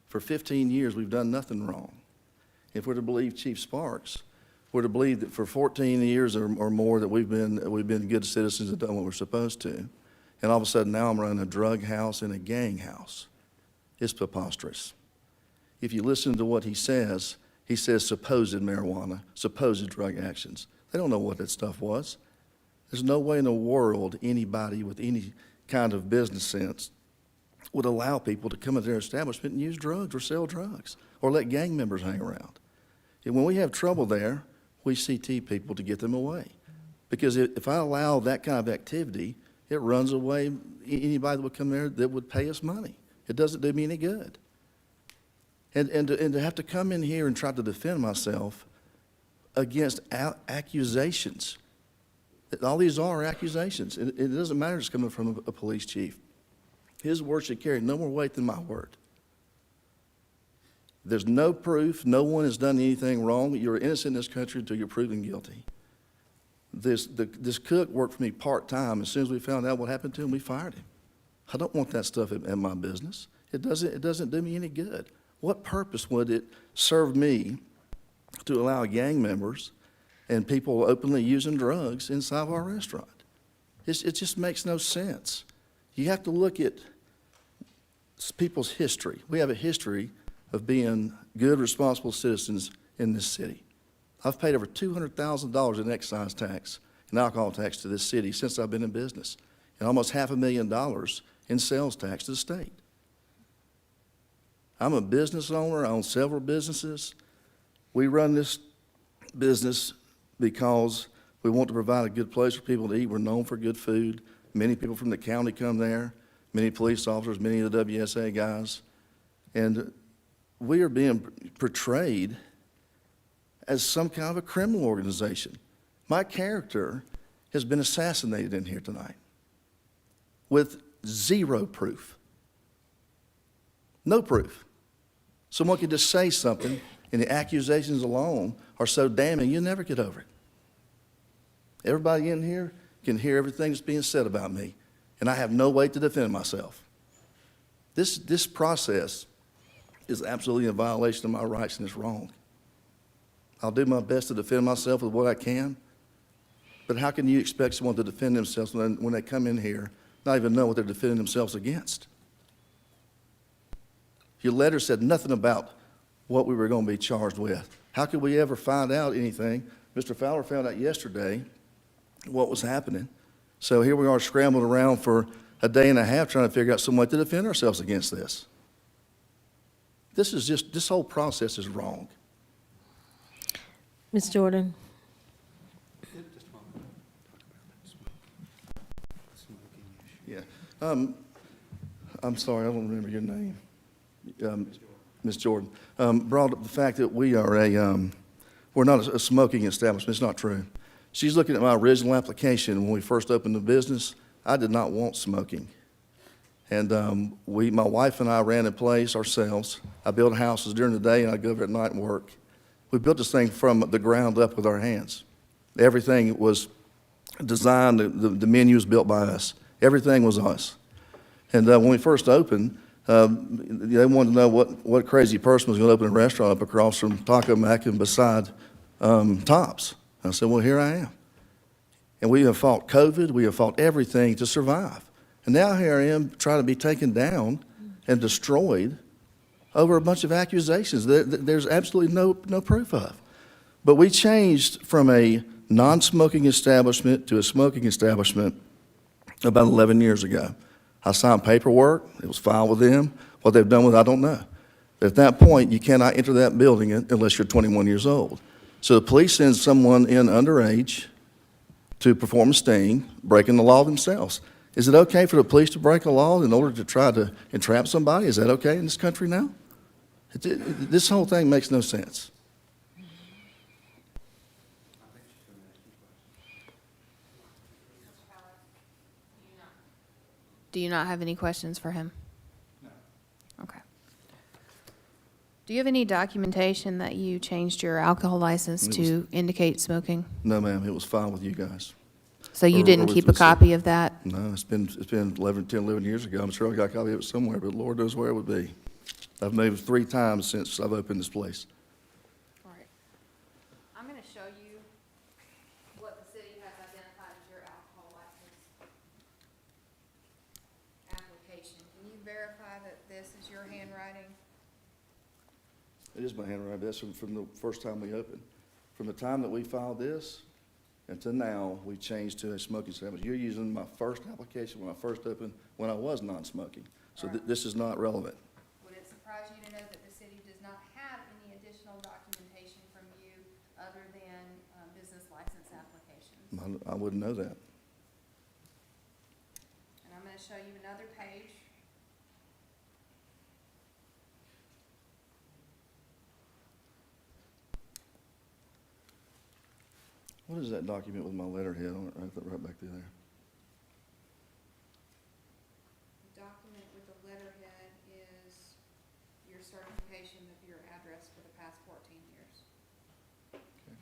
For 15 years, we've done nothing wrong. If we're to believe Chief Sparks, we're to believe that for 14 years or more that we've been good citizens and done what we're supposed to. And all of a sudden now I'm running a drug house and a gang house. It's preposterous. If you listen to what he says supposed marijuana, supposed drug actions. They don't know what that stuff was. There's no way in the world anybody with any kind of business sense would allow people to come into their establishment and use drugs or sell drugs or let gang members hang around. And when we have trouble there, we CT people to get them away. Because if I allow that kind of activity, it runs away anybody that would come there that would pay us money. It doesn't do me any good. And to have to come in here and try to defend myself against accusations. All these are accusations. It doesn't matter if it's coming from a police chief. His word should carry no more weight than my word. There's no proof. No one has done anything wrong. You're innocent in this country until you're proven guilty. This cook worked for me part-time. As soon as we found out what happened to him, we fired him. I don't want that stuff in my business. It doesn't do me any good. What purpose would it serve me to allow gang members and people openly using drugs inside of our restaurant? It just makes no sense. You have to look at people's history. We have a history of being good, responsible citizens in this city. I've paid over $200,000 in excise tax and alcohol tax to this city since I've been in business, and almost $500,000 in sales tax to the state. I'm a business owner. I own several businesses. We run this business because we want to provide a good place for people to eat. We're known for good food. Many people from the county come there, many police officers, many of the WSA guys. And we are being portrayed as some kind of a criminal organization. My character has been assassinated in here tonight with zero proof. No proof. Someone could just say something, and the accusations alone are so damning, you'll never get over it. Everybody in here can hear everything that's being said about me, and I have no way to defend myself. This process is absolutely in violation of my rights, and it's wrong. I'll do my best to defend myself with what I can, but how can you expect someone to defend themselves when they come in here, not even know what they're defending themselves against? Your letter said nothing about what we were going to be charged with. How could we ever find out anything? Mr. Fowler found out yesterday what was happening. So here we are scrambling around for a day and a half trying to figure out some way to defend ourselves against this. This whole process is wrong.
Ms. Jordan?
Yeah. I'm sorry, I don't remember your name. Ms. Jordan. Brought up the fact that we're not a smoking establishment. It's not true. She's looking at my original application. When we first opened the business, I did not want smoking. And my wife and I ran a place ourselves. I built houses during the day, and I go over at night and work. We built this thing from the ground up with our hands. Everything was designed, the menu was built by us. Everything was us. And when we first opened, they wanted to know what crazy person was going to open a restaurant up across from Taco Mac and beside Tops. And I said, well, here I am. And we have fought COVID. We have fought everything to survive. And now here I am trying to be taken down and destroyed over a bunch of accusations that there's absolutely no proof of. But we changed from a non-smoking establishment to a smoking establishment about 11 years ago. I signed paperwork. It was filed with them. What they've done with it, I don't know. But at that point, you cannot enter that building unless you're 21 years old. So the police send someone in underage to perform a sting, breaking the law themselves. Is it okay for the police to break a law in order to try to entrap somebody? Is that okay in this country now? This whole thing makes no sense.
Do you not have any questions for him? No. Okay. Do you have any documentation that you changed your alcohol license to indicate smoking?
No, ma'am, it was filed with you guys.
So you didn't keep a copy of that?
No, it's been 10, 11 years ago. I'm sure I got a copy of it somewhere, but Lord knows where it would be. I've moved 3 times since I've opened this place.
All right. I'm going to show you what the city has identified as your alcohol license application. Can you verify that this is your handwriting?
It is my handwriting. That's from the first time we opened. From the time that we filed this until now, we changed to a smoking establishment. You're using my first application when I first opened, when I was non-smoking. So this is not relevant.
Would it surprise you to know that the city does not have any additional documentation from you other than business license applications?
I wouldn't know that.
And I'm going to show you another page.
What is that document with my letterhead on it right back there?
The document with the letterhead is your certification of your address for the past 14 years.
Okay.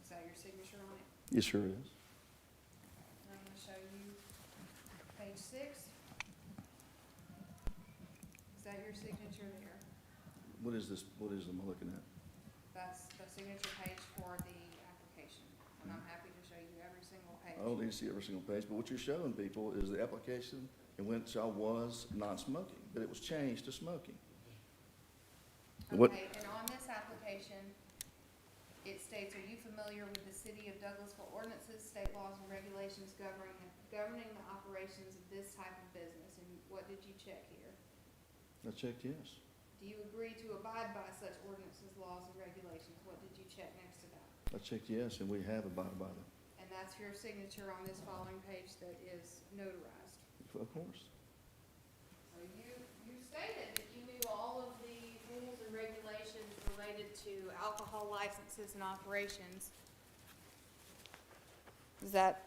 Is that your signature on it?
It sure is.
And I'm going to show you page 6. Is that your signature there?
What is this? What is am I looking at?
That's the signature page for the application. And I'm happy to show you every single page.
I don't need to see every single page, but what you're showing people is the application in which I was non-smoking, but it was changed to smoking. What?
Okay, and on this application, it states, are you familiar with the City of Douglasville ordinances, state laws, and regulations governing the operations of this type of business? And what did you check here?
I checked yes.
Do you agree to abide by such ordinances, laws, and regulations? What did you check next to that?
I checked yes, and we have abided by them.
And that's your signature on this following page that is notarized.
Of course.
So you stated that you knew all of the rules and regulations related to alcohol licenses and operations. Is that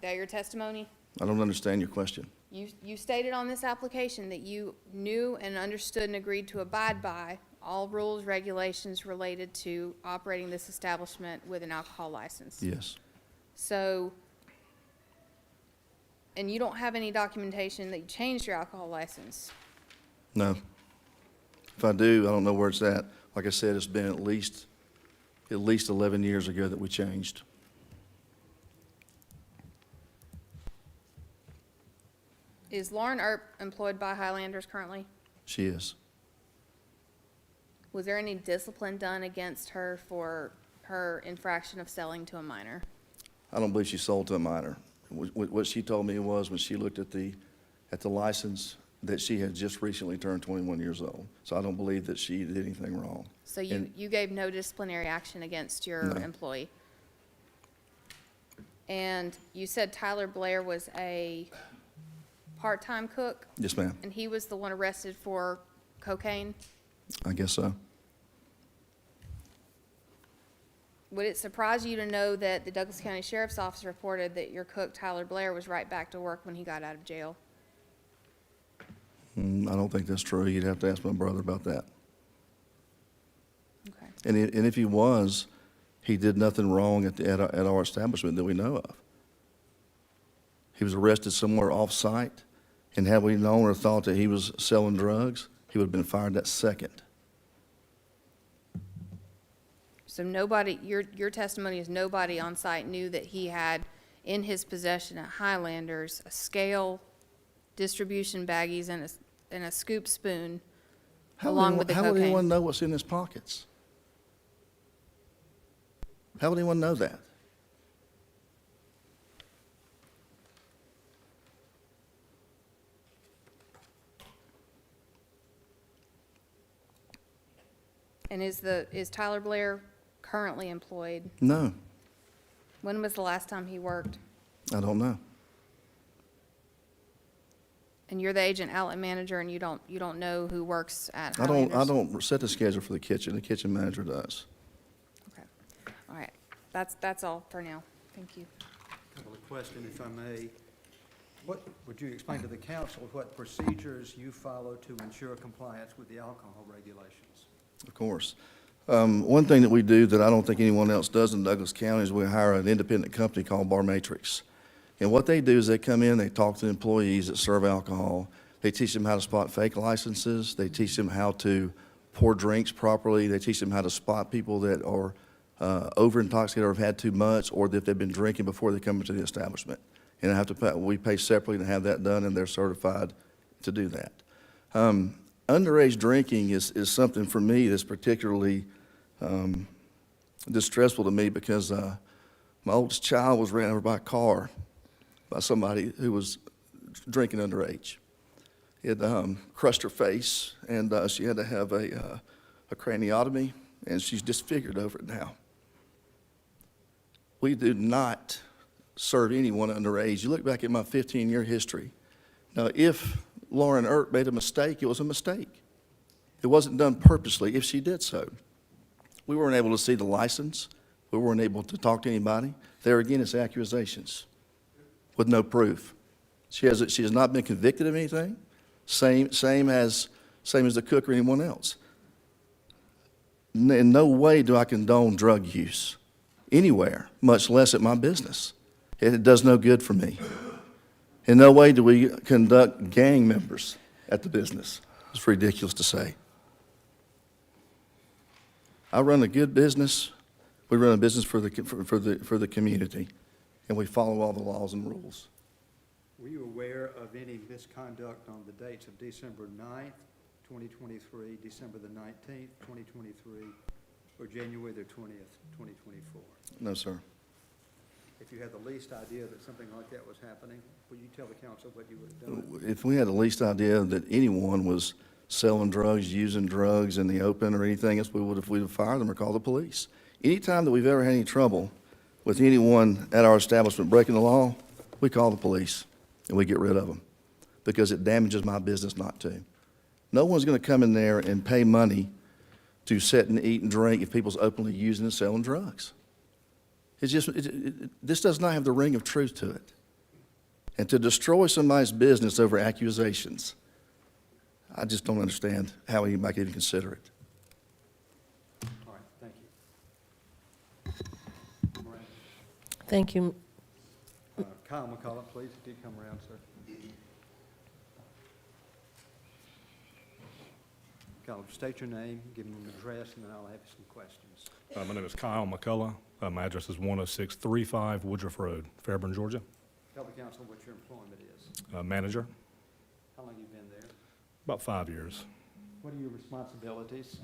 your testimony?
I don't understand your question.
You stated on this application that you knew and understood and agreed to abide by all rules, regulations related to operating this establishment with an alcohol license.
Yes.
So And you don't have any documentation that you changed your alcohol license?
No. If I do, I don't know where it's at. Like I said, it's been at least 11 years ago that we changed.
Is Lauren Earp employed by Highlanders currently?
She is.
Was there any discipline done against her for her infraction of selling to a minor?
I don't believe she sold to a minor. What she told me was when she looked at the license, that she had just recently turned 21 years old. So I don't believe that she did anything wrong.
So you gave no disciplinary action against your
No.
employee? And you said Tyler Blair was a part-time cook?
Yes, ma'am.
And he was the one arrested for cocaine?
I guess so.
Would it surprise you to know that the Douglas County Sheriff's Office reported that your cook, Tyler Blair, was right back to work when he got out of jail?
I don't think that's true. You'd have to ask my brother about that.
Okay.
And if he was, he did nothing wrong at our establishment that we know of. He was arrested somewhere off-site, and had we known or thought that he was selling drugs, he would have been fired that second.
So nobody, your testimony is nobody on site knew that he had in his possession at Highlanders a scale, distribution baggies, and a scoop spoon along with the
How would anyone
cocaine?
know what's in his pockets? How would anyone know that?
And is Tyler Blair currently employed?
No,
When was the last time he worked?
I don't know.
And you're the agent outlet manager, and you don't know who works at
I
Highlanders?
don't set the schedule for the kitchen manager does.
Okay, all right, that's all for now, thank you.
Couple of questions, if I may. What, would you explain to the council what procedures you follow to ensure compliance with the alcohol regulations?
Of course. One thing that we do that I don't think anyone else does in Douglas County is we hire an independent company called Bar Matrix. And what they do is they come in, they talk to the employees that serve alcohol. They teach them how to spot fake licenses. They teach them how to pour drinks properly. They teach them how to spot people that are over-intoxicated or have had too much, or if they've been drinking before they come into the establishment. And we pay separately to have that done, and they're certified to do that. Underage drinking is something for me that's particularly distressful to me because my oldest child was ran over by a car by somebody who was drinking underage. It crushed her face, and she had to have a craniotomy, and she's disfigured over it now. We do not serve anyone underage. You look back at my 15-year history. Now, if Lauren Earp made a mistake, it was a mistake. It wasn't done purposely if she did so. We weren't able to see the license. We weren't able to talk to anybody. There again, it's accusations with no proof. She has not been convicted of anything, same as the cook or anyone else. In no way do I condone drug use anywhere, much less at my business. It does no good for me. In no way do we conduct gang members at the business. It's ridiculous to say. I run a good business. We run a business for the community, and we follow all the laws and rules.
Were you aware of any misconduct on the dates of December 9th, 2023, December the 19th, 2023, or January the 20th, 2024?
No, sir.
If you had the least idea that something like that was happening, would you tell the council what you would have done?
If we had the least idea that anyone was selling drugs, using drugs in the open or anything else, we'd have fired them or called the police. Anytime that we've ever had any trouble with anyone at our establishment breaking the law, we call the police and we get rid of them because it damages my business not to. No one's going to come in there and pay money to sit and eat and drink if people's openly using and selling drugs. This does not have the ring of truth to it. And to destroy somebody's business over accusations, I just don't understand how anybody can even consider it.
All right, thank you. Miranda.
Thank you.
Kyle McCullough, please, if you come around, sir. Kyle, state your name, give me an address, and then I'll have some questions.
My name is Kyle McCullough. My address is 10635 Woodruff Road, Fairburn, Georgia.
Tell the council what your employment is.
Manager,
How long you been there?
about 5 years.
What are your responsibilities?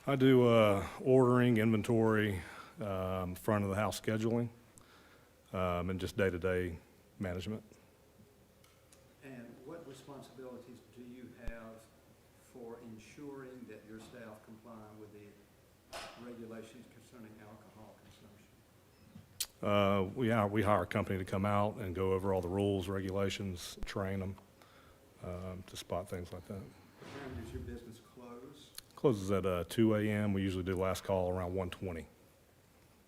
I do ordering, inventory, front of the house scheduling, and just day-to-day management.
And what responsibilities do you have for ensuring that your staff comply with the regulations concerning alcohol consumption?
We hire a company to come out and go over all the rules, regulations, train them to spot things like that.
What time does your business close?
Closes at 2 a.m. We usually do last call around 1:20.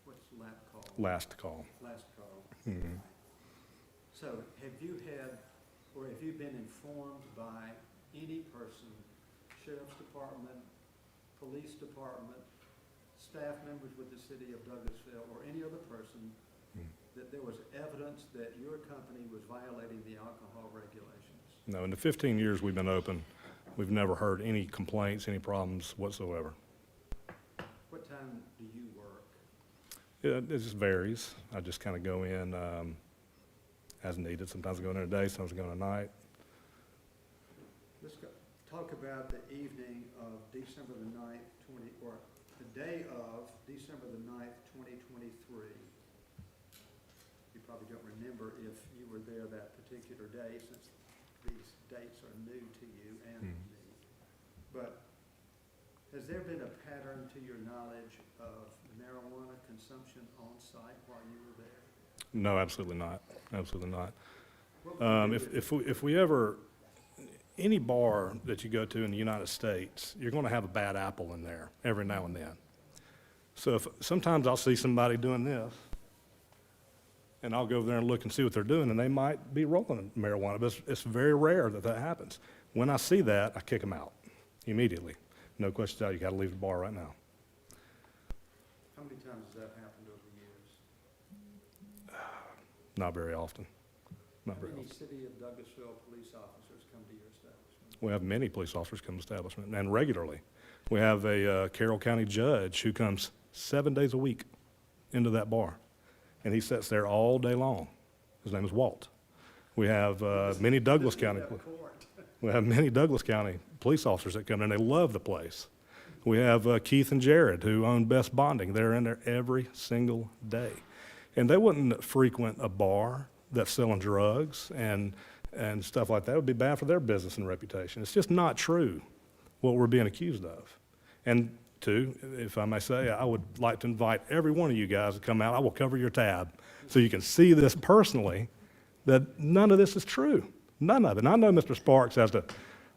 What's last call?
Last call.
Last call.
Mhm.
So have you had, or have you been informed by any person, sheriff's department, police department, staff members with the city of Douglasville, or any other person, that there was evidence that your company was violating the alcohol regulations?
No, in the 15 years we've been open, we've never heard any complaints, any problems whatsoever.
What time do you work?
It just varies. I just kind of go in as needed. Sometimes I go in at day, sometimes I go in at night.
Let's talk about the evening of December the 9th, or the day of December the 9th, 2023. You probably don't remember if you were there that particular day, since these dates are new to you and me. But has there been a pattern, to your knowledge, of marijuana consumption on site while you were there?
No, absolutely not. Absolutely not.
What would you do?
If we ever, any bar that you go to in the United States, you're going to have a bad apple in there every now and then. So sometimes I'll see somebody doing this, and I'll go over there and look and see what they're doing, and they might be rolling marijuana, but it's very rare that that happens. When I see that, I kick them out immediately. No questions asked, you got to leave the bar right now.
How many times has that happened over the years?
Not very often. Not
How
very
many
often.
city of Douglasville police officers come to your establishment?
We have many police officers come to establishment, and regularly. We have a Carroll County judge who comes 7 days a week into that bar, and he sits there all day long. His name is Walt. We have many Douglas County. We have many Douglas County police officers that come in, and they love the place. We have Keith and Jared, who own Best Bonding. They're in there every single day. And they wouldn't frequent a bar that's selling drugs and stuff like that. It would be bad for their business and reputation. It's just not true, what we're being accused of. And two, if I may say, I would like to invite every one of you guys to come out. I will cover your tab so you can see this personally, that none of this is true. None of it. And I know Mr. Sparks has to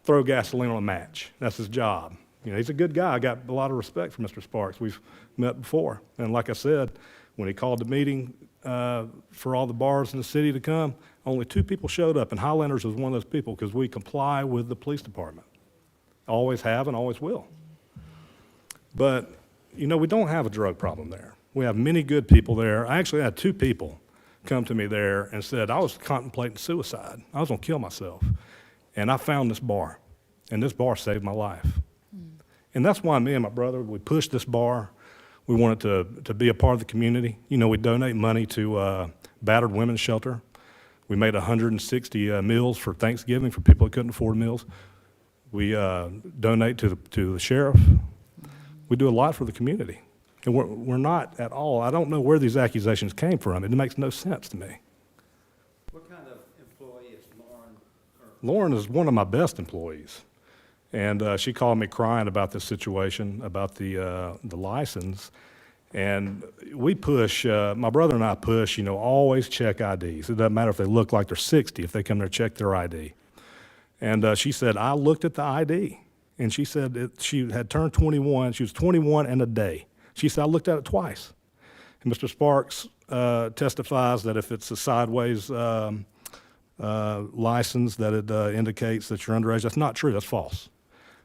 throw gasoline on a match. That's his job. You know, he's a good guy. I got a lot of respect for Mr. Sparks. We've met before. And like I said, when he called the meeting for all the bars in the city to come, only 2 people showed up, and Highlanders was one of those people because we comply with the police department. Always have and always will. But, you know, we don't have a drug problem there. We have many good people there. I actually had 2 people come to me there and said, I was contemplating suicide. I was going to kill myself. And I found this bar, and this bar saved my life. And that's why me and my brother, we pushed this bar. We wanted to be a part of the community. You know, we donate money to Battered Women's Shelter. We made 160 meals for Thanksgiving for people that couldn't afford meals. We donate to the sheriff. We do a lot for the community. And we're not at all, I don't know where these accusations came from. It makes no sense to me.
What kind of employee is Lauren?
Lauren is one of my best employees. And she called me crying about this situation, about the license. And we push, my brother and I push, you know, always check IDs. It doesn't matter if they look like they're 60, if they come there, check their ID. And she said, I looked at the ID. And she said she had turned 21. She was 21 and a day. She said, I looked at it twice. And Mr. Sparks testifies that if it's a sideways license, that it indicates that you're underage. That's not true. That's false.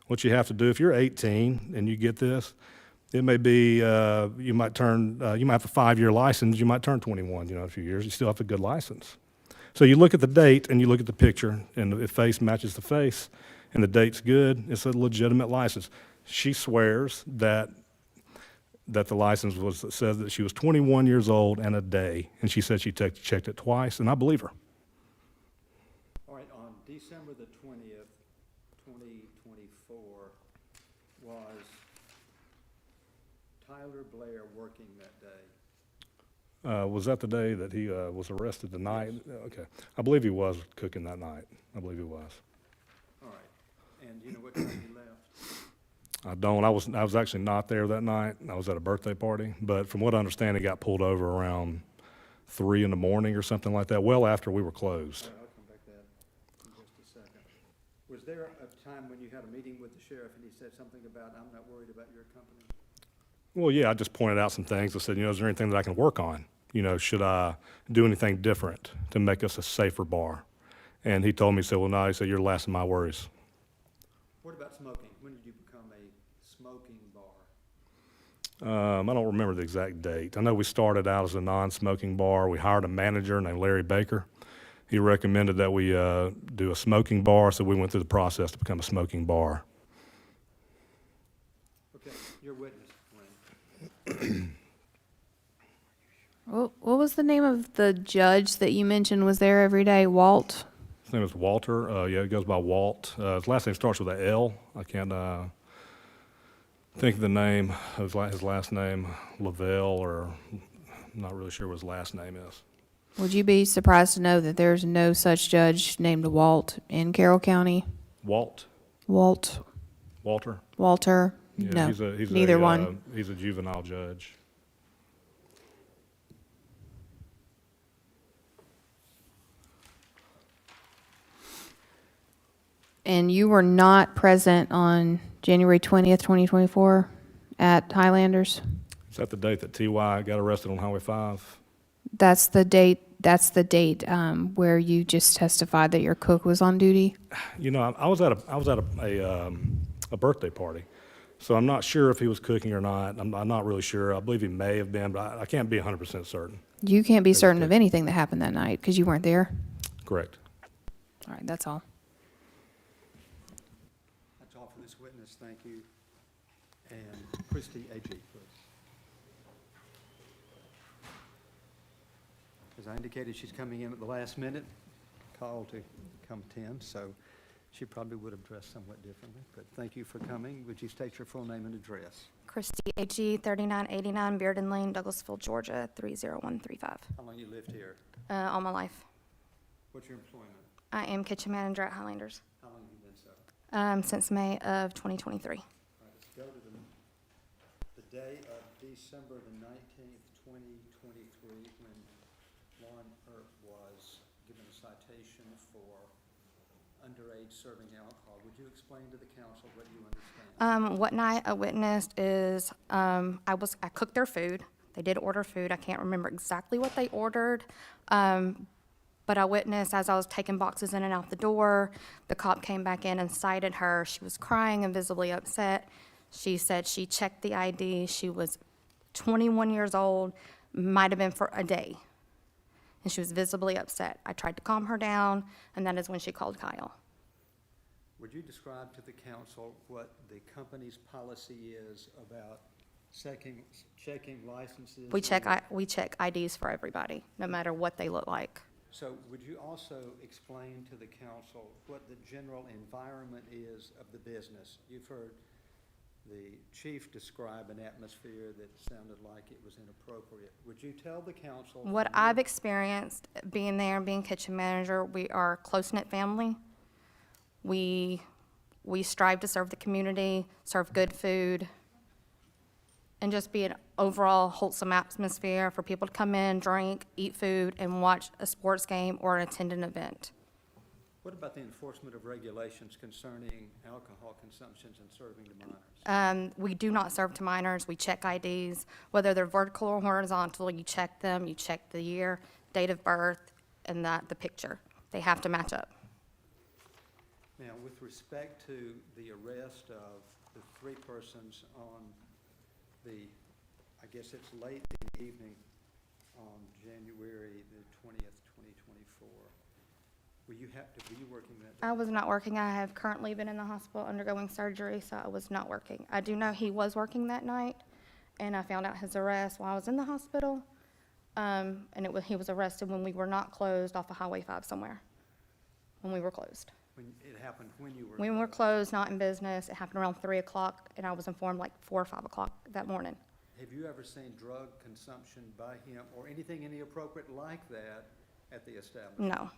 What you have to do, if you're 18 and you get this, It may be, you might have a 5-year license, you might turn 21, in a few years, you still have a good license. So you look at the date and you look at the picture, and if face matches the face and the date's good, it's a legitimate license. She swears that the license says that she was 21 years old and a day, and she said she checked it twice, and I believe her.
All right, on December the 20th, 2024, was Tyler Blair working that day?
Was that the day that he was arrested, the night? Okay. I believe he was cooking that night. I believe he was.
All right, and do you know what time he left?
I don't. I was actually not there that night. I was at a birthday party. But from what I understand, he got pulled over around 3 in the morning or something like that, well after we were closed.
All right, I'll come back to that in just a second. Was there a time when you had a meeting with the sheriff and he said something about, I'm not worried about your company?
Well, yeah, I just pointed out some things. I said, is there anything that I can work on? Should I do anything different to make us a safer bar? And he told me, he said, well, no, he said, you're the last of my worries.
What about smoking? When did you become a smoking bar?
I don't remember the exact date. I know we started out as a non-smoking bar. We hired a manager named Larry Baker. He recommended that we do a smoking bar, so we went through the process to become a smoking bar.
Okay, your witness, Wayne.
What was the name of the judge that you mentioned was there every day? Walt?
His name is Walter. Yeah, he goes by Walt. His last name starts with an L. I can't think of the name of his last name, Lavelle, or I'm not really sure what his last name is.
Would you be surprised to know that there's no such judge named Walt in Carroll County?
Walt?
Walter?
Yeah,
No,
he's
neither one.
He's a juvenile judge.
And you were not present on January 20th, 2024 at Highlanders?
Is that the date that T.Y. got arrested on Highway 5?
That's the date where you just testified that your cook was on duty?
I was at a birthday party, so I'm not sure if he was cooking or not. I'm not really sure. I believe he may have been, but I can't be 100% certain.
You can't be certain of anything that happened that night because you weren't there?
Correct.
All right, that's all.
That's all for this witness, thank you. And Christy A.G., please. As I indicated, she's coming in at the last minute, called to come attend, so she probably would have dressed somewhat differently, but thank you for coming. Would you state your full name and address?
Christy A.G., 3989 Bearden Lane, Douglasville, Georgia, 30135.
How long you lived here?
All my life.
What's your employment?
I am kitchen manager at Highlanders
How long have you been so?
since May of 2023.
All right, let's go to the day of December the 19th, 2023, when Lauren Earp was given a citation for underage serving alcohol. Would you explain to the council what you understand?
What night I witnessed is I cooked their food. They did order food. I can't remember exactly what they ordered. But I witnessed as I was taking boxes in and out the door, the cop came back in and cited her. She was crying and visibly upset. She said she checked the ID. She was 21 years old, might have been for a day. And she was visibly upset. I tried to calm her down, and that is when she called Kyle.
Would you describe to the council what the company's policy is about checking licenses?
We check IDs for everybody, no matter what they look like.
So would you also explain to the council what the general environment is of the business? You've heard the chief describe an atmosphere that sounded like it was inappropriate. Would you tell the council?
What I've experienced being there and being kitchen manager, we are a close-knit family. We strive to serve the community, serve good food, and just be an overall wholesome atmosphere for people to come in, drink, eat food, and watch a sports game or attend an event.
What about the enforcement of regulations concerning alcohol consumptions and serving to minors?
We do not serve to minors. We check IDs, whether they're vertical or horizontal. You check them. You check the year, date of birth, and the picture. They have to match up.
Now, with respect to the arrest of the 3 persons on I guess it's late in the evening on January the 20th, 2024. Were you working that day?
I was not working. I have currently been in the hospital undergoing surgery, so I was not working. I do know he was working that night, and I found out his arrest while I was in the hospital. And he was arrested when we were not closed off of Highway 5 somewhere, when we were closed.
When it happened when you were?
We were closed, not in business. It happened around 3 o'clock, and I was informed like 4 or 5 o'clock that morning.
Have you ever seen drug consumption by him or anything inappropriate like that at the establishment?
No.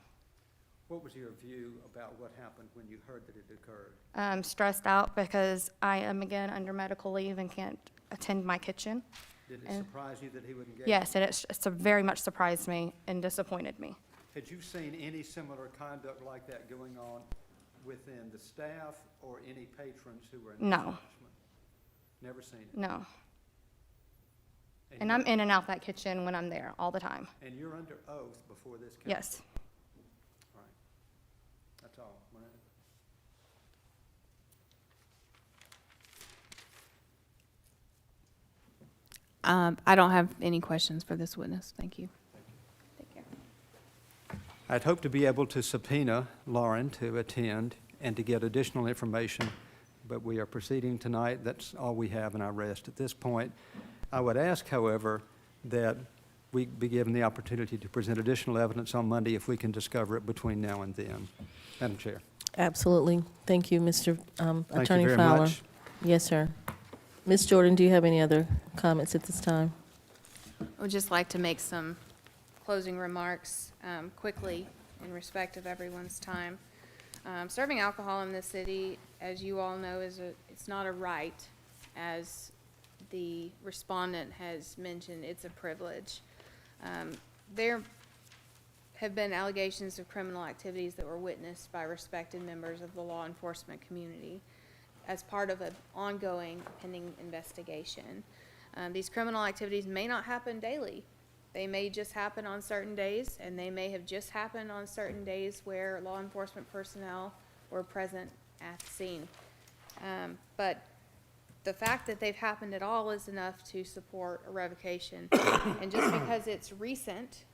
What was your view about what happened when you heard that it occurred?
I'm stressed out because I am again under medical leave and can't attend my kitchen.
Did it
And-
surprise you that he would engage?
Yes, and it's very much surprised me and disappointed me.
Had you seen any similar conduct like that going on within the staff or any patrons who were in the
No.
establishment? Never seen it?
No. And I'm in and out that kitchen when I'm there all the time.
And you're under oath before this council?
Yes.
All right. That's all. Miranda?
I don't have any questions for this witness. Thank you.
I'd hope to be able to subpoena Lauren to attend and to get additional information, but we are proceeding tonight. That's all we have, and I rest at this point. I would ask, however, that we be given the opportunity to present additional evidence on Monday if we can discover it between now and then. Madam Chair.
Absolutely. Thank you, Mr.
Thank you
Attorney
very
Fowler.
much.
Yes, sir. Ms. Jordan, do you have any other comments at this time?
I would just like to make some closing remarks quickly in respect of everyone's time. Serving alcohol in this city, as you all know, it's not a right, as the respondent has mentioned, it's a privilege. There have been allegations of criminal activities that were witnessed by respected members of the law enforcement community as part of an ongoing pending investigation. These criminal activities may not happen daily. They may just happen on certain days, and they may have just happened on certain days where law enforcement personnel were present at the scene. But the fact that they've happened at all is enough to support a revocation. And just because it's recent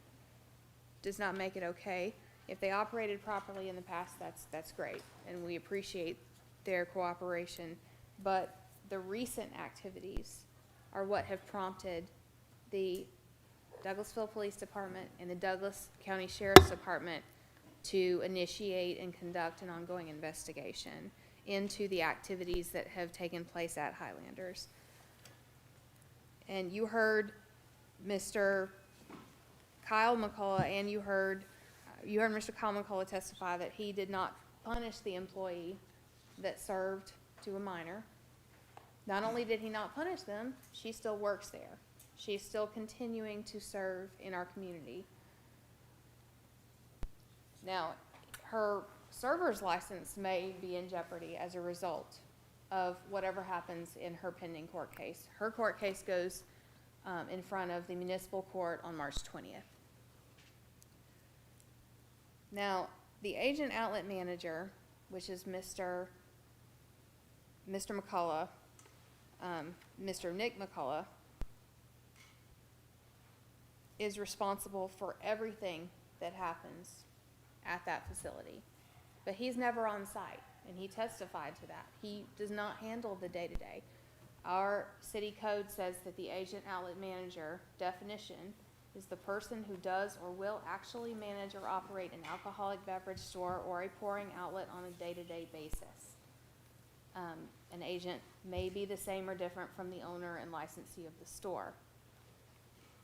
does not make it okay. If they operated properly in the past, that's great, and we appreciate their cooperation. But the recent activities are what have prompted the Douglasville Police Department and the Douglas County Sheriff's Department to initiate and conduct an ongoing investigation into the activities that have taken place at Highlanders. And you heard Mr. Kyle McCullough, and you heard Mr. Kyle McCullough testify that he did not punish the employee that served to a minor. Not only did he not punish them, she still works there. She's still continuing to serve in our community. Now, her server's license may be in jeopardy as a result of whatever happens in her pending court case. Her court case goes in front of the municipal court on March 20th. Now, the agent outlet manager, which is Mr. McCullough, Mr. Nick McCullough, is responsible for everything that happens at that facility. But he's never on site, and he testified to that. He does not handle the day-to-day. Our city code says that the agent outlet manager definition is the person who does or will actually manage or operate an alcoholic beverage store or a pouring outlet on a day-to-day basis. An agent may be the same or different from the owner and licensee of the store.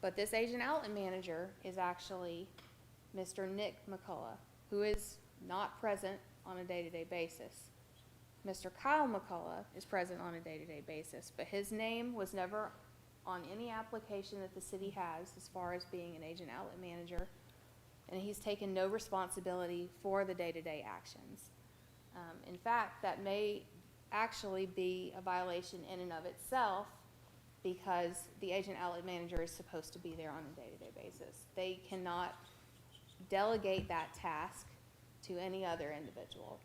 But this agent outlet manager is actually Mr. Nick McCullough, who is not present on a day-to-day basis. Mr. Kyle McCullough is present on a day-to-day basis, but his name was never on any application that the city has as far as being an agent outlet manager, and he's taken no responsibility for the day-to-day actions. In fact, that may actually be a violation in and of itself, because the agent outlet manager is supposed to be there on a day-to-day basis. They cannot delegate that task to any other individual.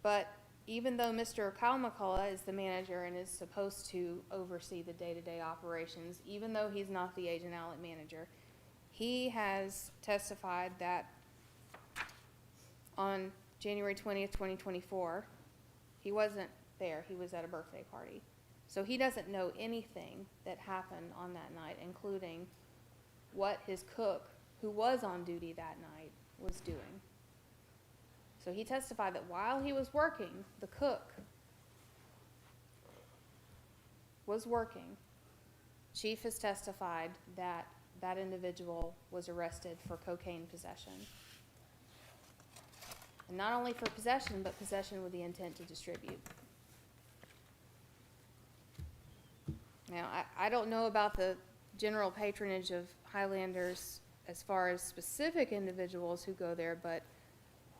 But
even though Mr. Kyle McCullough is the manager and is supposed to oversee the day-to-day operations, even though he's not the agent outlet manager, he has testified that on January 20th, 2024, he wasn't there, he was at a birthday party. So he doesn't know anything that happened on that night, including what his cook, who was on duty that night, was doing. So he testified that while he was working, the cook was working. Chief has testified that that individual was arrested for cocaine possession. And not only for possession, but possession with the intent to distribute. Now, I don't know about the general patronage of Highlanders as far as specific individuals who go there, but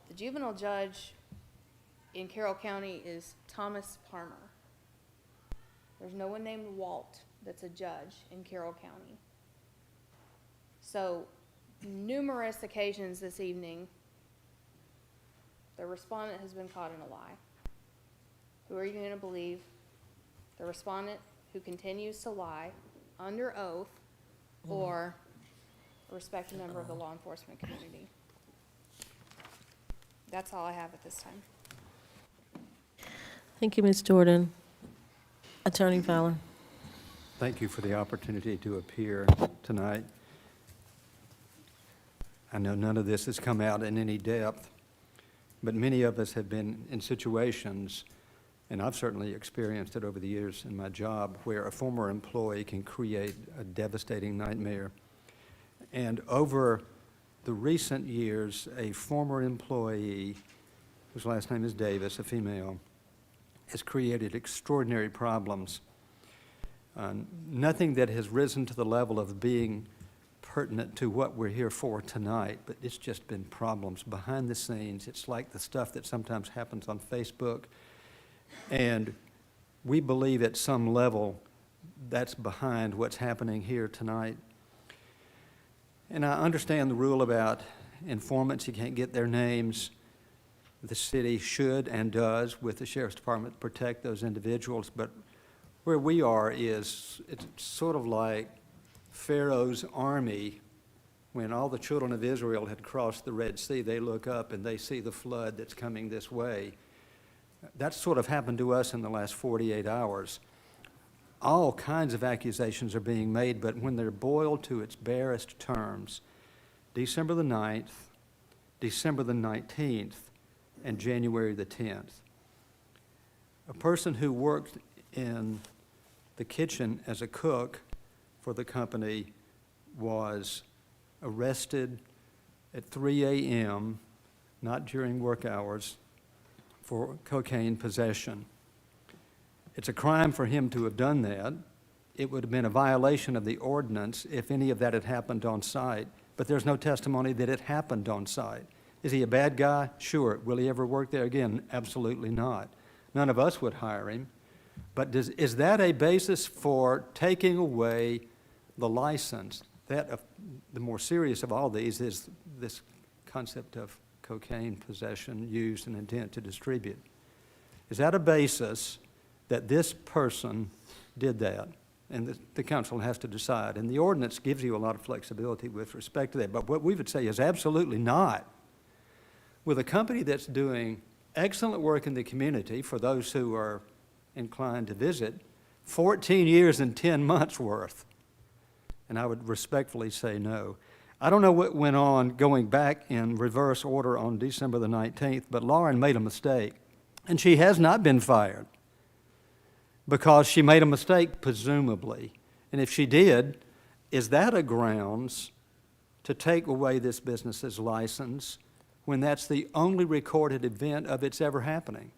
the juvenile judge in Carroll County is Thomas Palmer. There's no one named Walt that's a judge in Carroll County. So, numerous occasions this evening, the respondent has been caught in a lie. Who are you going to believe? The respondent who continues to lie under oath, or a respected member of the law enforcement community? That's all I have at this time.
Thank you, Ms. Jordan. Attorney Fowler.
Thank you for the opportunity to appear tonight. I know none of this has come out in any depth, but many of us have been in situations, and I've certainly experienced it over the years in my job, where a former employee can create a devastating nightmare. And over the recent years, a former employee, whose last name is Davis, a female, has created extraordinary problems. Nothing that has risen to the level of being pertinent to what we're here for tonight, but it's just been problems behind the scenes. It's like the stuff that sometimes happens on Facebook. And we believe at some level that's behind what's happening here tonight. And I understand the rule about informants, you can't get their names. The city should and does, with the Sheriff's Department, protect those individuals. But where we are is, it's sort of like Pharaoh's army. When all the children of Israel had crossed the Red Sea, they look up and they see the flood that's coming this way. That's sort of happened to us in the last 48 hours. All kinds of accusations are being made, but when they're boiled to its barest terms, December the 9th, December the 19th, and January the 10th. A person who worked in the kitchen as a cook for the company was arrested at 3 a.m., not during work hours, for cocaine possession. It's a crime for him to have done that. It would have been a violation of the ordinance if any of that had happened on site, but there's no testimony that it happened on site. Is he a bad guy? Sure. Will he ever work there again? Absolutely not. None of us would hire him. But is that a basis for taking away the license? The more serious of all these is this concept of cocaine possession, use, and intent to distribute. Is that a basis that this person did that? And the council has to decide. And the ordinance gives you a lot of flexibility with respect to that. But what we would say is absolutely not. With a company that's doing excellent work in the community, for those who are inclined to visit, 14 years and 10 months worth. And I would respectfully say no. I don't know what went on going back in reverse order on December the 19th, but Lauren made a mistake. And she has not been fired because she made a mistake, presumably. And if she did, is that a grounds to take away this business's license when that's the only recorded event of its ever happening?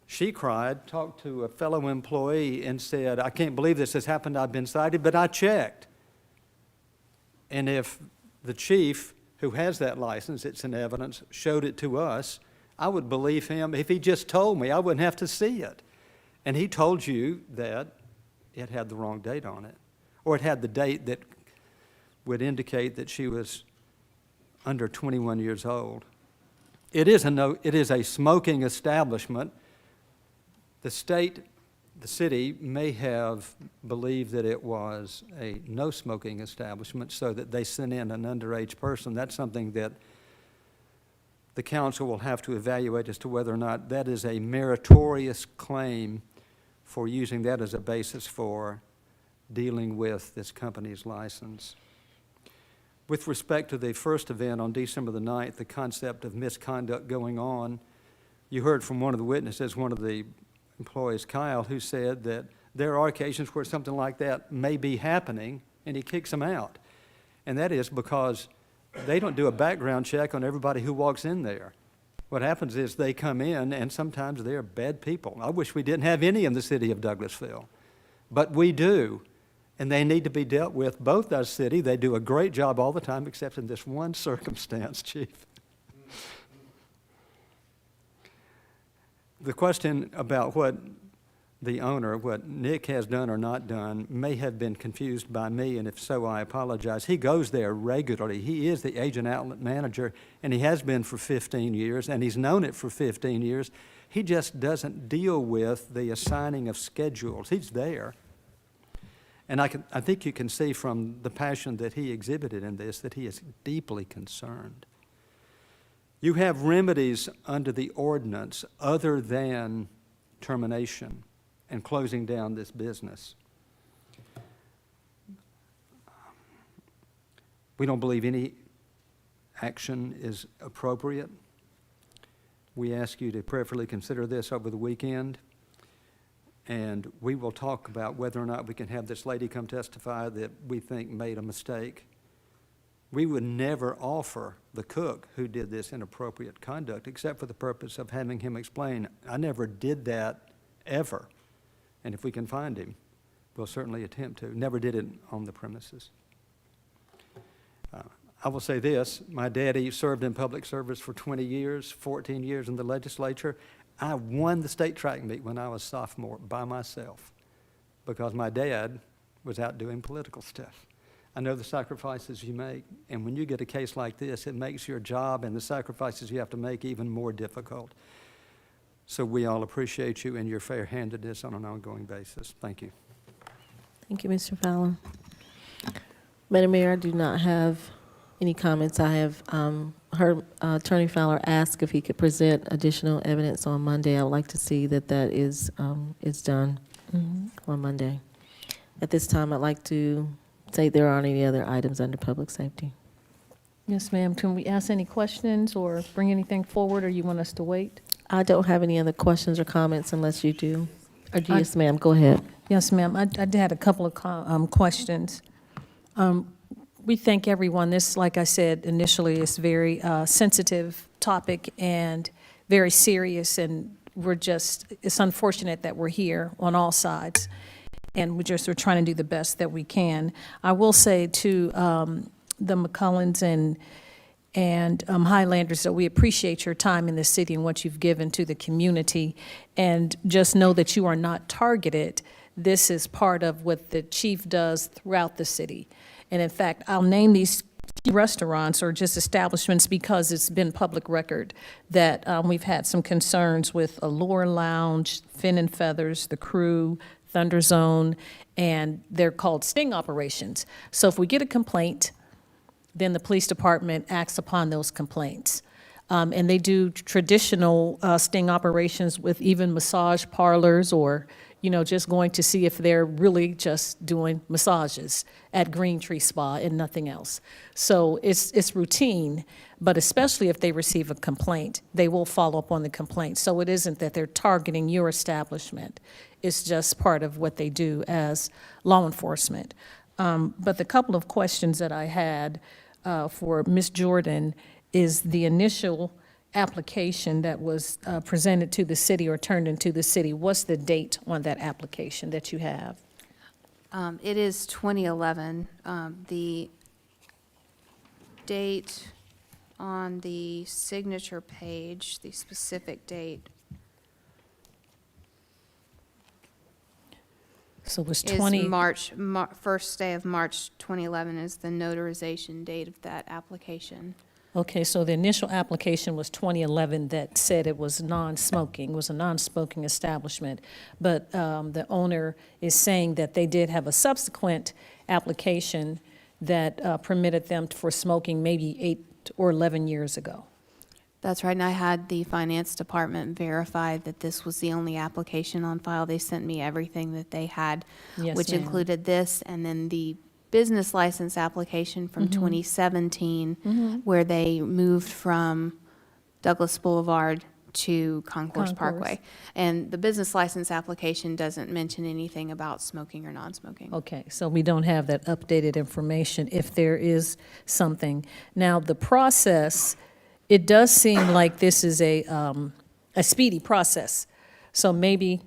She cried, talked to a fellow employee and said, I can't believe this has happened, I've been cited, but I checked. And if the chief, who has that license, it's in evidence, showed it to us, I would believe him. If he just told me, I wouldn't have to see it. And he told you that it had the wrong date on it, or it had the date that would indicate that she was under 21 years old. it is a smoking establishment. The city may have believed that it was a no-smoking establishment so that they sent in an underage person. That's something that the council will have to evaluate as to whether or not that is a meritorious claim for using that as a basis for dealing with this company's license. With respect to the first event on December the 9th, the concept of misconduct going on, you heard from one of the witnesses, one of the employees, Kyle, who said that there are occasions where something like that may be happening, and he kicks them out. And that is because they don't do a background check on everybody who walks in there. What happens is they come in, and sometimes they're bad people. I wish we didn't have any in the city of Douglasville, but we do, and they need to be dealt with. Both our city, they do a great job all the time, except in this one circumstance, Chief. The question about what the owner, what Nick has done or not done, may have been confused by me, and if so, I apologize. He goes there regularly. He is the agent outlet manager, and he has been for 15 years, and he's known it for 15 years. He just doesn't deal with the assigning of schedules. He's there. And I think you can see from the passion that he exhibited in this that he is deeply concerned. You have remedies under the ordinance other than termination and closing down this business. We don't believe any action is appropriate. We ask you to prayerfully consider this over the weekend, and we will talk about whether or not we can have this lady come testify that we think made a mistake. We would never offer the cook who did this inappropriate conduct except for the purpose of having him explain, I never did that ever. And if we can find him, we'll certainly attempt to. Never did it on the premises. I will say this, my daddy served in public service for 20 years, 14 years in the legislature. I won the state track meet when I was a sophomore by myself because my dad was out doing political stuff. I know the sacrifices you make, and when you get a case like this, it makes your job and the sacrifices you have to make even more difficult. So we all appreciate you and your fair-handedness on an ongoing basis. Thank you.
Thank you, Mr. Fowler. Madam Mayor, I do not have any comments. I have heard Attorney Fowler ask if he could present additional evidence on Monday. I would like to see that is done on Monday. At this time, I'd like to say there aren't any other items under public safety.
Yes, ma'am. Can we ask any questions or bring anything forward, or you want us to wait?
I don't have any other questions or comments unless you do. Or yes, ma'am, go ahead.
Yes, ma'am. I had a couple of questions. We thank everyone. This, like I said initially, is a very sensitive topic and very serious, and it's unfortunate that we're here on all sides, and we're trying to do the best that we can. I will say to the McCullens and Highlanders that we appreciate your time in the city and what you've given to the community, and just know that you are not targeted. This is part of what the chief does throughout the city. And in fact, I'll name these restaurants or just establishments because it's been public record that we've had some concerns with Allure Lounge, Fin and Feathers, The Crew, Thunder Zone, and they're called sting operations. So if we get a complaint, then the police department acts upon those complaints. And they do traditional sting operations with even massage parlors or, just going to see if they're really just doing massages at Green Tree Spa and nothing else. So it's routine, but especially if they receive a complaint, they will follow up on the complaint. So it isn't that they're targeting your establishment. It's just part of what they do as law enforcement. But the couple of questions that I had for Ms. Jordan is the initial application that was presented to the city or turned into the city. What's the date on that application that you have?
It is 2011. The date on the signature page, the specific date,
so it was
first day of March 2011 is the notarization date of that application.
Okay, so the initial application was 2011 that said it was non-smoking, was a non-smoking establishment. But the owner is saying that they did have a subsequent application that permitted them for smoking maybe 8 or 11 years ago.
That's right, and I had the finance department verify that this was the only application on file. They sent me everything that they had,
Yes,
which
ma'am.
included this, and then the business license application from 2017, where they moved from Douglas Boulevard to Concourse Parkway. And the business license application doesn't mention anything about smoking or non-smoking.
Okay, so we don't have that updated information if there is something. Now, the process, it does seem like this is a speedy process. So maybe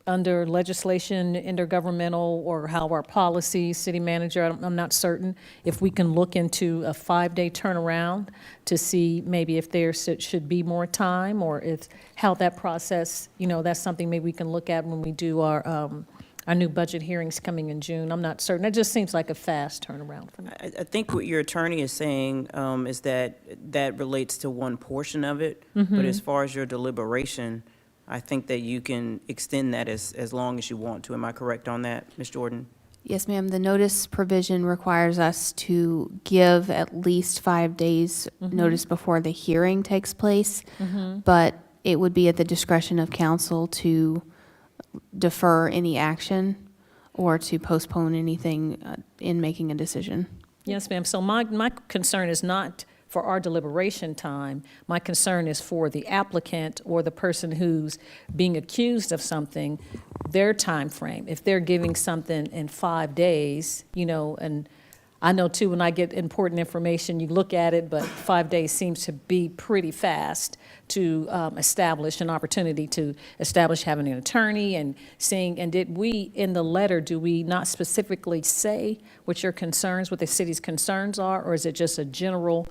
under legislation, intergovernmental, or how our policy, city manager, I'm not certain, if we can look into a 5-day turnaround to see maybe if there should be more time, or if, how that process, you know, that's something maybe we can look at when we do our new budget hearings coming in June. I'm not certain. It just seems like a fast turnaround for me.
I think what your attorney is saying is that that relates to one portion of it. But as far as your deliberation, I think that you can extend that as long as you want to. Am I correct on that, Ms. Jordan?
Yes, ma'am. The notice provision requires us to give at least 5 days notice before the hearing takes place, but it would be at the discretion of council to defer any action or to postpone anything in making a decision.
Yes, ma'am. So my concern is not for our deliberation time. My concern is for the applicant or the person who's being accused of something, their time frame. If they're giving something in 5 days, you know, and I know too, when I get important information, you look at it, but 5 days seems to be pretty fast to establish an opportunity to establish having an attorney and seeing, and did we, in the letter, do we not specifically say what your concerns, what the city's concerns are, or is it just a general,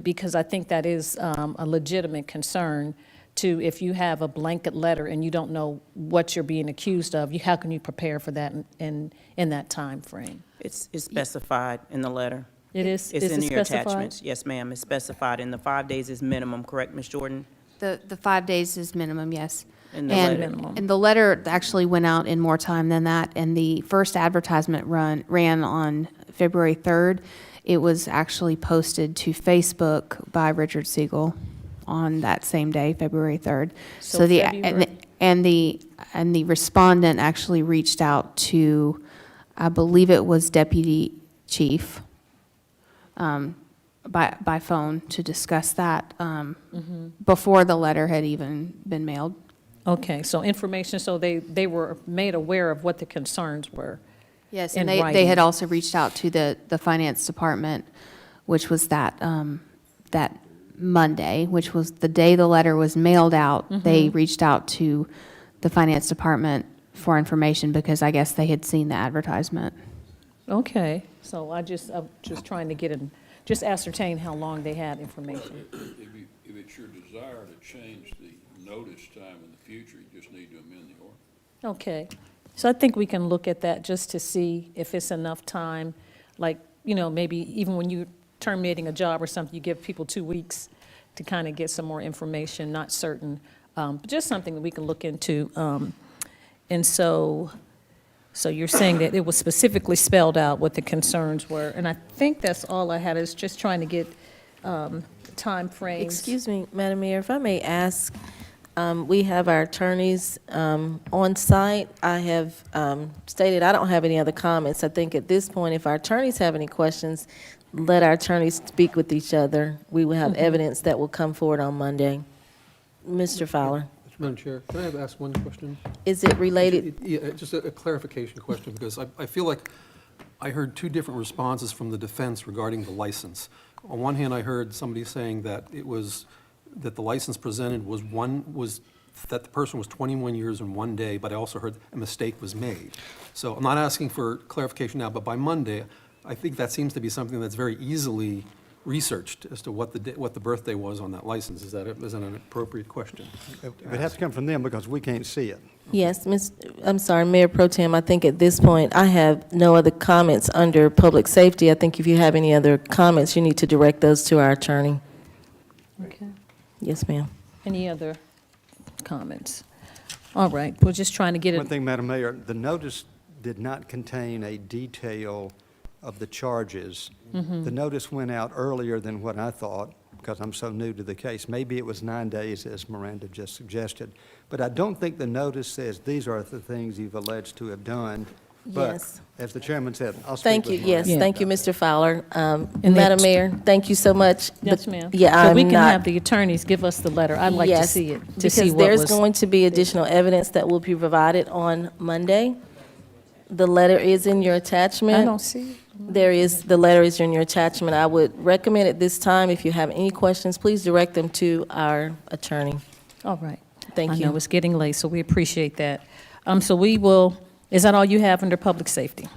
because I think that is a legitimate concern to, if you have a blanket letter and you don't know what you're being accused of, how can you prepare for that in that time frame?
It's specified in the letter.
It is?
It's
Is
in
it
your
specified?
attachments. Yes, ma'am, it's specified, and the 5 days is minimum, correct, Ms. Jordan?
The 5 days is minimum, yes.
In the
And,
letter.
and the letter actually went out in more time than that, and the first advertisement ran on February 3rd. It was actually posted to Facebook by Richard Siegel on that same day, February 3rd.
So
the
February-
and the respondent actually reached out to, I believe it was Deputy Chief, by phone to discuss that before the letter had even been mailed.
Okay, so information, so they were made aware of what the concerns were.
Yes,
in
and they
writing.
had also reached out to the finance department, which was that Monday, which was the day the letter was mailed out. They reached out to the finance department for information because I guess they had seen the advertisement.
Okay, so I'm just trying to just ascertain how long they had information.
If it's your desire to change the notice time in the future, you just need to amend the order.
Okay, so I think we can look at that just to see if it's enough time, like, you know, maybe even when you're terminating a job or something, you give people 2 weeks to kind of get some more information, not certain, but just something that we can look into. And so you're saying that it was specifically spelled out what the concerns were, and I think that's all I had, is just trying to get time frames.
Excuse me, Madam Mayor, if I may ask, we have our attorneys on site. I have stated I don't have any other comments. I think at this point, if our attorneys have any questions, let our attorneys speak with each other. We will have evidence that will come forward on Monday. Mr. Fowler,
Madam Chair, can I ask one question?
is it related?
Yeah, just a clarification question, because I feel like I heard two different responses from the defense regarding the license. On one hand, I heard somebody saying that that the license presented was that the person was 21 years and 1 day, but I also heard a mistake was made. So I'm not asking for clarification now, but by Monday, I think that seems to be something that's very easily researched as to what the birthday was on that license. Is that an appropriate question?
It would have to come from them because we can't see it.
Yes, I'm sorry, Mayor Pro Tem, I think at this point, I have no other comments under public safety. I think if you have any other comments, you need to direct those to our attorney.
Okay.
Yes, ma'am.
Any other comments? All right, we're just trying to get
One
it.
thing, Madam Mayor, the notice did not contain a detail of the charges. The notice went out earlier than what I thought, because I'm so new to the case. Maybe it was 9 days, as Miranda just suggested. But I don't think the notice says these are the things you've alleged to have done.
Yes.
But, as the chairman said, I'll speak
Thank
with
you,
Miranda
yes, thank you,
about
Mr. Fowler.
And
Madam
that's-
Mayor, thank you so much.
Yes,
But-
ma'am.
Yeah,
So we
I'm
can
not.
have the attorneys give us the letter. I'd like to
Yes,
see it, to see
because
what
there's
was.
going to be additional evidence that will be provided on Monday. The letter is in your attachment.
I don't see it.
The letter is in your attachment. I would recommend at this time, if you have any questions, please direct them to our attorney.
All right.
Thank
I
you.
know it's getting late, so we appreciate that. So we will, is that all you have under public safety?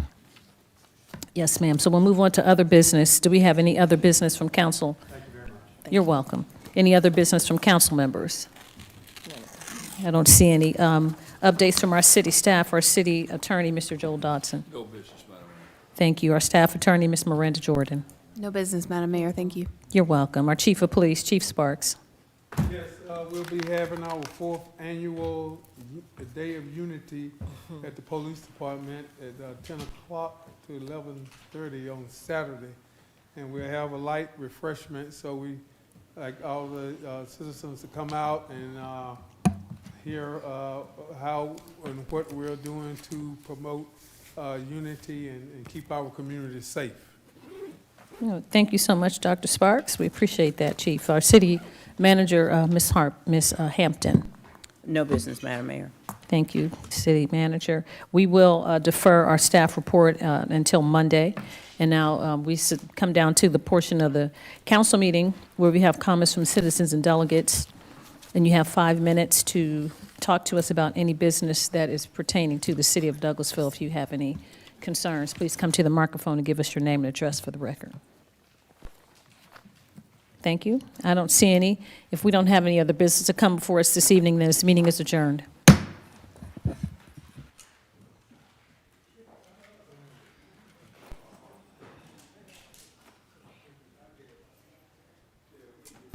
Yes, ma'am. So we'll move on to other business. Do we have any other business from council? Thank you very much. You're welcome. Any other business from council members? I don't see any. Updates from our city staff, our city attorney, Mr. Joel Dodson.
No business, Madam Mayor.
Thank you. Our staff attorney, Ms. Miranda Jordan.
No business, Madam Mayor, thank you.
You're welcome. Our chief of police, Chief Sparks.
Yes, we'll be having our 4th annual Day of Unity at the police department at 10 o'clock to 11:30 on Saturday. And we'll have a light refreshment, so we like all the citizens to come out and hear how and what we're doing to promote unity and keep our community safe.
Thank you so much, Dr. Sparks. We appreciate that, Chief. Our city manager, Ms. Hampton.
No business, Madam Mayor.
Thank you, city manager. We will defer our staff report until Monday. And now we come down to the portion of the council meeting where we have comments from citizens and delegates. And you have 5 minutes to talk to us about any business that is pertaining to the city of Douglasville. If you have any concerns, please come to the microphone and give us your name and address for the record. Thank you. I don't see any. If we don't have any other business to come before us this evening, then this meeting is adjourned.